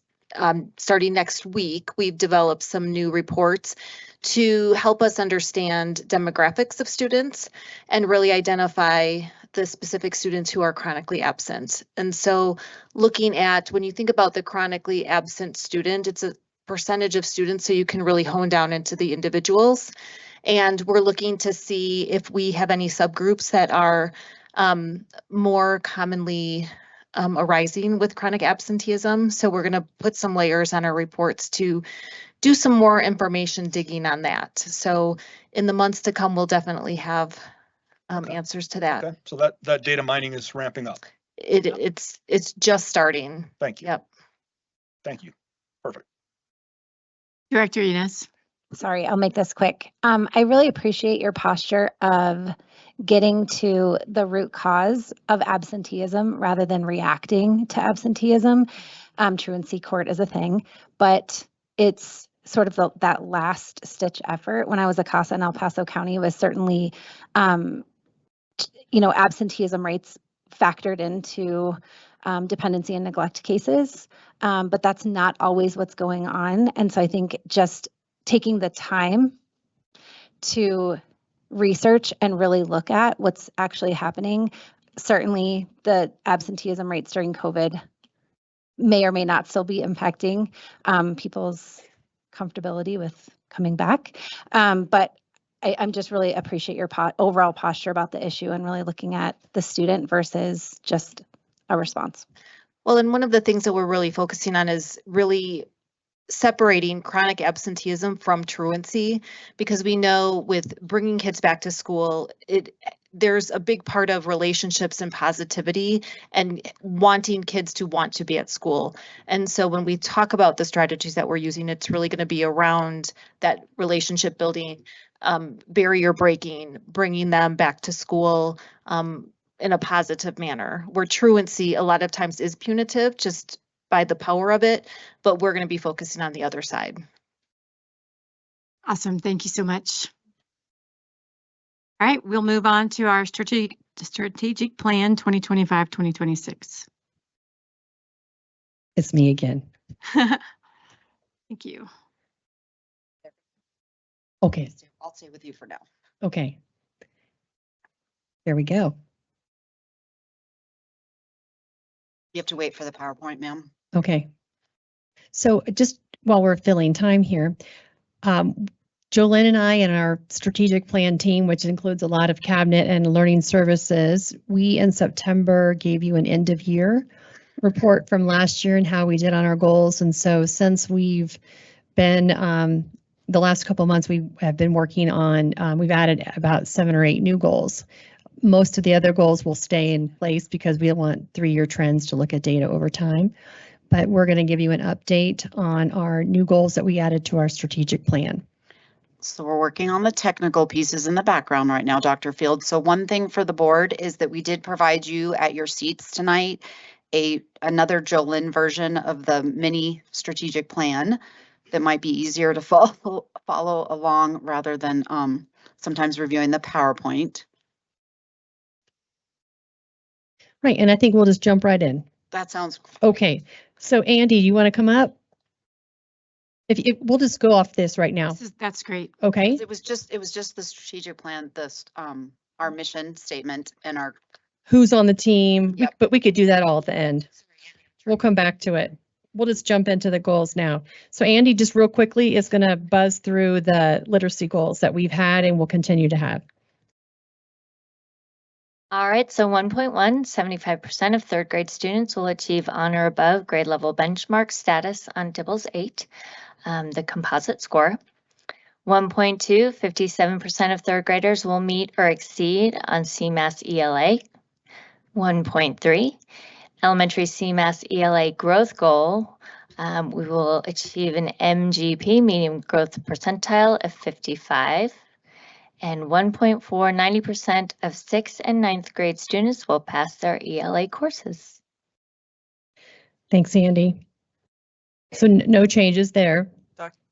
starting next week. We've developed some new reports to help us understand demographics of students and really identify the specific students who are chronically absent. And so looking at, when you think about the chronically absent student, it's a percentage of students, so you can really hone down into the individuals. And we're looking to see if we have any subgroups that are more commonly arising with chronic absenteeism. So we're going to put some layers on our reports to do some more information digging on that. So in the months to come, we'll definitely have answers to that. Okay, so that data mining is ramping up. It's just starting. Thank you. Yep. Thank you. Perfect. Director Enos. Sorry, I'll make this quick. I really appreciate your posture of getting to the root cause of absenteeism rather than reacting to absenteeism. Truancy court is a thing, but it's sort of that last stitch effort. When I was a CASA in El Paso County, was certainly, absenteeism rates factored into dependency and neglect cases, but that's not always what's going on. And so I think just taking the time to research and really look at what's actually happening. Certainly the absenteeism rates during COVID may or may not still be impacting people's comfortability with coming back. But I'm just really appreciate your overall posture about the issue and really looking at the student versus just a response. Well, and one of the things that we're really focusing on is really separating chronic absenteeism from truancy, because we know with bringing kids back to school, there's a big part of relationships and positivity and wanting kids to want to be at school. And so when we talk about the strategies that we're using, it's really going to be around that relationship building, barrier breaking, bringing them back to school in a positive manner, where truancy a lot of times is punitive just by the power of it, but we're going to be focusing on the other side. Awesome. Thank you so much. All right, we'll move on to our strategic plan 2025-2026. It's me again. Thank you. Okay. I'll stay with you for now. Okay. There we go. You have to wait for the PowerPoint, ma'am. Okay. So just while we're filling time here, Jolene and I and our strategic plan team, which includes a lot of cabinet and learning services, we in September gave you an end of year report from last year and how we did on our goals. And so since we've been, the last couple of months, we have been working on, we've added about 7 or 8 new goals. Most of the other goals will stay in place because we want 3-year trends to look at data over time. But we're going to give you an update on our new goals that we added to our strategic plan. So we're working on the technical pieces in the background right now, Dr. Field. So one thing for the board is that we did provide you at your seats tonight another Jolene version of the mini strategic plan that might be easier to follow along rather than sometimes reviewing the PowerPoint. Right, and I think we'll just jump right in. That sounds okay. So Andy, you want to come up? If we'll just go off this right now. That's great. Okay. It was just the strategic plan, our mission statement and our. Who's on the team? Yep. But we could do that all at the end. We'll come back to it. We'll just jump into the goals now. So Andy, just real quickly, is going to buzz through the literacy goals that we've had and will continue to have. All right, so 1.1, 75% of third grade students will achieve on or above grade level benchmark status on DIBELS 8, the composite score. 1.2, 57% of third graders will meet or exceed on CMAS ELA. 1.3, elementary CMAS ELA growth goal, we will achieve an MGP, medium growth percentile, of 55. And 1.4, 90% of 6th and 9th grade students will pass their ELA courses. Thanks, Andy. So no changes there.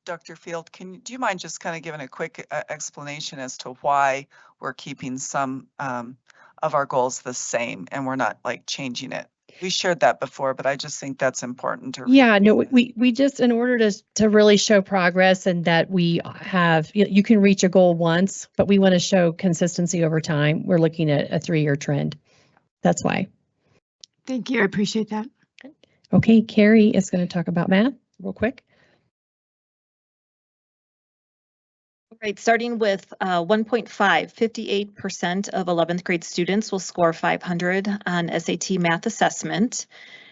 Dr. Field, do you mind just kind of giving a quick explanation as to why we're keeping some of our goals the same and we're not like changing it? We shared that before, but I just think that's important to. Yeah, no, we just, in order to really show progress and that we have, you can reach a goal once, but we want to show consistency over time. We're looking at a 3-year trend. That's why. Thank you. I appreciate that. Okay, Carrie is going to talk about math real quick. Right, starting with 1.5, 58% of 11th grade students will score 500 on SAT math assessment.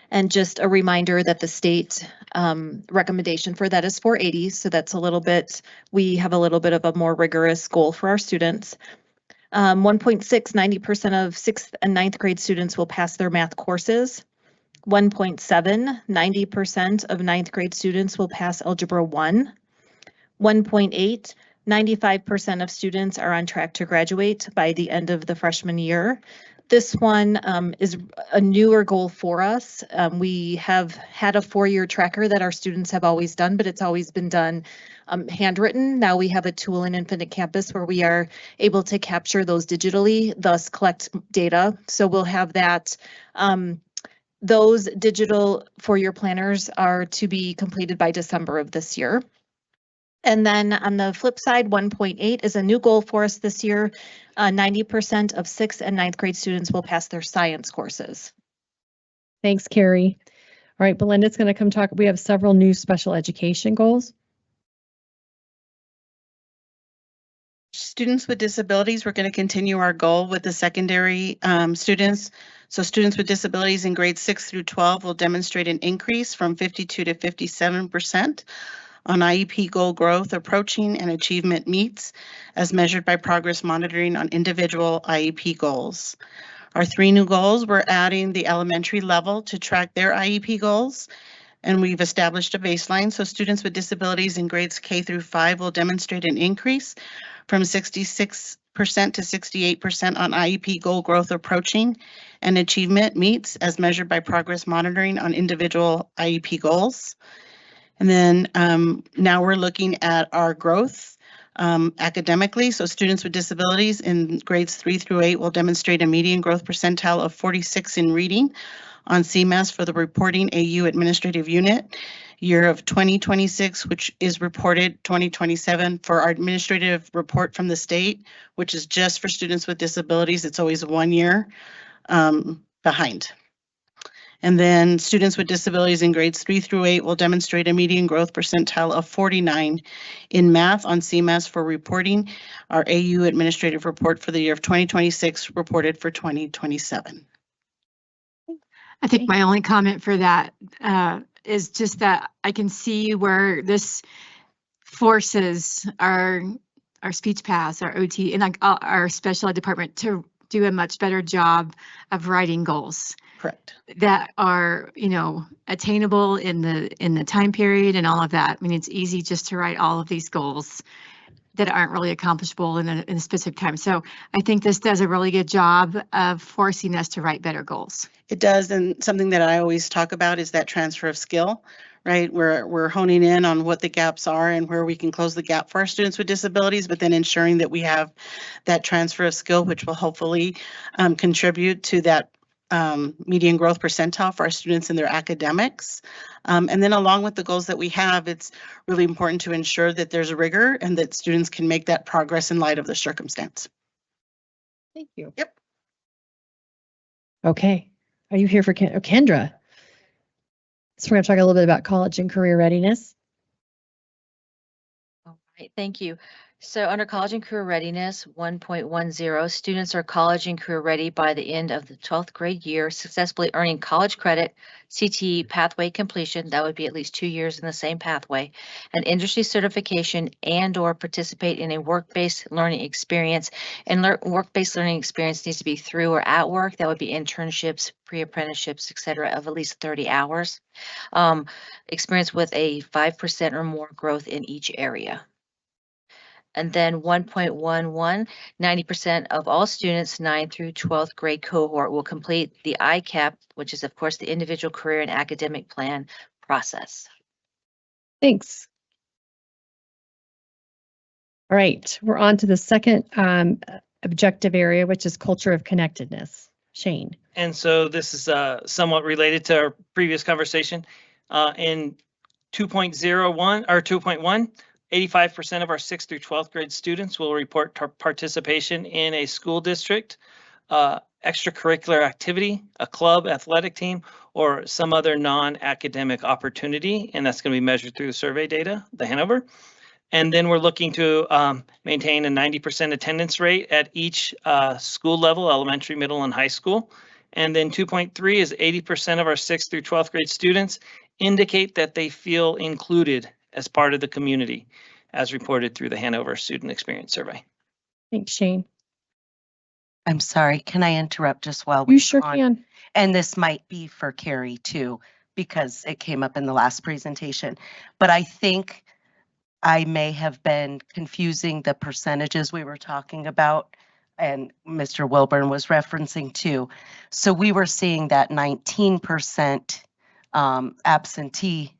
And just a reminder that the state recommendation for that is 480. So that's a little bit, we have a little bit of a more rigorous goal for our students. 1.6, 90% of 6th and 9th grade students will pass their math courses. 1.7, 90% of 9th grade students will pass Algebra 1. 1.8, 95% of students are on track to graduate by the end of the freshman year. This one is a newer goal for us. We have had a 4-year tracker that our students have always done, but it's always been done handwritten. Now we have a tool in Infinite Campus where we are able to capture those digitally, thus collect data. So we'll have that. Those digital 4-year planners are to be completed by December of this year. And then on the flip side, 1.8 is a new goal for us this year. 90% of 6th and 9th grade students will pass their science courses. Thanks, Carrie. All right, Belinda's going to come talk. We have several new special education goals. Students with disabilities, we're going to continue our goal with the secondary students. So students with disabilities in grades 6 through 12 will demonstrate an increase from 52 to 57% on IEP goal growth, approaching, and achievement meets as measured by progress monitoring on individual IEP goals. Our 3 new goals, we're adding the elementary level to track their IEP goals, and we've established a baseline. So students with disabilities in grades K through 5 will demonstrate an increase from 66% to 68% on IEP goal growth approaching and achievement meets as measured by progress monitoring on individual IEP goals. And then now we're looking at our growth academically. So students with disabilities in grades 3 through 8 will demonstrate a median growth percentile of 46 in reading on CMAS for the reporting AU administrative unit year of 2026, which is reported 2027 for our administrative report from the state, which is just for students with disabilities. It's always 1 year behind. And then students with disabilities in grades 3 through 8 will demonstrate a median growth percentile of 49 in math on CMAS for reporting our AU administrative report for the year of 2026 reported for 2027. I think my only comment for that is just that I can see where this forces our speech paths, our OT, and like our special ed department to do a much better job of writing goals. Correct. That are, attainable in the time period and all of that. I mean, it's easy just to write all of these goals that aren't really accomplishable in a specific time. So I think this does a really good job of forcing us to write better goals. It does, and something that I always talk about is that transfer of skill, right? We're honing in on what the gaps are and where we can close the gap for our students with disabilities, but then ensuring that we have that transfer of skill, which will hopefully contribute to that median growth percentile for our students in their academics. And then along with the goals that we have, it's really important to ensure that there's rigor and that students can make that progress in light of the circumstance. Thank you. Yep. Okay. Are you here for Kendra? So we're going to talk a little bit about college and career readiness. All right, thank you. So under college and career readiness 1.10, students are college and career ready by the end of the 12th grade year, successfully earning college credit, CTE pathway completion, that would be at least 2 years in the same pathway, an industry certification and/or participate in a work-based learning experience. And work-based learning experience needs to be through or at work. That would be internships, pre-apprenticeships, etc., of at least 30 hours. Experience with a 5% or more growth in each area. And then 1.11, 90% of all students 9th through 12th grade cohort will complete the ICAP, which is of course the individual career and academic plan process. Thanks. All right, we're on to the second objective area, which is culture of connectedness. Shane. And so this is somewhat related to our previous conversation. In 2.01 or 2.1, 85% of our 6th through 12th grade students will report participation in a school district, extracurricular activity, a club, athletic team, or some other non-academic opportunity. And that's going to be measured through the survey data, the Hanover. And then we're looking to maintain a 90% attendance rate at each school level, elementary, middle, and high school. And then 2.3 is 80% of our 6th through 12th grade students indicate that they feel included as part of the community, as reported through the Hanover Student Experience Survey. Thanks, Shane. I'm sorry, can I interrupt just while we're You sure on? can. And this might be for Carrie too, because it came up in the last presentation. But I think I may have been confusing the percentages we were talking about, and Mr. Wilburn was referencing too. So we were seeing that 19% absentee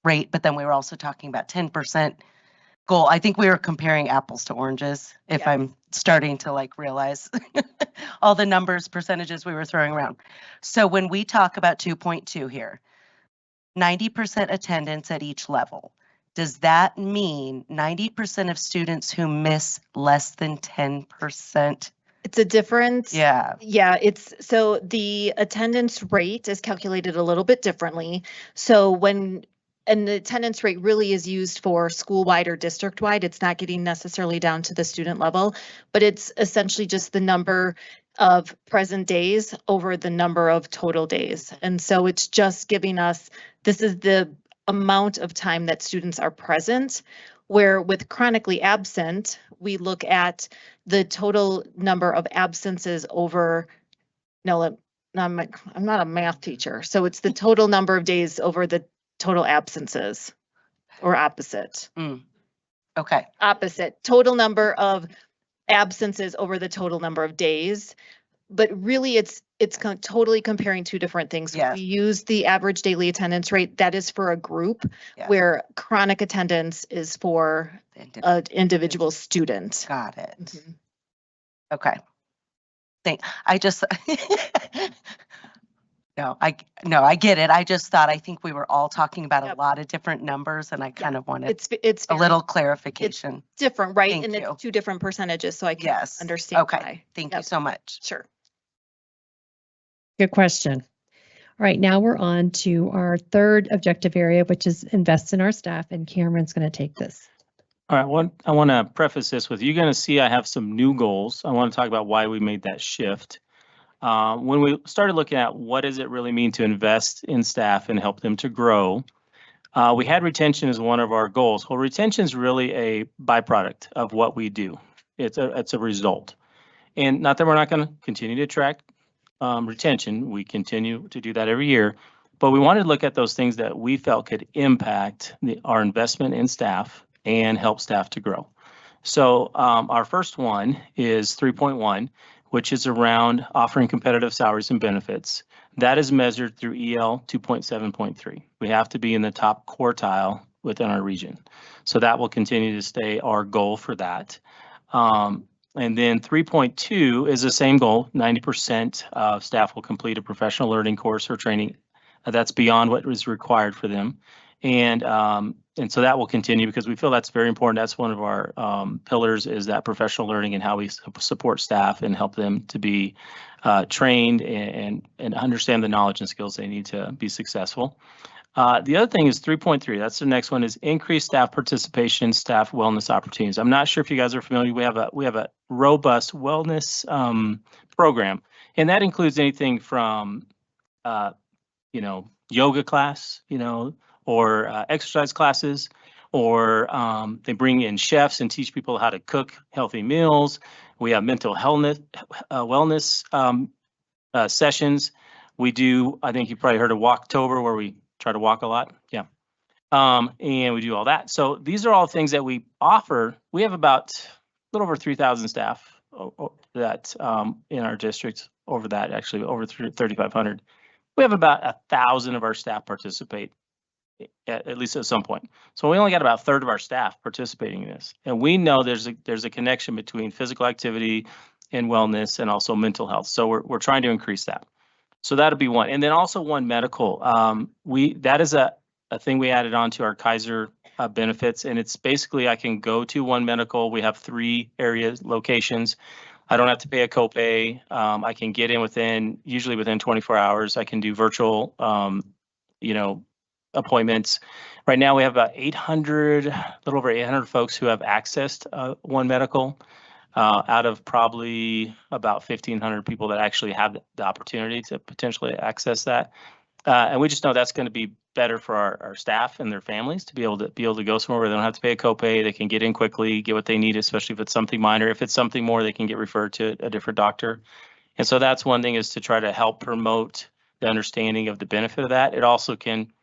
rate, but then we were also talking about 10% goal. I think we were comparing apples to oranges, if I'm starting to like realize all the numbers, percentages we were throwing around. So when we talk about 2.2 here, 90% attendance at each level, does that mean 90% of students who miss less than 10%? It's a difference. Yeah. Yeah, it's so the attendance rate is calculated a little bit differently. So and the attendance rate really is used for school-wide or district-wide. It's not getting necessarily down to the student level, but it's essentially just the number of present days over the number of total days. And so it's just giving us, this is the amount of time that students are present, where with chronically absent, we look at the total number of absences over, no, I'm not a math teacher, so it's the total number of days over the total absences, or opposite. Okay. Opposite, total number of absences over the total number of days. But really, it's totally comparing two different things. Yes. We use the average daily attendance rate. That is for a group, where chronic attendance is for an individual student. Got it. Okay. I just, no, I get it. I just thought, I think we were all talking about a lot of different numbers, and I kind of wanted It's a little very- clarification. different, right? Thank and you. it's two different percentages, so I can understand Okay. why. Thank you so much. Sure. Good question. All right, now we're on to our third objective area, which is invest in our staff, and Cameron's going to take this. All right, I want to preface this with, you're going to see I have some new goals. I want to talk about why we made that shift. When we started looking at what does it really mean to invest in staff and help them to grow, we had retention as one of our goals. Well, retention is really a byproduct of what we do. It's a result. And not that we're not going to continue to track retention. We continue to do that every year. But we wanted to look at those things that we felt could impact our investment in staff and help staff to grow. So our first one is 3.1, which is around offering competitive salaries and benefits. That is measured through EL 2.7.3. We have to be in the top quartile within our region. So that will continue to stay our goal for that. And then 3.2 is the same goal. 90% of staff will complete a professional learning course or training that's beyond what is required for them. And so that will continue because we feel that's very important. That's one of our pillars, is that professional learning and how we support staff and help them to be trained and understand the knowledge and skills they need to be successful. The other thing is 3.3. That's the next one, is increased staff participation, staff wellness opportunities. I'm not sure if you guys are familiar. We have a robust wellness program, and that includes anything from yoga class, or exercise classes, or they bring in chefs and teach people how to cook healthy meals. We have mental wellness sessions. We do, I think you probably heard of Walktober, where we try to walk a lot. Yeah. And we do all that. So these are all things that we offer. We have about a little over 3,000 staff that in our district, over that, actually over 3,500. We have about 1,000 of our staff participate at least at some point. So we only got about a third of our staff participating in this. And we know there's a connection between physical activity and wellness and also mental health. So we're trying to increase that. So that'll be one. And then also One Medical. That is a thing we added on to our Kaiser benefits. And it's basically I can go to One Medical. We have 3 locations. I don't have to pay a copay. I can get in usually within 24 hours. I can do virtual, appointments. Right now we have about 800, a little over 800 folks who have accessed One Medical out of probably about 1,500 people that actually have the opportunity to potentially access that. And we just know that's going to be better for our staff and their families to be able to go somewhere where they don't have to pay a copay. They can get in quickly, get what they need, especially if it's something minor. If it's something more, they can get referred to a different doctor. And so that's one thing, is to try to help promote the understanding of the benefit of that. It also can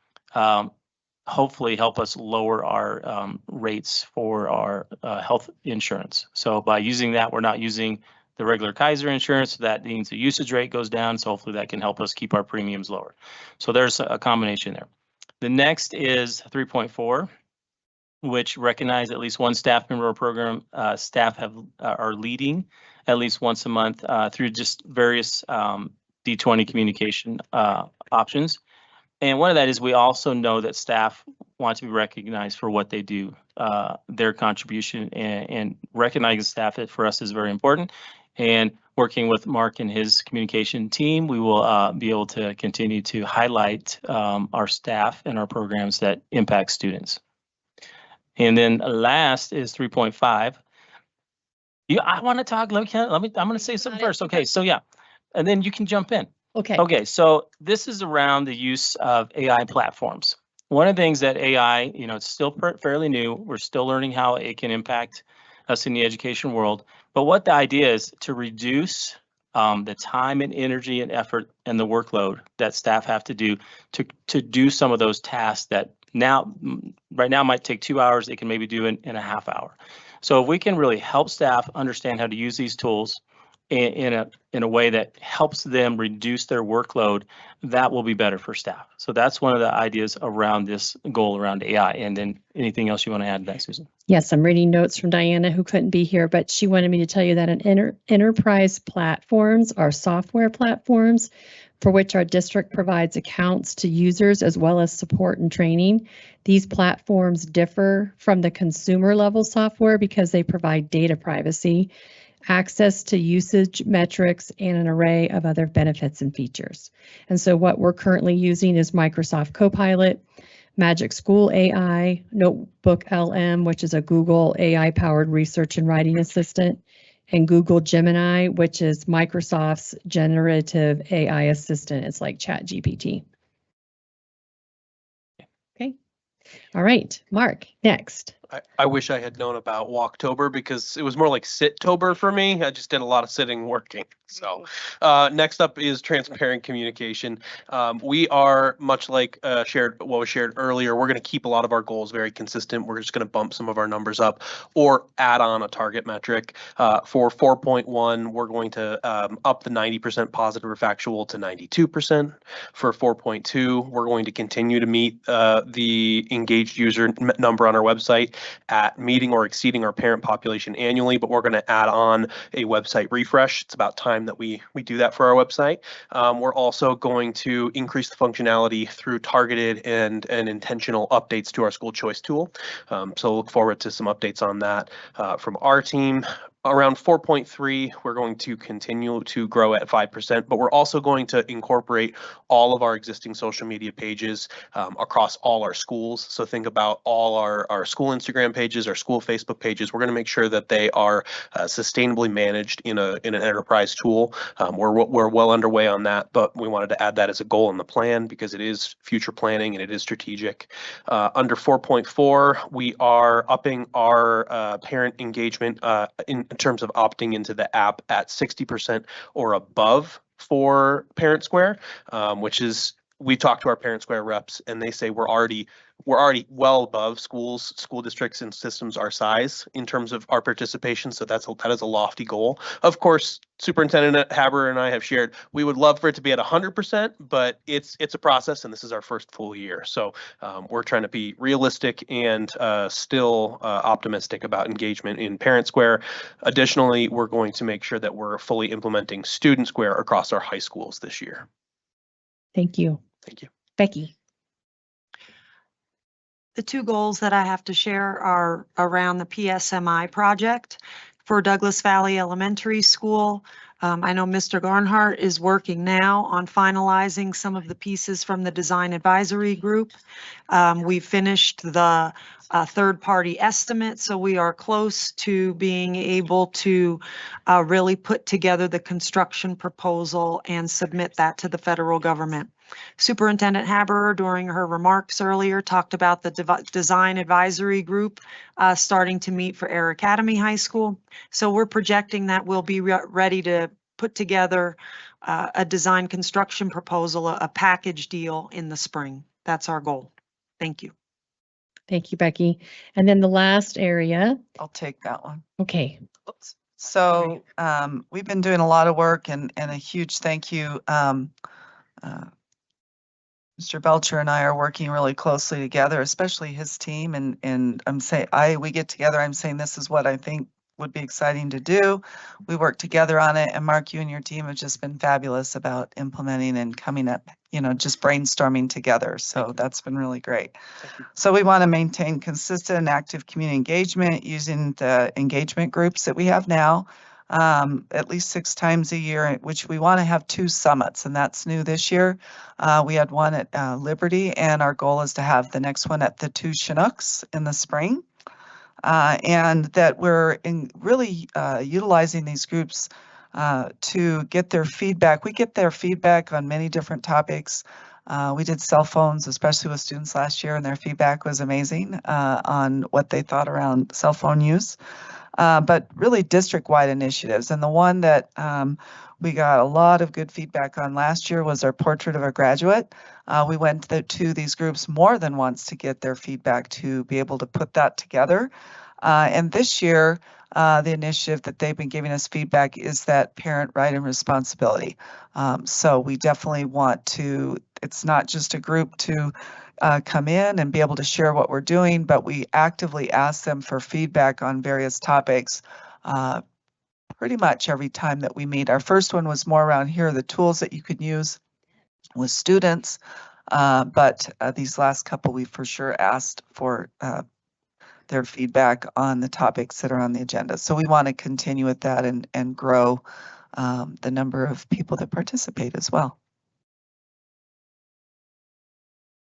hopefully help us lower our rates for our health insurance. So by using that, we're not using the regular Kaiser insurance. That means the usage rate goes down. So hopefully that can help us keep our premiums lower. So there's a combination there. The next is 3.4, which recognize at least one staff member or program staff are leading at least once a month through just various D20 communication options. And one of that is we also know that staff want to be recognized for what they do, their contribution, and recognizing staff for us is very important. And working with Mark and his communication team, we will be able to continue to highlight our staff and our programs that impact students. And then last is 3.5. I want to talk. I'm going to say something first. Okay, so yeah, and then you can jump in. Okay, so this is around the use of AI platforms. One of the things that AI, it's still fairly new. We're still learning how it can impact us in the education world. But what the idea is to reduce the time and energy and effort and the workload that staff have to do to do some of those tasks that right now might take 2 hours, they can maybe do in a half hour. So if we can really help staff understand how to use these tools in a way that helps them reduce their workload, that will be better for staff. So that's one of the ideas around this goal around AI. And then anything else you want to add to that, Susan? Yes, I'm reading notes from Diana, who couldn't be here, but she wanted me to tell you that enterprise platforms are software platforms for which our district provides accounts to users as well as support and training. These platforms differ from the consumer level software because they provide data privacy, access to usage metrics, and an array of other benefits and features. And so what we're currently using is Microsoft Copilot, Magic School AI, Notebook LM, which is a Google AI-powered research and writing assistant, and Google Gemini, which is Microsoft's generative AI assistant. It's like ChatGPT. Okay. All right, Mark, next. I wish I had known about Walktober because it was more like Sittober for me. I just did a lot of sitting working. So next up is transparent communication. We are much like what was shared earlier. We're going to keep a lot of our goals very consistent. We're just going to bump some of our numbers up or add on a target metric. For 4.1, we're going to up the 90% positive or factual to 92%. For 4.2, we're going to continue to meet the engaged user number on our website at meeting or exceeding our parent population annually, but we're going to add on a website refresh. It's about time that we do that for our website. We're also going to increase the functionality through targeted and intentional updates to our school choice tool. So look forward to some updates on that from our team. Around 4.3, we're going to continue to grow at 5%, but we're also going to incorporate all of our existing social media pages across all our schools. So think about all our school Instagram pages, our school Facebook pages. We're going to make sure that they are sustainably managed in an enterprise tool. We're well underway on that, but we wanted to add that as a goal in the plan because it is future planning and it is strategic. Under 4.4, we are upping our parent engagement in terms of opting into the app at 60% or above for Parent Square, which is we talk to our Parent Square reps and they say we're already well above school districts and systems our size in terms of our participation. So that is a lofty goal. Of course, Superintendent Haber and I have shared, we would love for it to be at 100%, but it's a process and this is our first full year. So we're trying to be realistic and still optimistic about engagement in Parent Square. Additionally, we're going to make sure that we're fully implementing Student Square across our high schools this year. Thank you. Thank you. Becky. The two goals that I have to share are around the PSMI project for Douglas Valley Elementary School. I know Mr. Garnhart is working now on finalizing some of the pieces from the design advisory group. We finished the third-party estimate, so we are close to being able to really put together the construction proposal and submit that to the federal government. Superintendent Haber, during her remarks earlier, talked about the design advisory group starting to meet for Air Academy High School. So we're projecting that we'll be ready to put together a design construction proposal, a package deal in the spring. That's our goal. Thank you. Thank you, Becky. And then the last area. I'll take that one. Okay. Oops. So we've been doing a lot of work and a huge thank you. Mr. Belcher and I are working really closely together, especially his team. And we get together, I'm saying this is what I think would be exciting to do. We work together on it, and Mark, you and your team have just been fabulous about implementing and coming up, just brainstorming together. So that's been really great. So we want to maintain consistent and active community engagement using the engagement groups that we have now, at least 6 times a year, which we want to have 2 summits, and that's new this year. We had one at Liberty, and our goal is to have the next one at the 2 Chinooks in the spring. And that we're really utilizing these groups to get their feedback. We get their feedback on many different topics. We did cell phones, especially with students last year, and their feedback was amazing on what they thought around cell phone use. But really district-wide initiatives. And the one that we got a lot of good feedback on last year was our Portrait of a Graduate. We went to these groups more than once to get their feedback to be able to put that together. And this year, the initiative that they've been giving us feedback is that parent right and responsibility. So we definitely want to, it's not just a group to come in and be able to share what we're doing, but we actively ask them for feedback on various topics pretty much every time that we meet. Our first one was more around here are the tools that you could use with students, but these last couple we for sure asked for their feedback on the topics that are on the agenda. So we want to continue with that and grow the number of people that participate as well.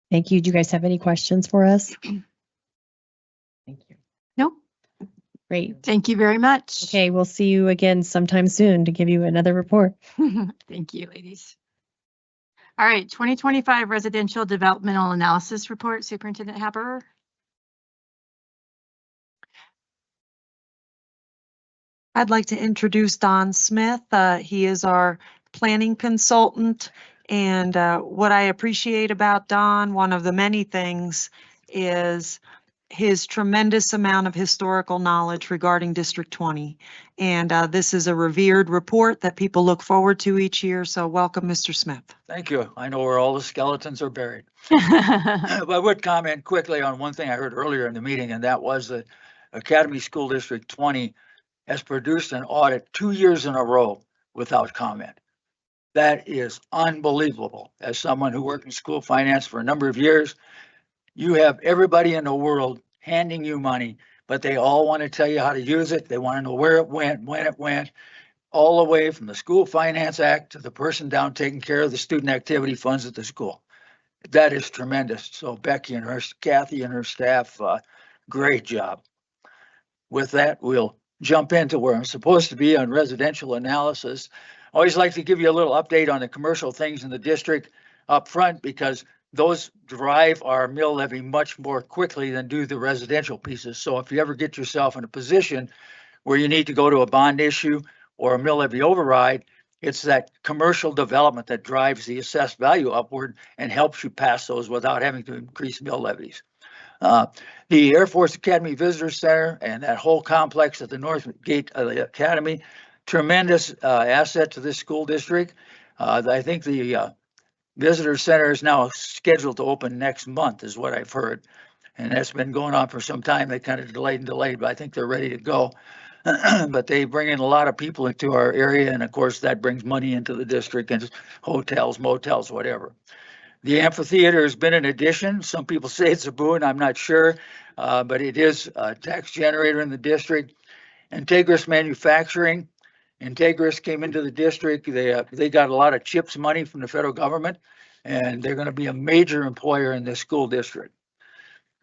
Thank you. Do you guys have any questions for us? Thank you. Nope. Great. Thank you very much. Okay, we'll see you again sometime soon to give you another report. Thank you, ladies. All right, 2025 Residential Developmental Analysis Report, Superintendent Haber. I'd like to introduce Don Smith. He is our planning consultant. And what I appreciate about Don, one of the many things, is his tremendous amount of historical knowledge regarding District 20. And this is a revered report that people look forward to each year. So welcome, Mr. Smith. Thank you. I know where all the skeletons are buried. But I would comment quickly on one thing I heard earlier in the meeting, and that was that Academy School District 20 has produced an audit 2 years in a row without comment. That is unbelievable. As someone who worked in school finance for a number of years, you have everybody in the world handing you money, but they all want to tell you how to use it. They want to know where it went, when it went, all the way from the School Finance Act to the person down taking care of the student activity funds at the school. That is tremendous. So Becky and Kathy and her staff, great job. With that, we'll jump into where I'm supposed to be on residential analysis. I always like to give you a little update on the commercial things in the district up front because those drive our mill levy much more quickly than do the residential pieces. So if you ever get yourself in a position where you need to go to a bond issue or a mill levy override, It's that commercial development that drives the assessed value upward and helps you pass those without having to increase mill levies. The Air Force Academy Visitor Center and that whole complex at the north gate of the academy, tremendous asset to this school district. I think the Visitor Center is now scheduled to open next month, is what I've heard. And that's been going on for some time. They kind of delayed, but I think they're ready to go. But they bring in a lot of people into our area, and of course that brings money into the district and hotels, motels, whatever. The amphitheater has been an addition. Some people say it's a boon, I'm not sure, but it is a tax generator in the district. Integris Manufacturing. Integris came into the district. They got a lot of CHIPS money from the federal government, and they're going to be a major employer in this school district.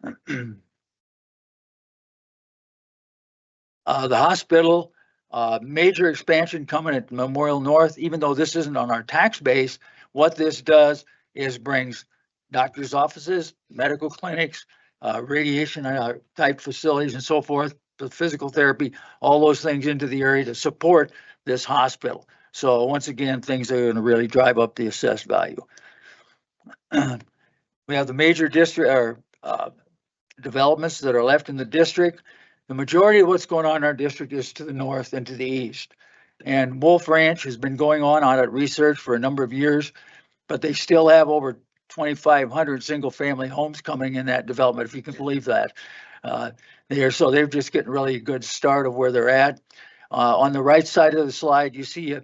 The hospital, major expansion coming at Memorial North. Even though this isn't on our tax base, what this does is brings doctors' offices, medical clinics, radiation type facilities and so forth, the physical therapy, all those things into the area to support this hospital. So once again, things are going to really drive up the assessed value. We have the major district or developments that are left in the district. The majority of what's going on in our district is to the north and to the east. And Wolf Ranch has been going on audit research for a number of years, but they still have over 2,500 single-family homes coming in that development, if you can believe that. They're just getting really a good start of where they're at. On the right side of the slide, you see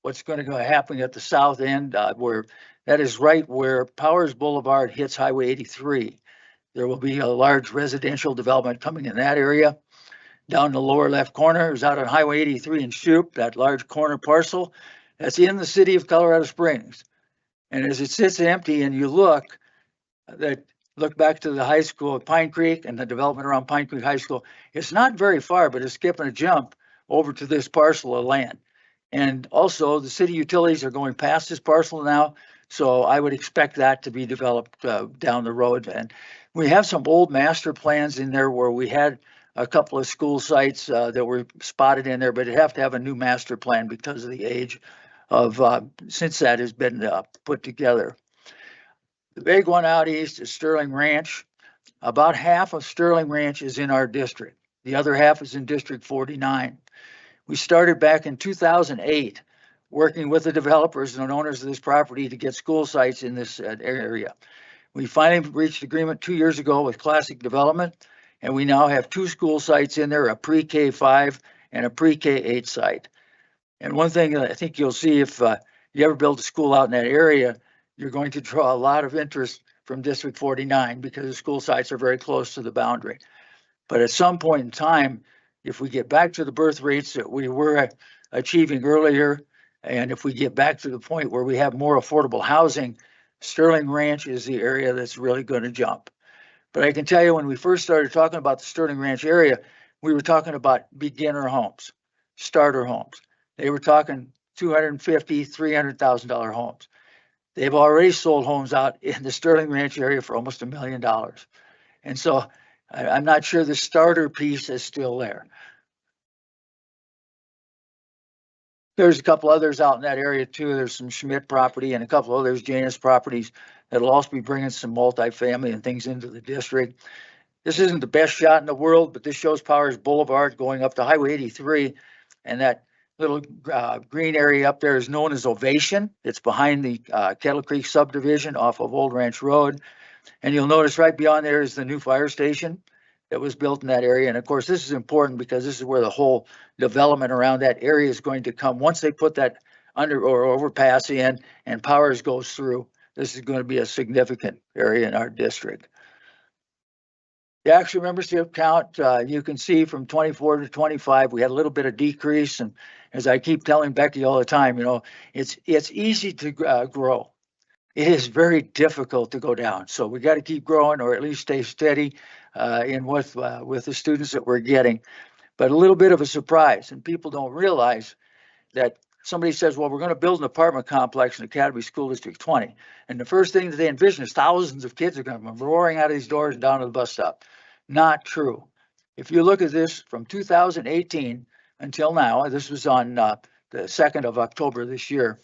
what's going to go happening at the south end, where that is right where Powers Boulevard hits Highway 83. There will be a large residential development coming in that area. Down in the lower left corner is out on Highway 83 in Shoup, that large corner parcel. That's in the city of Colorado Springs. And as it sits empty and you look back to the high school at Pine Creek and the development around Pine Creek High School, it's not very far, but it's skipping a jump over to this parcel of land. And also the city utilities are going past this parcel now. So I would expect that to be developed down the road. And we have some old master plans in there where we had a couple of school sites that were spotted in there, but it'd have to have a new master plan because of the age of since that has been put together. The big one out east is Sterling Ranch. About half of Sterling Ranch is in our district. The other half is in District 49. We started back in 2008 working with the developers and owners of this property to get school sites in this area. We finally reached agreement 2 years ago with Classic Development, and we now have 2 school sites in there, a pre-K 5 and a pre-K 8 site. And one thing that I think you'll see if you ever build a school out in that area, you're going to draw a lot of interest from District 49 because the school sites are very close to the boundary. But at some point in time, if we get back to the birth rates that we were achieving earlier, and if we get back to the point where we have more affordable housing, Sterling Ranch is the area that's really going to jump. But I can tell you, when we first started talking about the Sterling Ranch area, we were talking about beginner homes, starter homes. They were talking $250,000, $300,000 homes. They've already sold homes out in the Sterling Ranch area for almost $1 million. And so I'm not sure the starter piece is still there. There's a couple others out in that area too. There's some Schmidt property and a couple others, Janus properties, that'll also be bringing some multifamily and things into the district. This isn't the best shot in the world, but this shows Powers Boulevard going up to Highway 83, and that little green area up there is known as Ovation. It's behind the Kettle Creek subdivision off of Old Ranch Road. And you'll notice right beyond there is the new fire station that was built in that area. And of course, this is important because this is where the whole development around that area is going to come. Once they put that under or overpass in and Powers goes through, this is going to be a significant area in our district. The actual membership count, you can see from 24 to 25, we had a little bit of decrease. And as I keep telling Becky all the time, you know, it's easy to grow. It is very difficult to go down. So we got to keep growing, or at least stay steady with the students that we're getting. But a little bit of a surprise, and people don't realize that somebody says, well, we're going to build an apartment complex in Academy School District 20. And the first thing that they envision is thousands of kids are going to come roaring out of these doors and down to the bus stop. Not true. If you look at this from 2018 until now, this was on the the 2nd of October this year,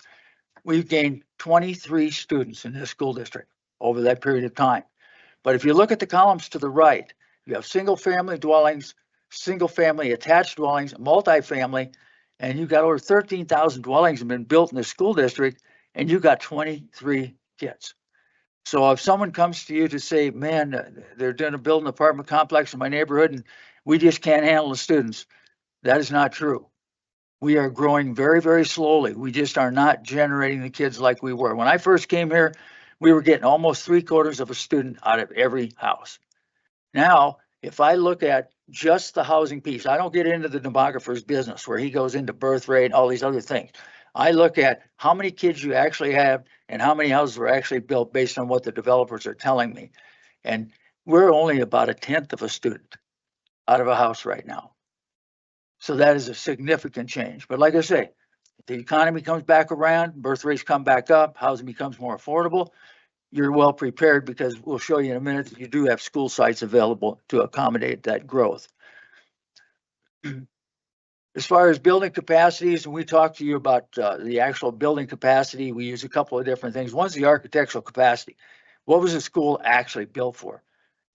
we've gained 23 students in this school district over that period of time. But if you look at the columns to the right, you have single family dwellings, single family attached dwellings, multifamily, and you've got over 13,000 dwellings have been built in the school district, and you got 23 kids. So if someone comes to you to say, man, they're going to build an apartment complex in my neighborhood and we just can't handle the students, that is not true. We are growing very, very slowly. We just are not generating the kids like we were. When I first came here, we were getting almost 3/4 of a student out of every house. Now, if I look at just the housing piece, I don't get into the demographer's business where he goes into birth rate and all these other things. I look at how many kids you actually have and how many houses were actually built based on what the developers are telling me. And we're only about 1/10 of a student out of a house right now. So that is a significant change. But like I say, if the economy comes back around, birth rates come back up, housing becomes more affordable, you're well prepared because we'll show you in a minute that you do have school sites available to accommodate that growth. As far as building capacities, and we talked to you about the actual building capacity, we use a couple of different things. One's the architectural capacity. What was the school actually built for?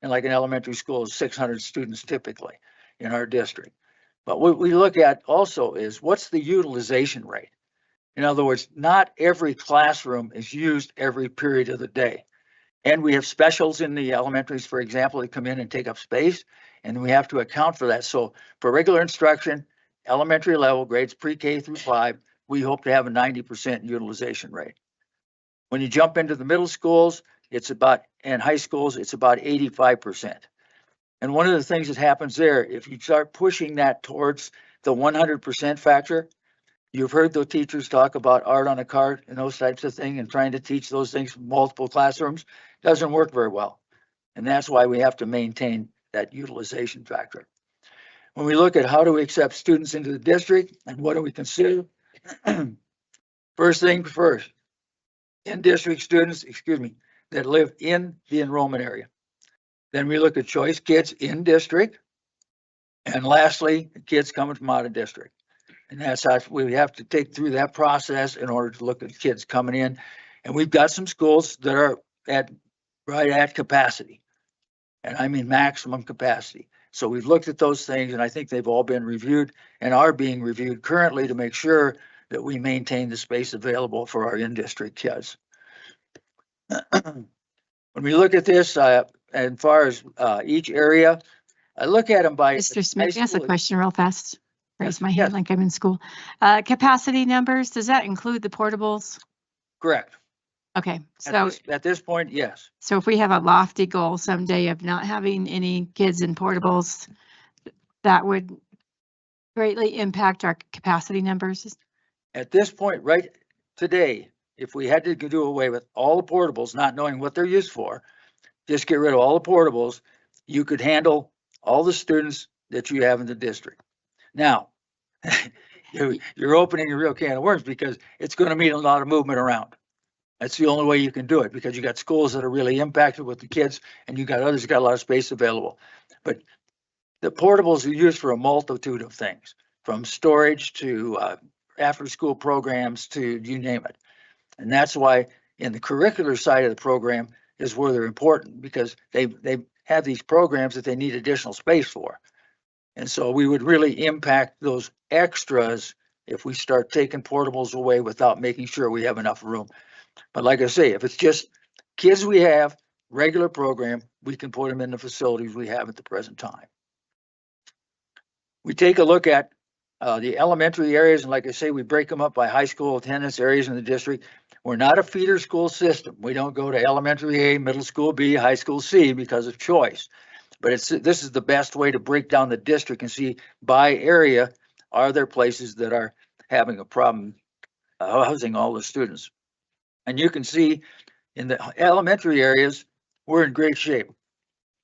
And like an elementary school is 600 students typically in our district. But what we look at also is what's the utilization rate? In other words, not every classroom is used every period of the day. And we have specials in the elementaries, for example, that come in and take up space, and we have to account for that. So for regular instruction, elementary level grades, pre-K through 5, we hope to have a 90% utilization rate. When you jump into the middle schools, and high schools, it's about 85%. And one of the things that happens there, if you start pushing that towards the 100% factor, you've heard the teachers talk about art on a cart and those types of things and trying to teach those things in multiple classrooms, doesn't work very well. And that's why we have to maintain that utilization factor. When we look at how do we accept students into the district and what do we consider? First thing first, in-district students, that live in the enrollment area. Then we look at choice kids in district. And lastly, kids coming from out of district. And that's how we have to take through that process in order to look at kids coming in. And we've got some schools that are right at capacity. And I mean maximum capacity. So we've looked at those things and I think they've all been reviewed and are being reviewed currently to make sure that we maintain the space available for our in-district kids. When we look at this, as far as each area, I look at them by. Mr. Smith, can I ask a question real fast? Raise my hand like I'm in school. Capacity numbers, does that include the portables? Correct. Okay, so at this point, yes. So if we have a lofty goal someday of not having any kids in portables, that would greatly impact our capacity numbers. At this point, right today, if we had to do away with all the portables, not knowing what they're used for, just get rid of all the portables, you could handle all the students that you have in the district. Now, you're opening a real can of worms because it's going to mean a lot of movement around. That's the only way you can do it because you got schools that are really impacted with the kids and you got others that got a lot of space available. But the portables are used for a multitude of things, from storage to after school programs to you name it. And that's why in the curricular side of the program is where they're important because they have these programs that they need additional space for. And so we would really impact those extras if we start taking portables away without making sure we have enough room. But like I say, if it's just kids we have, regular program, we can put them in the facilities we have at the present time. We take a look at the elementary areas, and like I say, we break them up by high school attendance areas in the district. We're not a feeder school system. We don't go to elementary A, middle school B, high school C because of choice. But this is the best way to break down the district and see by area, are there places that are having a problem housing all the students? And you can see in the elementary areas, we're in great shape.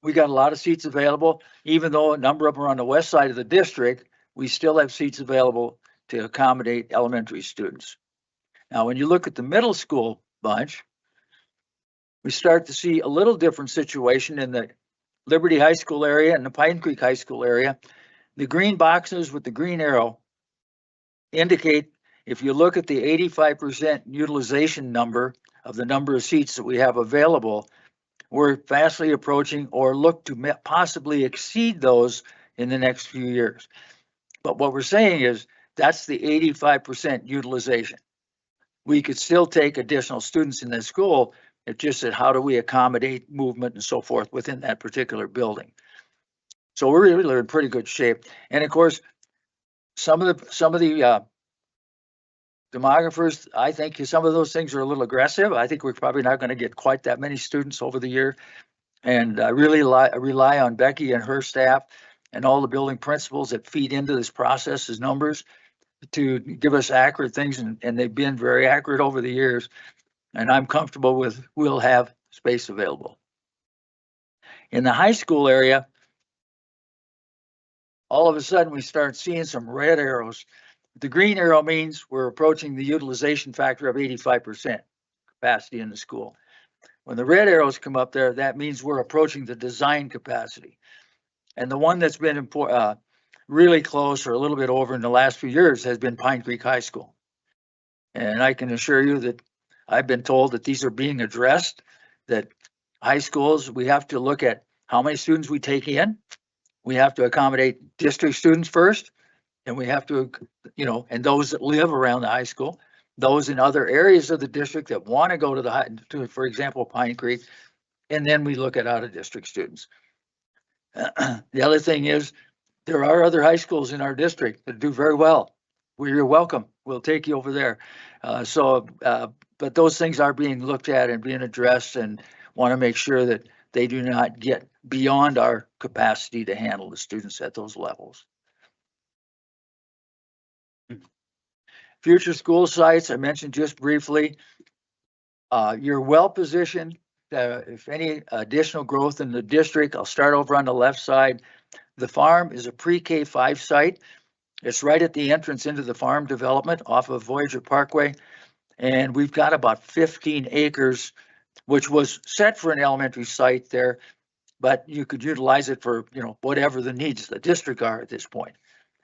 We got a lot of seats available, even though a number of them are on the west side of the district, we still have seats available to accommodate elementary students. Now, when you look at the middle school bunch, we start to see a little different situation in the Liberty High School area and the Pine Creek High School area. The green boxes with the green arrow indicate If you look at the 85% utilization number of the number of seats that we have available, we're fastly approaching or look to possibly exceed those in the next few years. But what we're saying is that's the 85% utilization. We could still take additional students in the school. It's just that how do we accommodate movement and so forth within that particular building? So we're really in pretty good shape. And of course, some of the demographers, I think some of those things are a little aggressive. I think we're probably not going to get quite that many students over the year. And I really rely on Becky and her staff and all the building principals that feed into this process as numbers to give us accurate things. And they've been very accurate over the years. And I'm comfortable with we'll have space available. In the high school area, all of a sudden we start seeing some red arrows. The green arrow means we're approaching the utilization factor of 85% capacity in the school. When the red arrows come up there, that means we're approaching the design capacity. And the one that's been really close or a little bit over in the last few years has been Pine Creek High School. And I can assure you that I've been told that these are being addressed, that high schools, we have to look at how many students we take in. We have to accommodate district students first, and we have to, and those that live around the high school, those in other areas of the district that want to go to the for example, Pine Creek, and then we look at out-of-district students. The other thing is, there are other high schools in our district that do very well. You're welcome. We'll take you over there. But those things are being looked at and being addressed, and want to make sure that they do not get beyond our capacity to handle the students at those levels. Future school sites, I mentioned just briefly. You're well positioned. If any additional growth in the district, I'll start over on the left side. The farm is a pre-K 5 site. It's right at the entrance into the farm development off of Voyager Parkway. And we've got about 15 acres, which was set for an elementary site there, but you could utilize it for, whatever the needs of the district are at this point.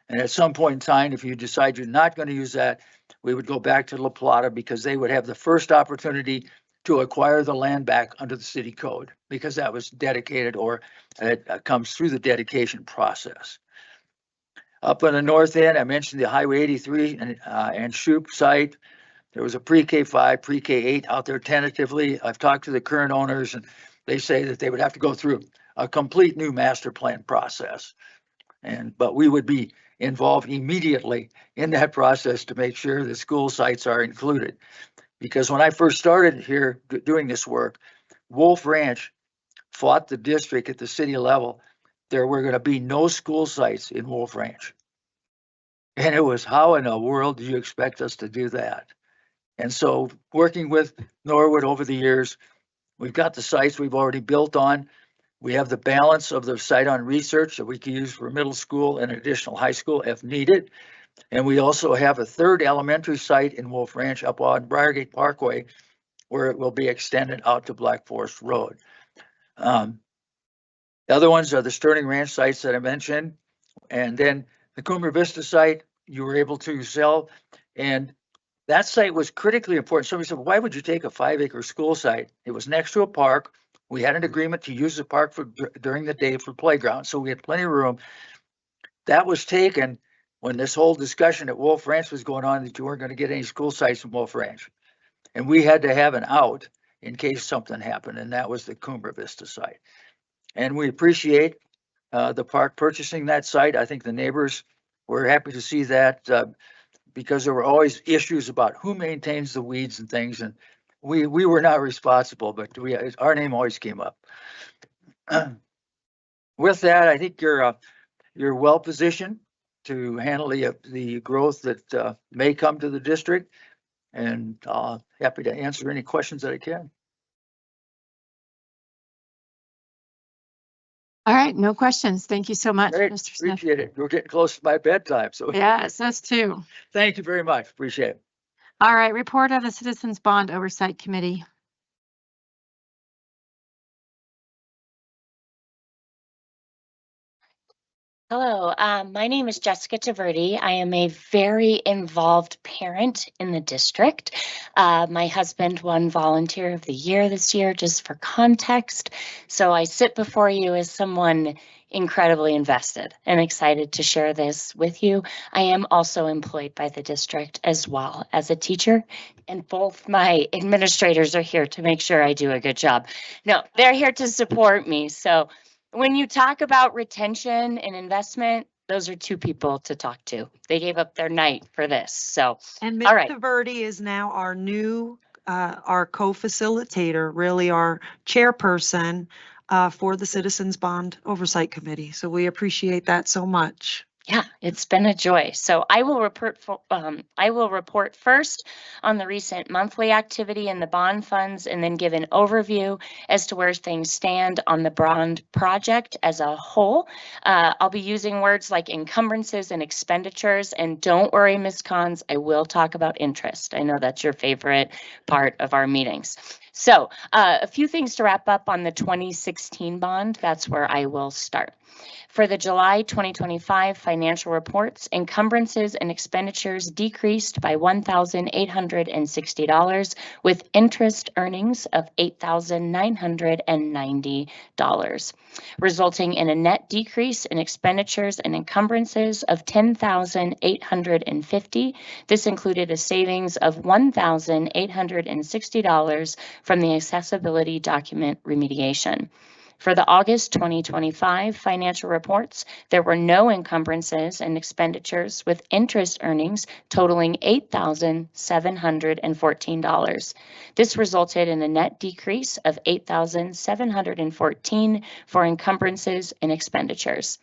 And at some point in time, if you decide you're not going to use that, we would go back to La Plata because they would have the first opportunity to acquire the land back under the city code because that was dedicated or it comes through the dedication process. Up on the north end, I mentioned the Highway 83 and Shoup site. There was a pre-K 5, pre-K 8 out there tentatively. I've talked to the current owners and they say that they would have to go through a complete new master plan process. But we would be involved immediately in that process to make sure the school sites are included. Because when I first started here doing this work, Wolf Ranch fought the district at the city level. There were going to be no school sites in Wolf Ranch. And it was, how in the world do you expect us to do that? And so working with Norwood over the years, we've got the sites we've already built on. We have the balance of the site on research that we can use for middle school and additional high school if needed. And we also have a third elementary site in Wolf Ranch up on Briargate Parkway, where it will be extended out to Black Forest Road. The other ones are the Sterling Ranch sites that I mentioned. And then the Cumber Vista site, you were able to sell. And that site was critically important. Somebody said, why would you take a 5-acre school site? It was next to a park. We had an agreement to use the park during the day for playground. So we had plenty of room. That was taken when this whole discussion at Wolf Ranch was going on that you weren't going to get any school sites in Wolf Ranch. And we had to have an out in case something happened. And that was the Cumber Vista site. And we appreciate the park purchasing that site. I think the neighbors were happy to see that because there were always issues about who maintains the weeds and things. And we were not responsible, but our name always came up. With that, I think you're well positioned to handle the growth that may come to the district, and happy to answer any questions that I can. All right, no questions. Thank you so much, Great, Mr. Smith. appreciate it. We're getting close to my bedtime, so Yes, us too. thank you very much. Appreciate it. All right, report of the Citizens Bond Oversight Committee. Hello, my name is Jessica Taverdi. I am a very involved parent in the district. My husband won Volunteer of the Year this year, just for context. So I sit before you as someone incredibly invested and excited to share this with you. I am also employed by the district as well as a teacher, and both my administrators are here to make sure I do a good job. No, they're here to support me. So when you talk about retention and investment, those are two people to talk to. They gave up their night for this. So, And all right. Mr. Verdi is now our new, our co-facilitator, really our chairperson for the Citizens Bond Oversight Committee. So we appreciate that so much. Yeah, it's been a joy. So I will report first on the recent monthly activity in the bond funds, and then give an overview as to where things stand on the bond project as a whole. I'll be using words like encumbrances and expenditures, and don't worry, Ms. Cons, I will talk about interest. I know that's your favorite part of our meetings. So a few things to wrap up on the 2016 bond. That's where I will start. For the July 2025 financial reports, encumbrances and expenditures decreased by $1,860, with interest earnings of $8,990, resulting in a net decrease in expenditures and encumbrances of $10,850. This included a savings of $1,860 from the accessibility document remediation. For the August 2025 financial reports, there were no encumbrances and expenditures, with interest earnings totaling $8,714. This resulted in a net decrease of $8,714 for encumbrances and expenditures.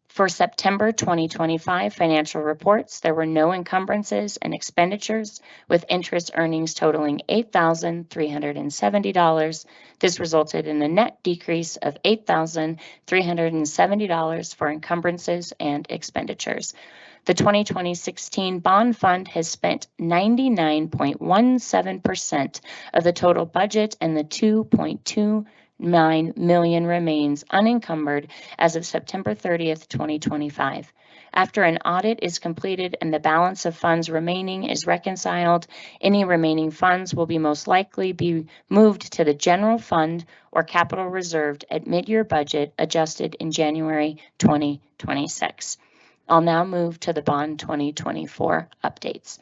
For September 2025 financial reports, there were no encumbrances and expenditures, with interest earnings totaling $8,370. This resulted in a net decrease of $8,370 for encumbrances and expenditures. The 2016 bond fund has spent 99.17% of the total budget, and the $2.29 million remains unencumbered as of September 30th, 2025. After an audit is completed and the balance of funds remaining is reconciled, any remaining funds will most likely be moved to the general fund or capital reserved at mid-year budget adjusted in January 2026. I'll now move to the bond 2024 updates.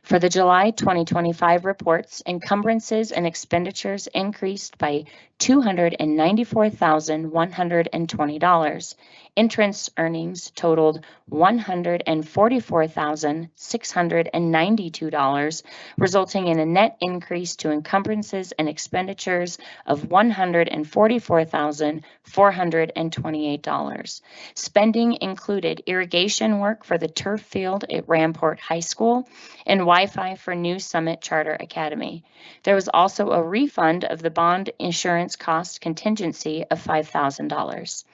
For the July 2025 reports, encumbrances and expenditures increased by $294,120. Interest earnings totaled $144,692, resulting in a net increase to encumbrances and expenditures of $144,428. Spending included irrigation work for the turf field at Rampart High School and Wi-Fi for New Summit Charter Academy. There was also a refund of the bond insurance cost contingency of $5,000.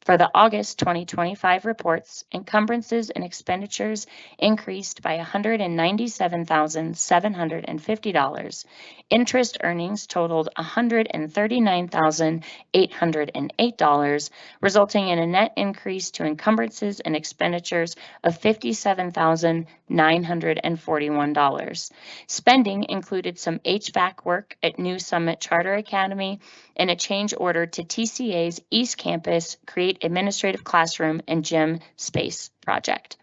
For the August 2025 reports, encumbrances and expenditures increased by $197,750. Interest earnings totaled $139,808, resulting in a net increase to encumbrances and expenditures of $57,941. Spending included some HVAC work at New Summit Charter Academy and a change order to TCA's East Campus Create Administrative Classroom and Gym Space project.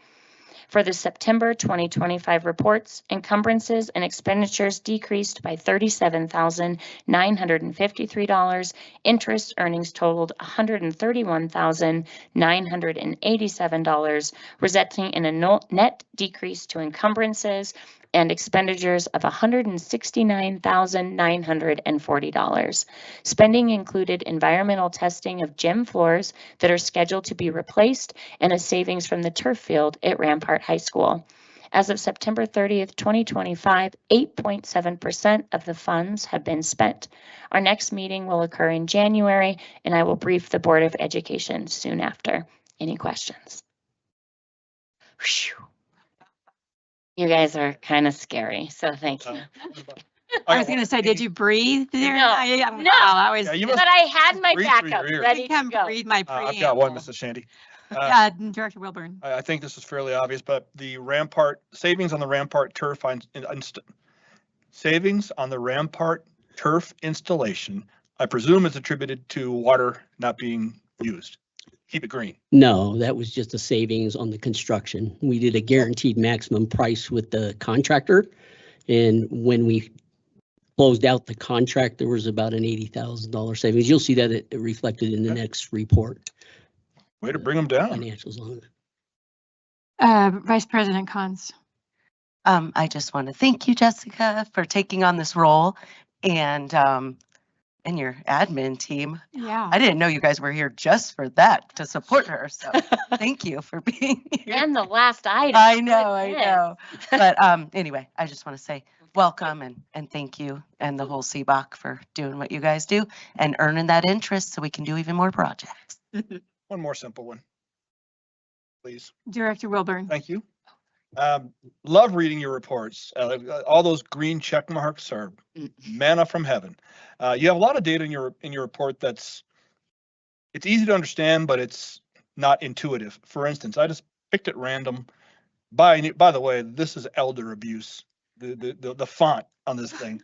For the September 2025 reports, encumbrances and expenditures decreased by $37,953. Interest earnings totaled $131,987, resulting in a net decrease to encumbrances and expenditures of $169,940. Spending included environmental testing of gym floors that are scheduled to be replaced and a savings from the turf field at Rampart High School. As of September 30th, 2025, 8.7% of the funds have been spent. Our next meeting will occur in January, and I will brief the Board of Education soon after. Any questions? Whew. You guys are kind of scary, so thank you. I was going to say, did you breathe there? No, I was, Yeah, you but I had my breathe through backup your ears. ready to go. breathe my I've got one, Mrs. Shandy. Director Wilburn. I think this is fairly obvious, but the Rampart, savings on the Rampart turf, savings on the Rampart turf installation, I presume is attributed to water not being used. Keep it green. No, that was just a savings on the construction. We did a guaranteed maximum price with the contractor. And when we closed out the contract, there was about an $80,000 savings. You'll see that it reflected in the next report. Way to bring them down. Financials on it. Vice President Cons. I just want to thank you, Jessica, for taking on this role and your admin team. Yeah. I didn't know you guys were here just for that, to support her. So thank you for being here. And the last item. I know. But anyway, I just want to say welcome and thank you and the whole CBOC for doing what you guys do and earning that interest so we can do even more projects. One more simple one, please. Director Wilburn. Thank you. Love reading your reports. All those green check marks are manna from heaven. You have a lot of data in your report it's easy to understand, but it's not intuitive. For instance, I just picked at random. By the way, this is elder abuse. The font on this thing.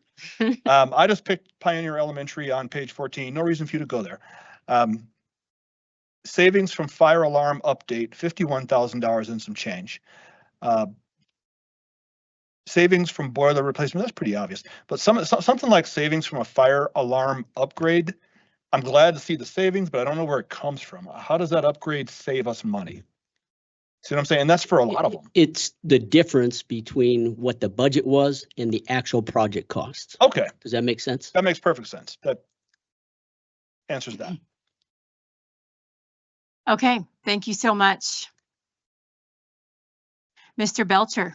I just picked Pioneer Elementary on page 14. No reason for you to go there. Savings from fire alarm update, $51,000 and some change. Savings from boiler replacement, that's pretty obvious. But something like savings from a fire alarm upgrade, I'm glad to see the savings, but I don't know where it comes from. How does that upgrade save us money? See what I'm saying? And that's for a lot of them. It's the difference between what the budget was and the actual project costs. Okay. Does that make sense? That makes perfect sense. That answers that. Okay, thank you so much. Mr. Belcher,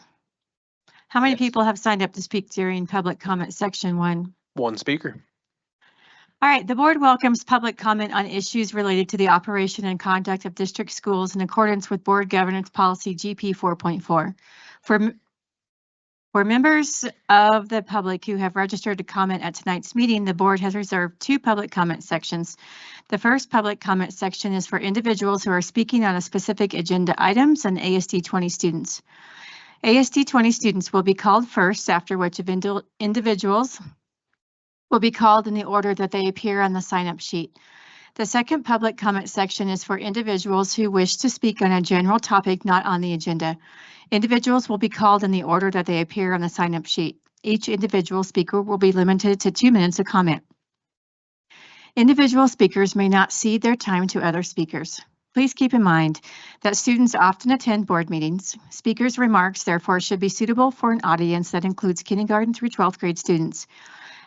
how many people have signed up to speak during public comment section 1? One speaker. All right, the board welcomes public comment on issues related to the operation and conduct of district schools in accordance with board governance policy GP 4.4. For members of the public who have registered to comment at tonight's meeting, the board has reserved 2 public comment sections. The first public comment section is for individuals who are speaking on a specific agenda items and ASD 20 students. ASD 20 students will be called first, after which individuals will be called in the order that they appear on the sign-up sheet. The second public comment section is for individuals who wish to speak on a general topic not on the agenda. Individuals will be called in the order that they appear on the sign-up sheet. Each individual speaker will be limited to 2 minutes of comment. Individual speakers may not cede their time to other speakers. Please keep in mind that students often attend board meetings. Speakers' remarks, therefore, should be suitable for an audience that includes kindergarten through 12th grade students.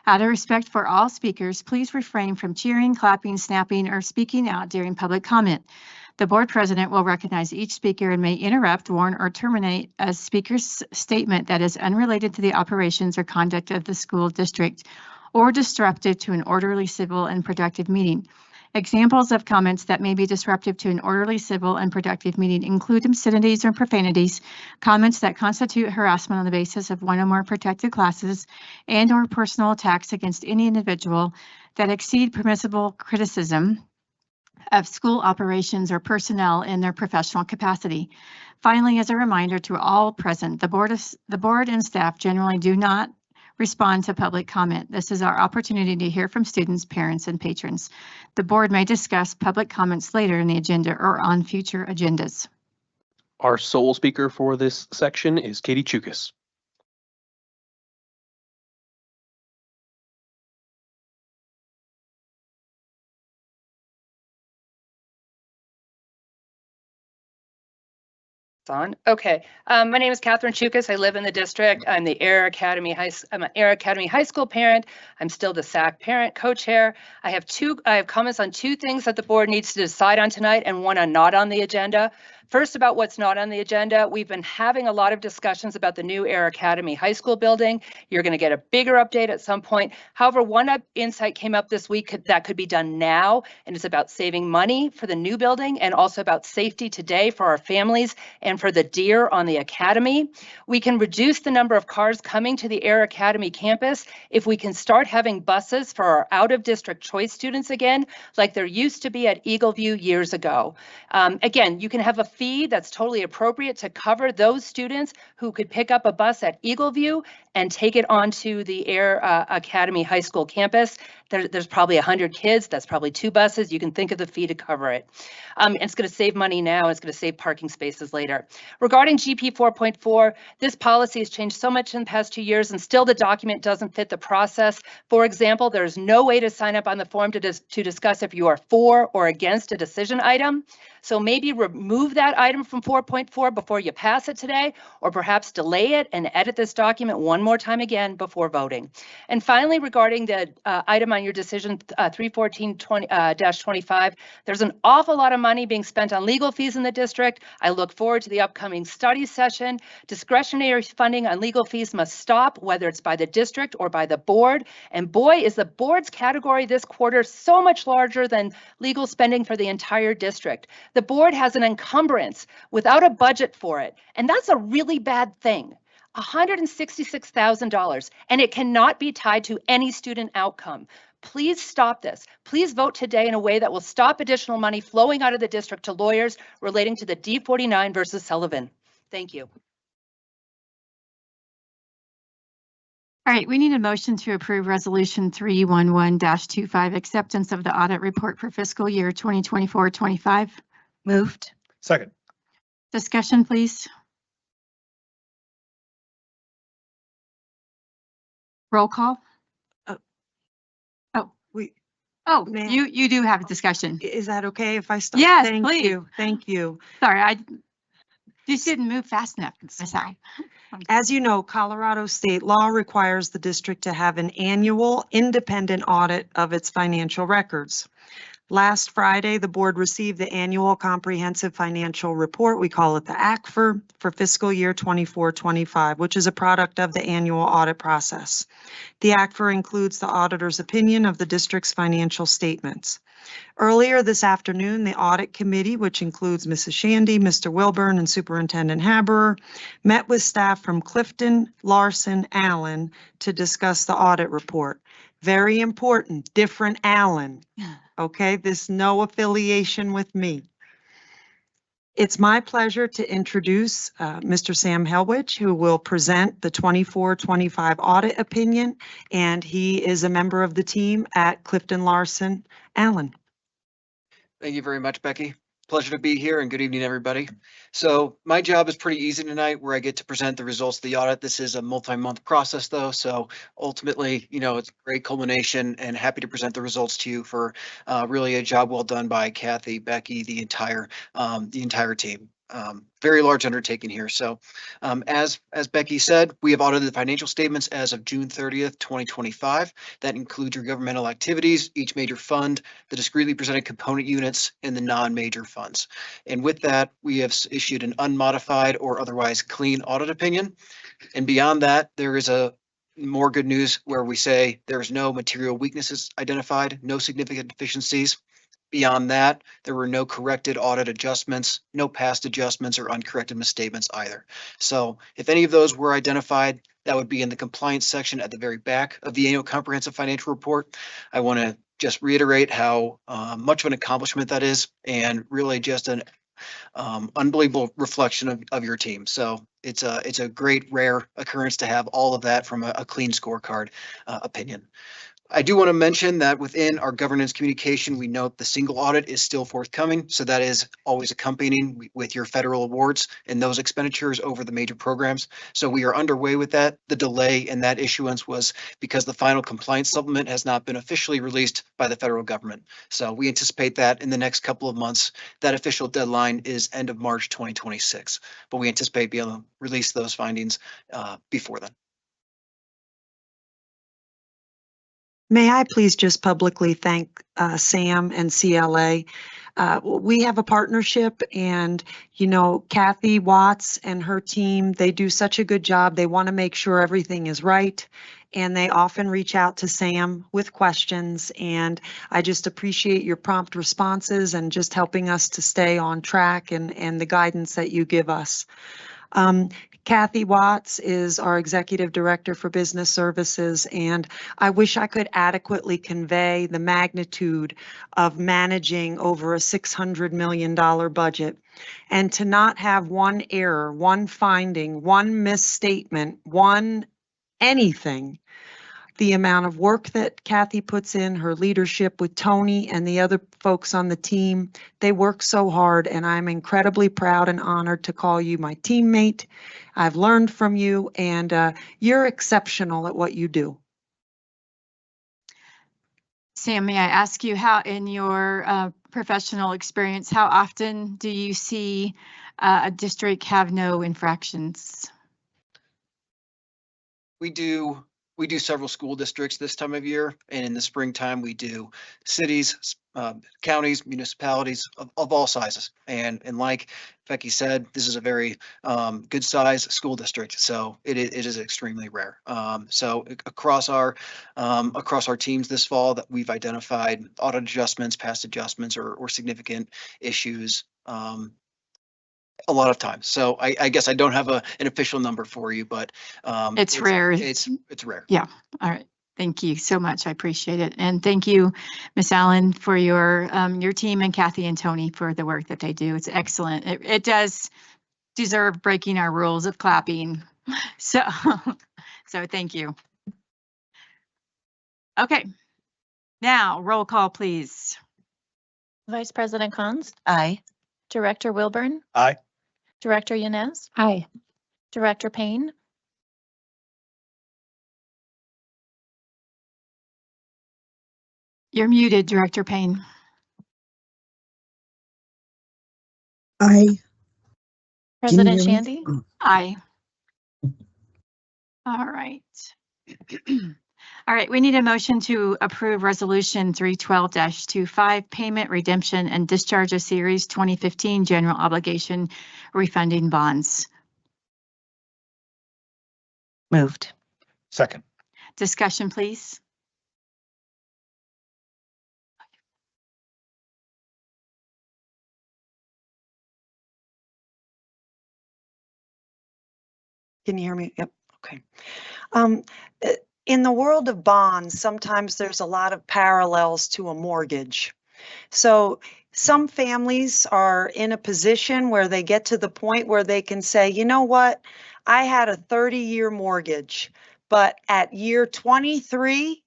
Out of respect for all speakers, please refrain from cheering, clapping, snapping, or speaking out during public comment. The board president will recognize each speaker and may interrupt, warn, or terminate a speaker's statement that is unrelated to the operations or conduct of the school district or disruptive to an orderly, civil, and productive meeting. Examples of comments that may be disruptive to an orderly, civil, and productive meeting include obscenities or profanities, comments that constitute harassment on the basis of one or more protected classes, and/or personal attacks against any individual that exceed permissible criticism of school operations or personnel in their professional capacity. Finally, as a reminder to all present, the board and staff generally do not respond to public comment. This is our opportunity to hear from students, parents, and patrons. The board may discuss public comments later in the agenda or on future agendas. Our sole speaker for this section is Katie Chukas. On. Okay, my name is Catherine Chukas. I live in the district. I'm the I'm an Air Academy High School parent. I'm still the SAC parent co-chair. I have comments on 2 things that the board needs to decide on tonight and one on not on the agenda. First, about what's not on the agenda. We've been having a lot of discussions about the new Air Academy High School building. You're going to get a bigger update at some point. However, one insight came up this week that could be done now, and it's about saving money for the new building and also about safety today for our families and for the deer on the academy. We can reduce the number of cars coming to the Air Academy campus if we can start having buses for our out-of-district choice students again, like there used to be at Eagle View years ago. Again, you can have a fee that's totally appropriate to cover those students who could pick up a bus at Eagle View and take it onto the Air Academy High School campus. There's probably 100 kids. That's probably 2 buses. You can think of the fee to cover it. It's going to save money now. It's going to save parking spaces later. Regarding GP 4.4, this policy has changed so much in the past 2 years, and still the document doesn't fit the process. For example, there's no way to sign up on the form to discuss if you are for or against a decision item. So maybe remove that item from 4.4 before you pass it today, or perhaps delay it and edit this document one more time again before voting. And finally, regarding the item on your decision 314-25, there's an awful lot of money being spent on legal fees in the district. I look forward to the upcoming study session. Discretionary funding on legal fees must stop, whether it's by the district or by the board. And boy, is the board's category this quarter so much larger than legal spending for the entire district. The board has an encumbrance without a budget for it, and that's a really bad thing. $166,000, and it cannot be tied to any student outcome. Please stop this. Please vote today in a way that will stop additional money flowing out of the district to lawyers relating to the D49 versus Sullivan. Thank you. All right, we need a motion to approve Resolution 311-25, acceptance of the audit report for fiscal year 2024-25. Moved. Second. Discussion, please. Roll call. Oh, you do have a discussion. Is that okay if I start? Yes, Thank please. you. Thank you. Sorry, I just didn't move fast enough. Sorry. As you know, Colorado state law requires the district to have an annual independent audit of its financial records. Last Friday, the board received the annual comprehensive financial report. We call it the ACFR for fiscal year 24-25, which is a product of the annual audit process. The ACFR includes the auditor's opinion of the district's financial statements. Earlier this afternoon, the audit committee, which includes Mrs. Shandy, Mr. Wilburn, and Superintendent Haberer, met with staff from Clifton, Larson, Allen to discuss the audit report. Very important, different Allen. Okay, this no affiliation with me. It's my pleasure to introduce Mr. Sam Helwich, who will present the 24-25 audit opinion, and he is a member of the team at Clifton Larson Allen. Thank you very much, Becky. Pleasure to be here and good evening, everybody. So my job is pretty easy tonight, where I get to present the results of the audit. This is a multi-month process though. So ultimately, it's a great culmination, and happy to present the results to you for really a job well done by Kathy, Becky, the entire team. Very large undertaking here. So as Becky said, we have audited the financial statements as of June 30th, 2025. That includes your governmental activities, each major fund, the discretely presented component units, and the non-major funds. And with that, we have issued an unmodified or otherwise clean audit opinion. And beyond that, there is a more good news where we say there's no material weaknesses identified, no significant deficiencies. Beyond that, there were no corrected audit adjustments, no past adjustments or uncorrected misstatements either. So if any of those were identified, that would be in the compliance section at the very back of the annual comprehensive financial report. I want to just reiterate how much of an accomplishment that is, and really just an unbelievable reflection of your team. So it's a great rare occurrence to have all of that from a clean scorecard opinion. I do want to mention that within our governance communication, we note the single audit is still forthcoming. So that is always accompanying with your federal awards and those expenditures over the major programs. So we are underway with that. The delay in that issuance was because the final compliance supplement has not been officially released by the federal government. So we anticipate that in the next couple of months. That official deadline is end of March 2026, but we anticipate being able to release those findings before then. May I please just publicly thank Sam and CLA? We have a partnership and, you know, Kathy Watts and her team, they do such a good job. They want to make sure everything is right. And they often reach out to Sam with questions. And I just appreciate your prompt responses and just helping us to stay on track and the guidance that you give us. Kathy Watts is our Executive Director for Business Services, and I wish I could adequately convey the magnitude of managing over a $600 million budget and to not have one error, one finding, one misstatement, one anything. The amount of work that Kathy puts in, her leadership with Tony and the other folks on the team, they work so hard, and I'm incredibly proud and honored to call you my teammate. I've learned from you, and you're exceptional at what you do. Sam, may I ask you, how in your professional experience, how often do you see a district have no infractions? We do several school districts this time of year, and in the springtime, we do cities, counties, municipalities of all sizes. And like Becky said, this is a very good size school district, so it is extremely rare. So across our teams this fall, that we've identified audit adjustments, past adjustments, or significant issues a lot of times. So I guess I don't have an official number for you, but It's rare. It's rare. Yeah. All right. Thank you so much. I appreciate it. And thank you, Ms. Allen, for your team, and Kathy and Tony for the work that they do. It's excellent. It does deserve breaking our rules of clapping. So, so thank you. Okay. Now roll call, please. Vice President Cons, Aye. Director Wilburn, Aye. Director Yanez, Aye. Director Payne, You're muted, Director Payne. Aye. President hear me? Shandy, Aye. All right. All right, we need a motion to approve Resolution 312-25, Payment, Redemption, and Discharge of Series 2015 General Obligation Refunding Bonds. Moved. Second. Discussion, please. Can you hear me? Yep. Okay. In the world of bonds, sometimes there's a lot of parallels to a mortgage. So some families are in a position where they get to the point where they can say, you know what, I had a 30-year mortgage, but at year 23,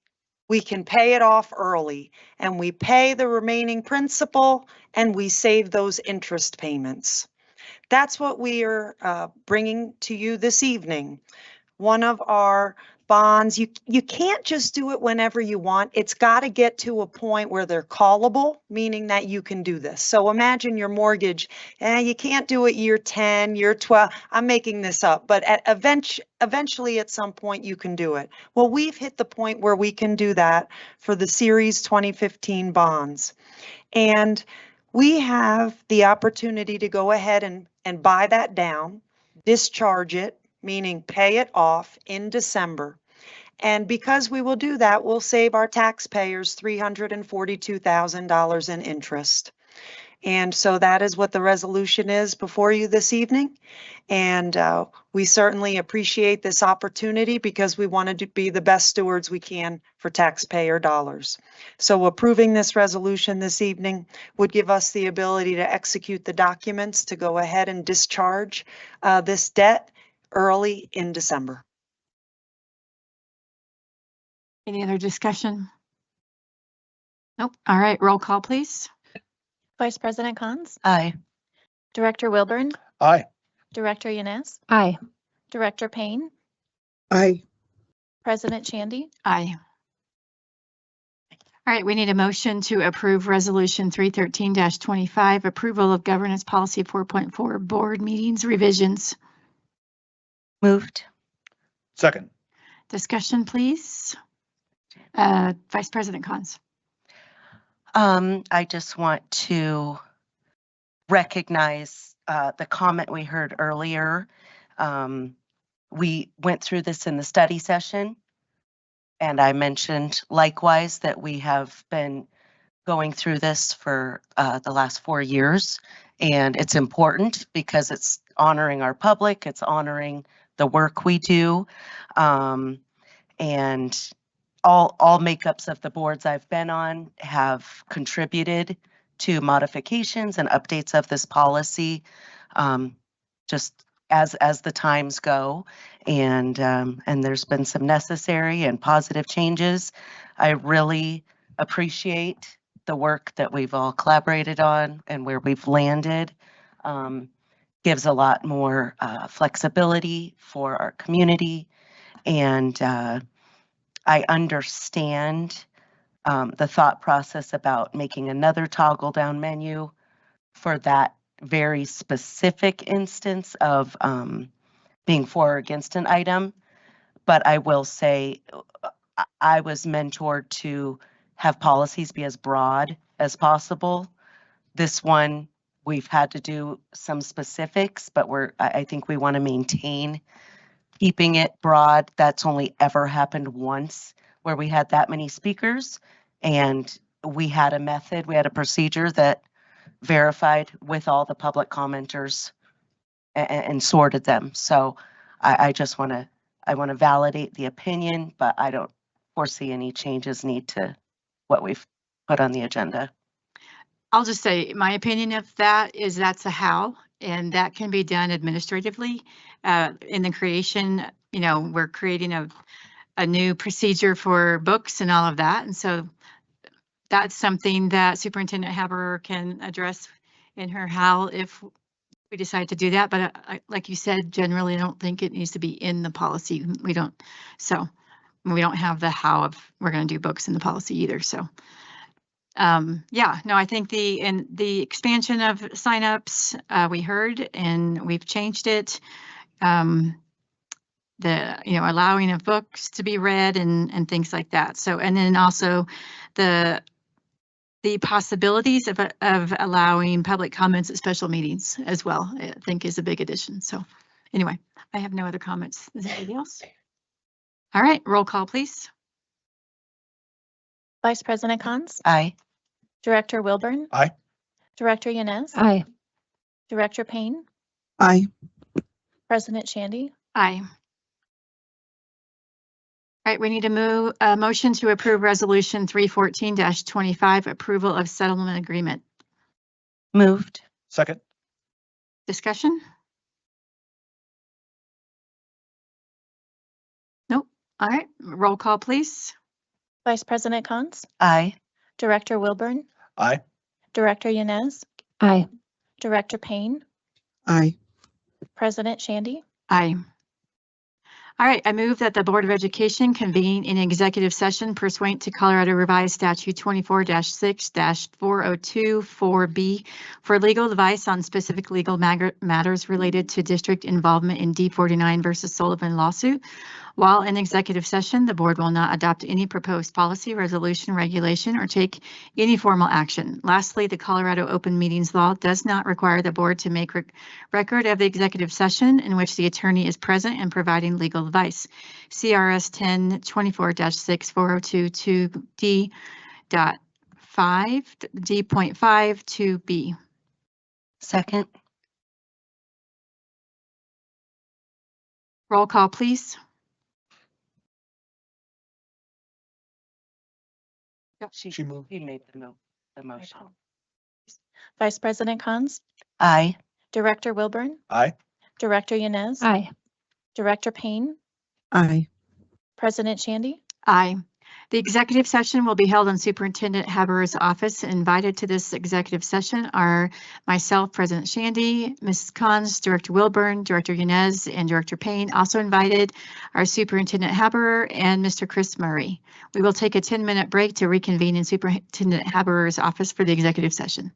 we can pay it off early, and we pay the remaining principal and we save those interest payments. That's what we are bringing to you this evening. One of our bonds, you can't just do it whenever you want. It's got to get to a point where they're callable, meaning that you can do this. So imagine your mortgage, you can't do it year 10, year 12. I'm making this up, but eventually at some point you can do it. Well, we've hit the point where we can do that for the Series 2015 bonds. And we have the opportunity to go ahead and buy that down, discharge it, meaning pay it off in December. And because we will do that, we'll save our taxpayers $342,000 in interest. And so that is what the resolution is before you this evening. And we certainly appreciate this opportunity because we wanted to be the best stewards we can for taxpayer dollars. So approving this resolution this evening would give us the ability to execute the documents to go ahead and discharge this debt early in December. Any other discussion? Nope. All right, roll call, please. Vice President Cons, Aye. Director Wilburn, Aye. Director Yanez, Aye. Director Payne, Aye. President Shandy, Aye. All right, we need a motion to approve Resolution 313-25, Approval of Governance Policy 4.4 Board Meetings Revisions. Moved. Second. Discussion, please. Vice President Cons. I just want to recognize the comment we heard earlier. We went through this in the study session, and I mentioned likewise that we have been going through this for the last 4 years, and it's important because it's honoring our public, it's honoring the work we do, and all makeups of the boards I've been on have contributed to modifications and updates of this policy, just as the times go, and there's been some necessary and positive changes. I really appreciate the work that we've all collaborated on and where we've landed. Gives a lot more flexibility for our community, and I understand the thought process about making another toggle down menu for that very specific instance of being for or against an item. But I will say I was mentored to have policies be as broad as possible. This one, we've had to do some specifics, but I think we want to maintain keeping it broad. That's only ever happened once where we had that many speakers, and we had a method, we had a procedure that verified with all the public commenters and sorted them. So I just want to validate the opinion, but I don't foresee any changes need to what we've put on the agenda. I'll just say my opinion of that is that's a how, and that can be done administratively. In the creation, we're creating a new procedure for books and all of that. And so that's something that Superintendent Haberer can address in her how if we decide to do that. But like you said, generally, I don't think it needs to be in the policy. We don't have the how of we're going to do books in the policy either. So yeah, no, I think the expansion of signups we heard and we've changed it. Allowing of books to be read and things like that. So, and then also the possibilities of allowing public comments at special meetings as well, I think is a big addition. So anyway, I have no other comments. Is there anybody else? All right, roll call, please. Vice President Cons. Aye. Director Wilburn. Aye. Director Yanez. Aye. Director Payne. Aye. President Shandy. Aye. All right, we need a motion to approve Resolution 314-25, approval of settlement agreement. Moved. Second. Discussion? Nope. All right, roll call, please. Vice President Cons. Aye. Director Wilburn. Aye. Director Yanez. Aye. Director Payne. Aye. President Shandy. Aye. All right, I move that the Board of Education convene in executive session pursuant to Colorado Revised Statute 24-6-4024B for legal advice on specific legal matters related to district involvement in D49 versus Sullivan lawsuit. While in executive session, the board will not adopt any proposed policy, resolution, regulation, or take any formal action. Lastly, the Colorado Open Meetings Law does not require the board to make record of the executive session in which the attorney is present and providing legal advice. CRS 10-24-6402 D.5 Second. Roll call, please. She moved. He made the motion. Vice President Cons. Aye. Director Wilburn. Aye. Director Yanez. Aye. Director Payne. Aye. President Shandy. Aye. The executive session will be held in Superintendent Haberer's office. Invited to this executive session are myself, President Shandy, Mrs. Cons, Director Wilburn, Director Yanez, and Director Payne. Also invited are Superintendent Haberer and Mr. Chris Murray. We will take a 10-minute break to reconvene in Superintendent Haberer's office for the executive session.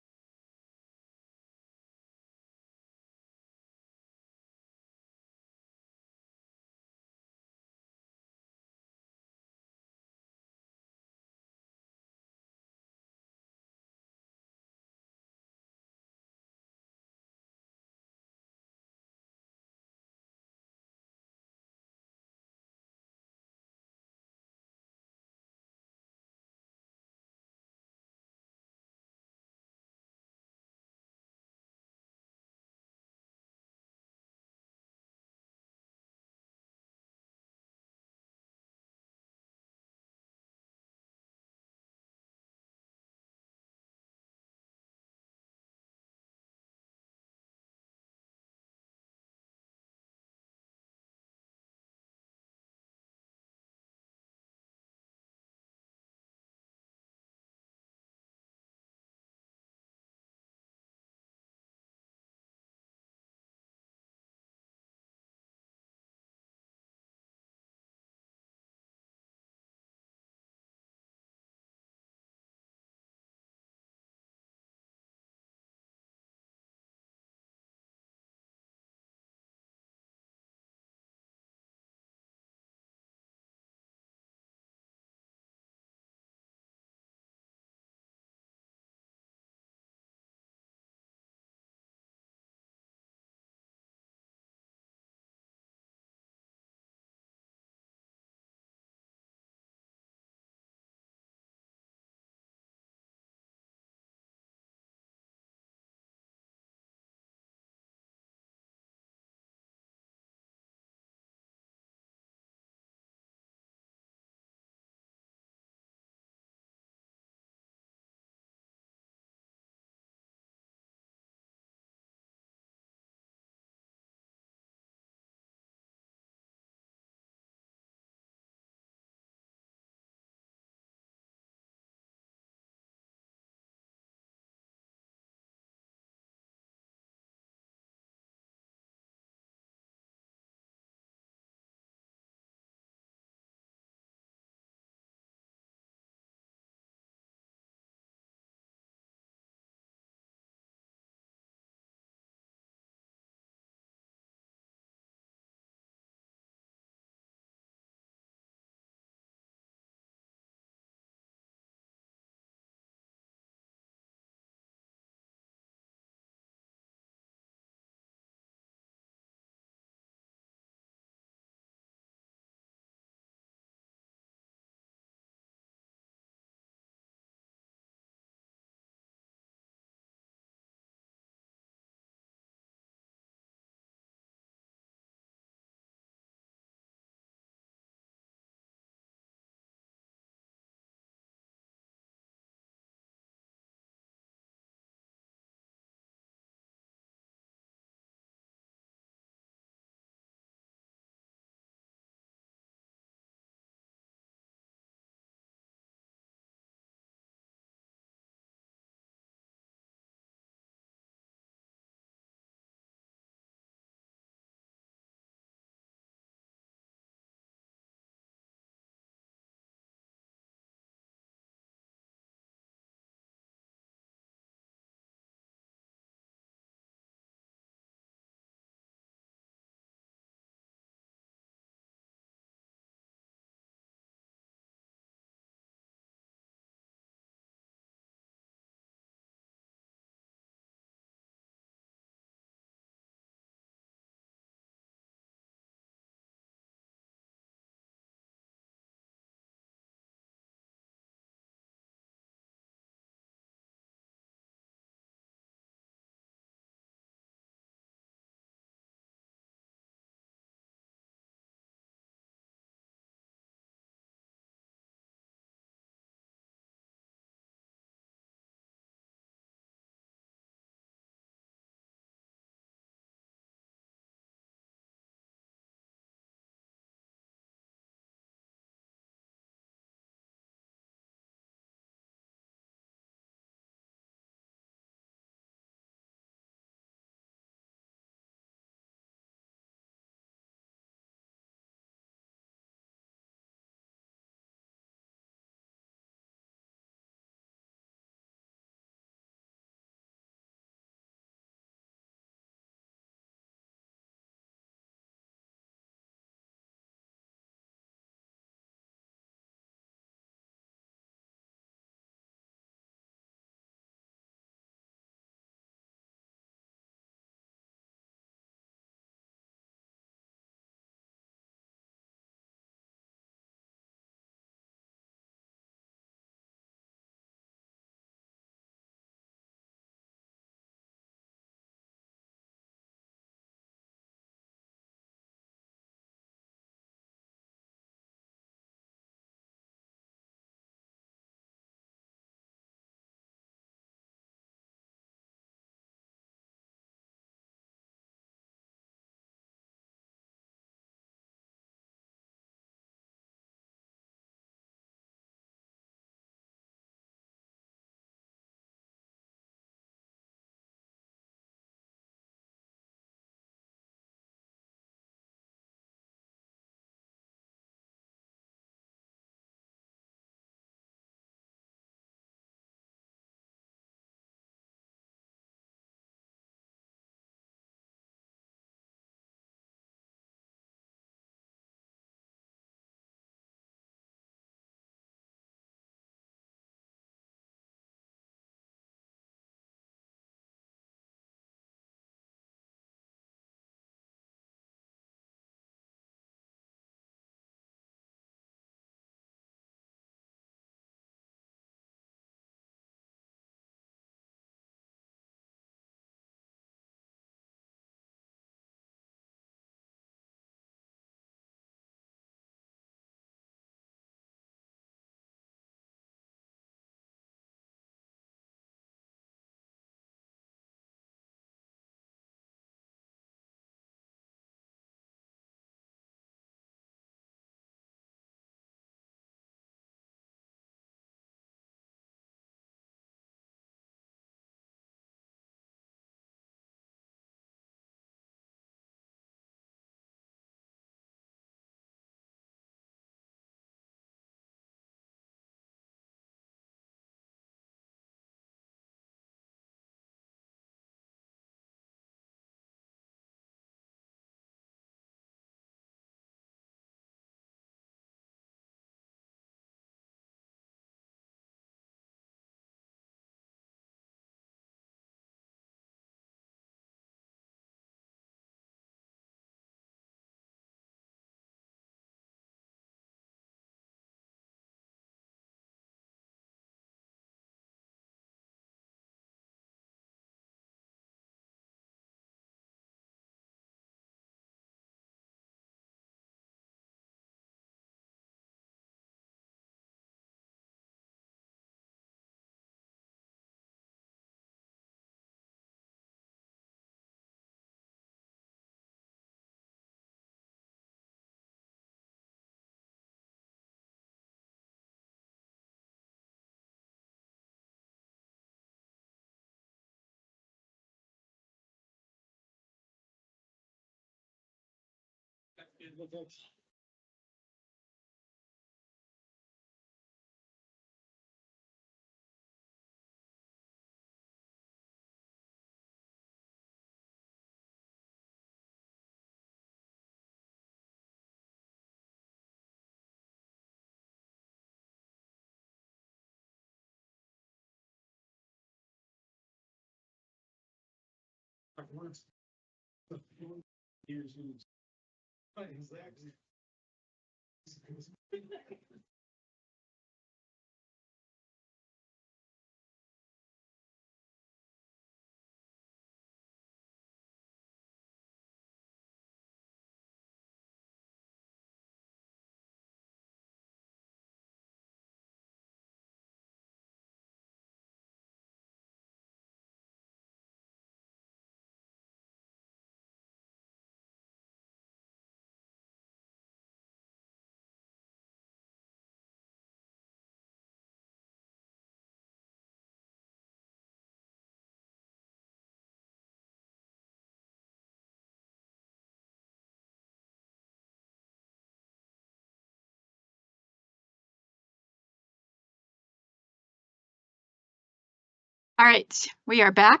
All right, we are back.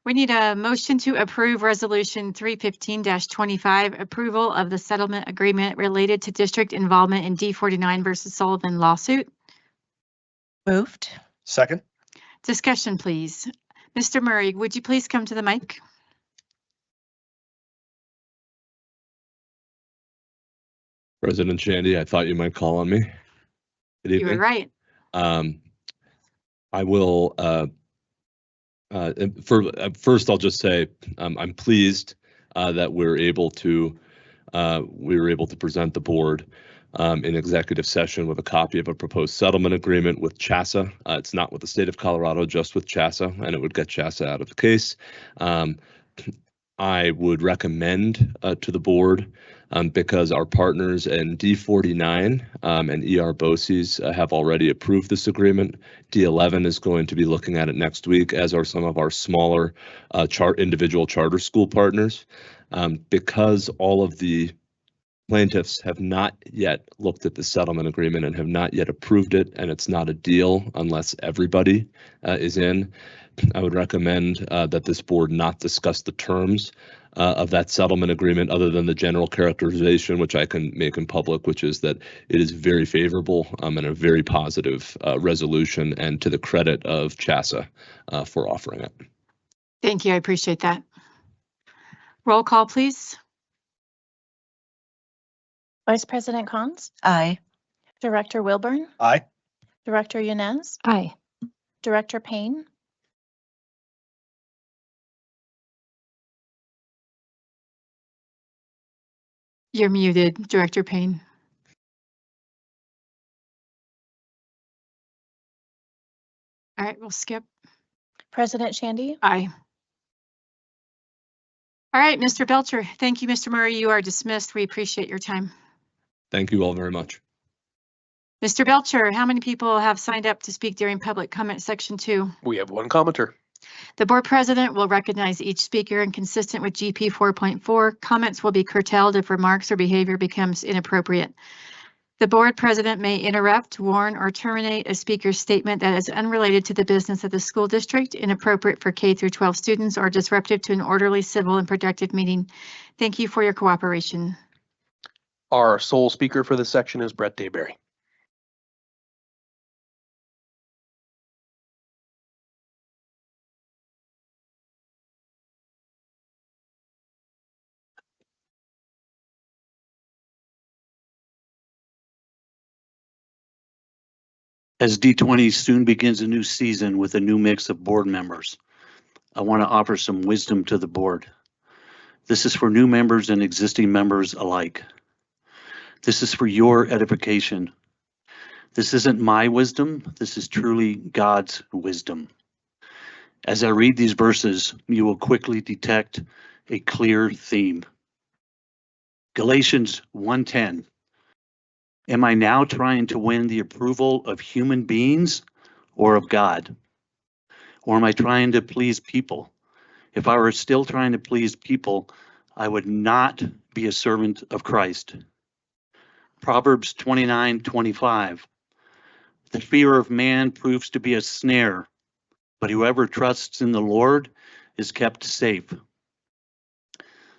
We need a motion to approve Resolution 315-25, approval of the settlement agreement related to district involvement in D49 versus Sullivan lawsuit. Moved. Second. Discussion, please. Mr. Murray, would you please come to the mic? President Shandy, I thought you might call on me. Good You were evening. right. I will, first I'll just say, I'm pleased that we were able to present the board in executive session with a copy of a proposed settlement agreement with CHSA. It's not with the state of Colorado, just with CHSA, and it would get CHSA out of the case. I would recommend to the board, because our partners in D49 and ER BOCES have already approved this agreement. D11 is going to be looking at it next week, as are some of our smaller individual charter school partners. Because all of the plaintiffs have not yet looked at the settlement agreement and have not yet approved it, and it's not a deal unless everybody is in. I would recommend that this board not discuss the terms of that settlement agreement other than the general characterization, which I can make in public, which is that it is very favorable and a very positive resolution, and to the credit of CHSA for offering it. Thank you. I appreciate that. Roll call, please. Vice President Cons, Aye. Director Wilburn, Aye. Director Yanez, Aye. Director Payne, You're muted, Director Payne. All right, we'll skip. President Shandy, Aye. All right, Mr. Belcher. Thank you, Mr. Murray. You are dismissed. We appreciate your time. Thank you all very much. Mr. Belcher, how many people have signed up to speak during public comment section 2? We have one commenter. The board president will recognize each speaker, and consistent with GP 4.4, comments will be curtailed if remarks or behavior becomes inappropriate. The board president may interrupt, warn, or terminate a speaker's statement that is unrelated to the business of the school district, inappropriate for K through 12 students, or disruptive to an orderly, civil, and productive meeting. Thank you for your cooperation. Our sole speaker for this section is Brett Dayberry. As D20 soon begins a new season with a new mix of board members, I want to offer some wisdom to the board. This is for new members and existing members alike. This is for your edification. This isn't my wisdom. This is truly God's wisdom. As I read these verses, you will quickly detect a clear theme. Galatians 1:10. Am I now trying to win the approval of human beings or of God? Or am I trying to please people? If I were still trying to please people, I would not be a servant of Christ. Proverbs 29:25. The fear of man proves to be a snare, but whoever trusts in the Lord is kept safe.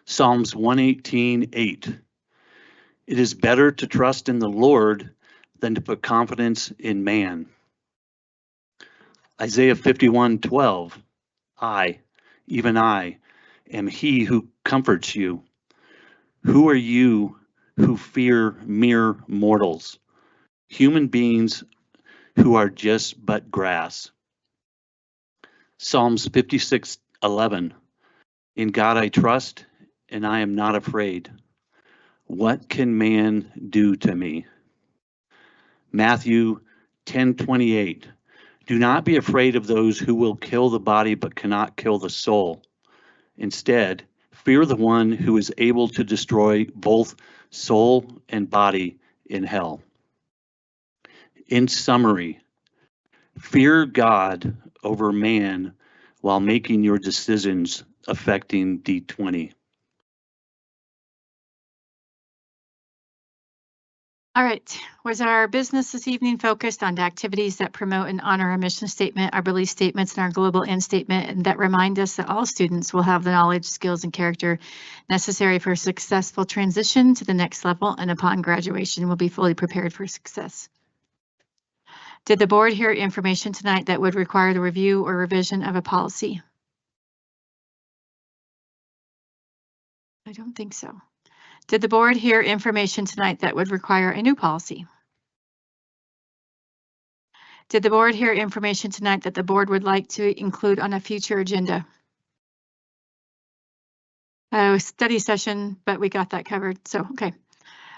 Psalms 118:8. It is better to trust in the Lord than to put confidence in man. Isaiah 51:12. I, even I, am he who comforts you. Who are you who fear mere mortals, human beings who are just but grass? Psalms 56:11. In God I trust, and I am not afraid. What can man do to me? Matthew 10:28. Do not be afraid of those who will kill the body but cannot kill the soul. Instead, fear the one who is able to destroy both soul and body in hell. In summary, fear God over man while making your decisions affecting D20. All right, was our business this evening focused on activities that promote and honor our mission statement, our belief statements, and our global end statement, and that remind us that all students will have the knowledge, skills, and character necessary for a successful transition to the next level, and upon graduation will be fully prepared for success? Did the board hear information tonight that would require the review or revision of a policy? I don't think so. Did the board hear information tonight that would require a new policy? Did the board hear information tonight that the board would like to include on a future agenda? Study session, but we got that covered, so okay.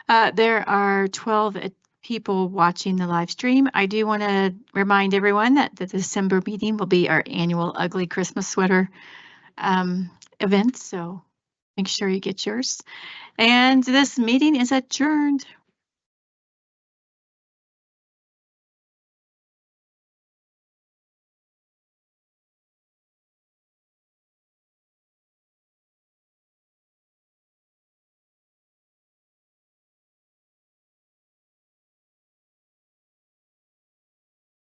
There are 12 people watching the live stream. I do want to remind everyone that the December meeting will be our annual Ugly Christmas Sweater event, so make sure you get yours. And this meeting is adjourned.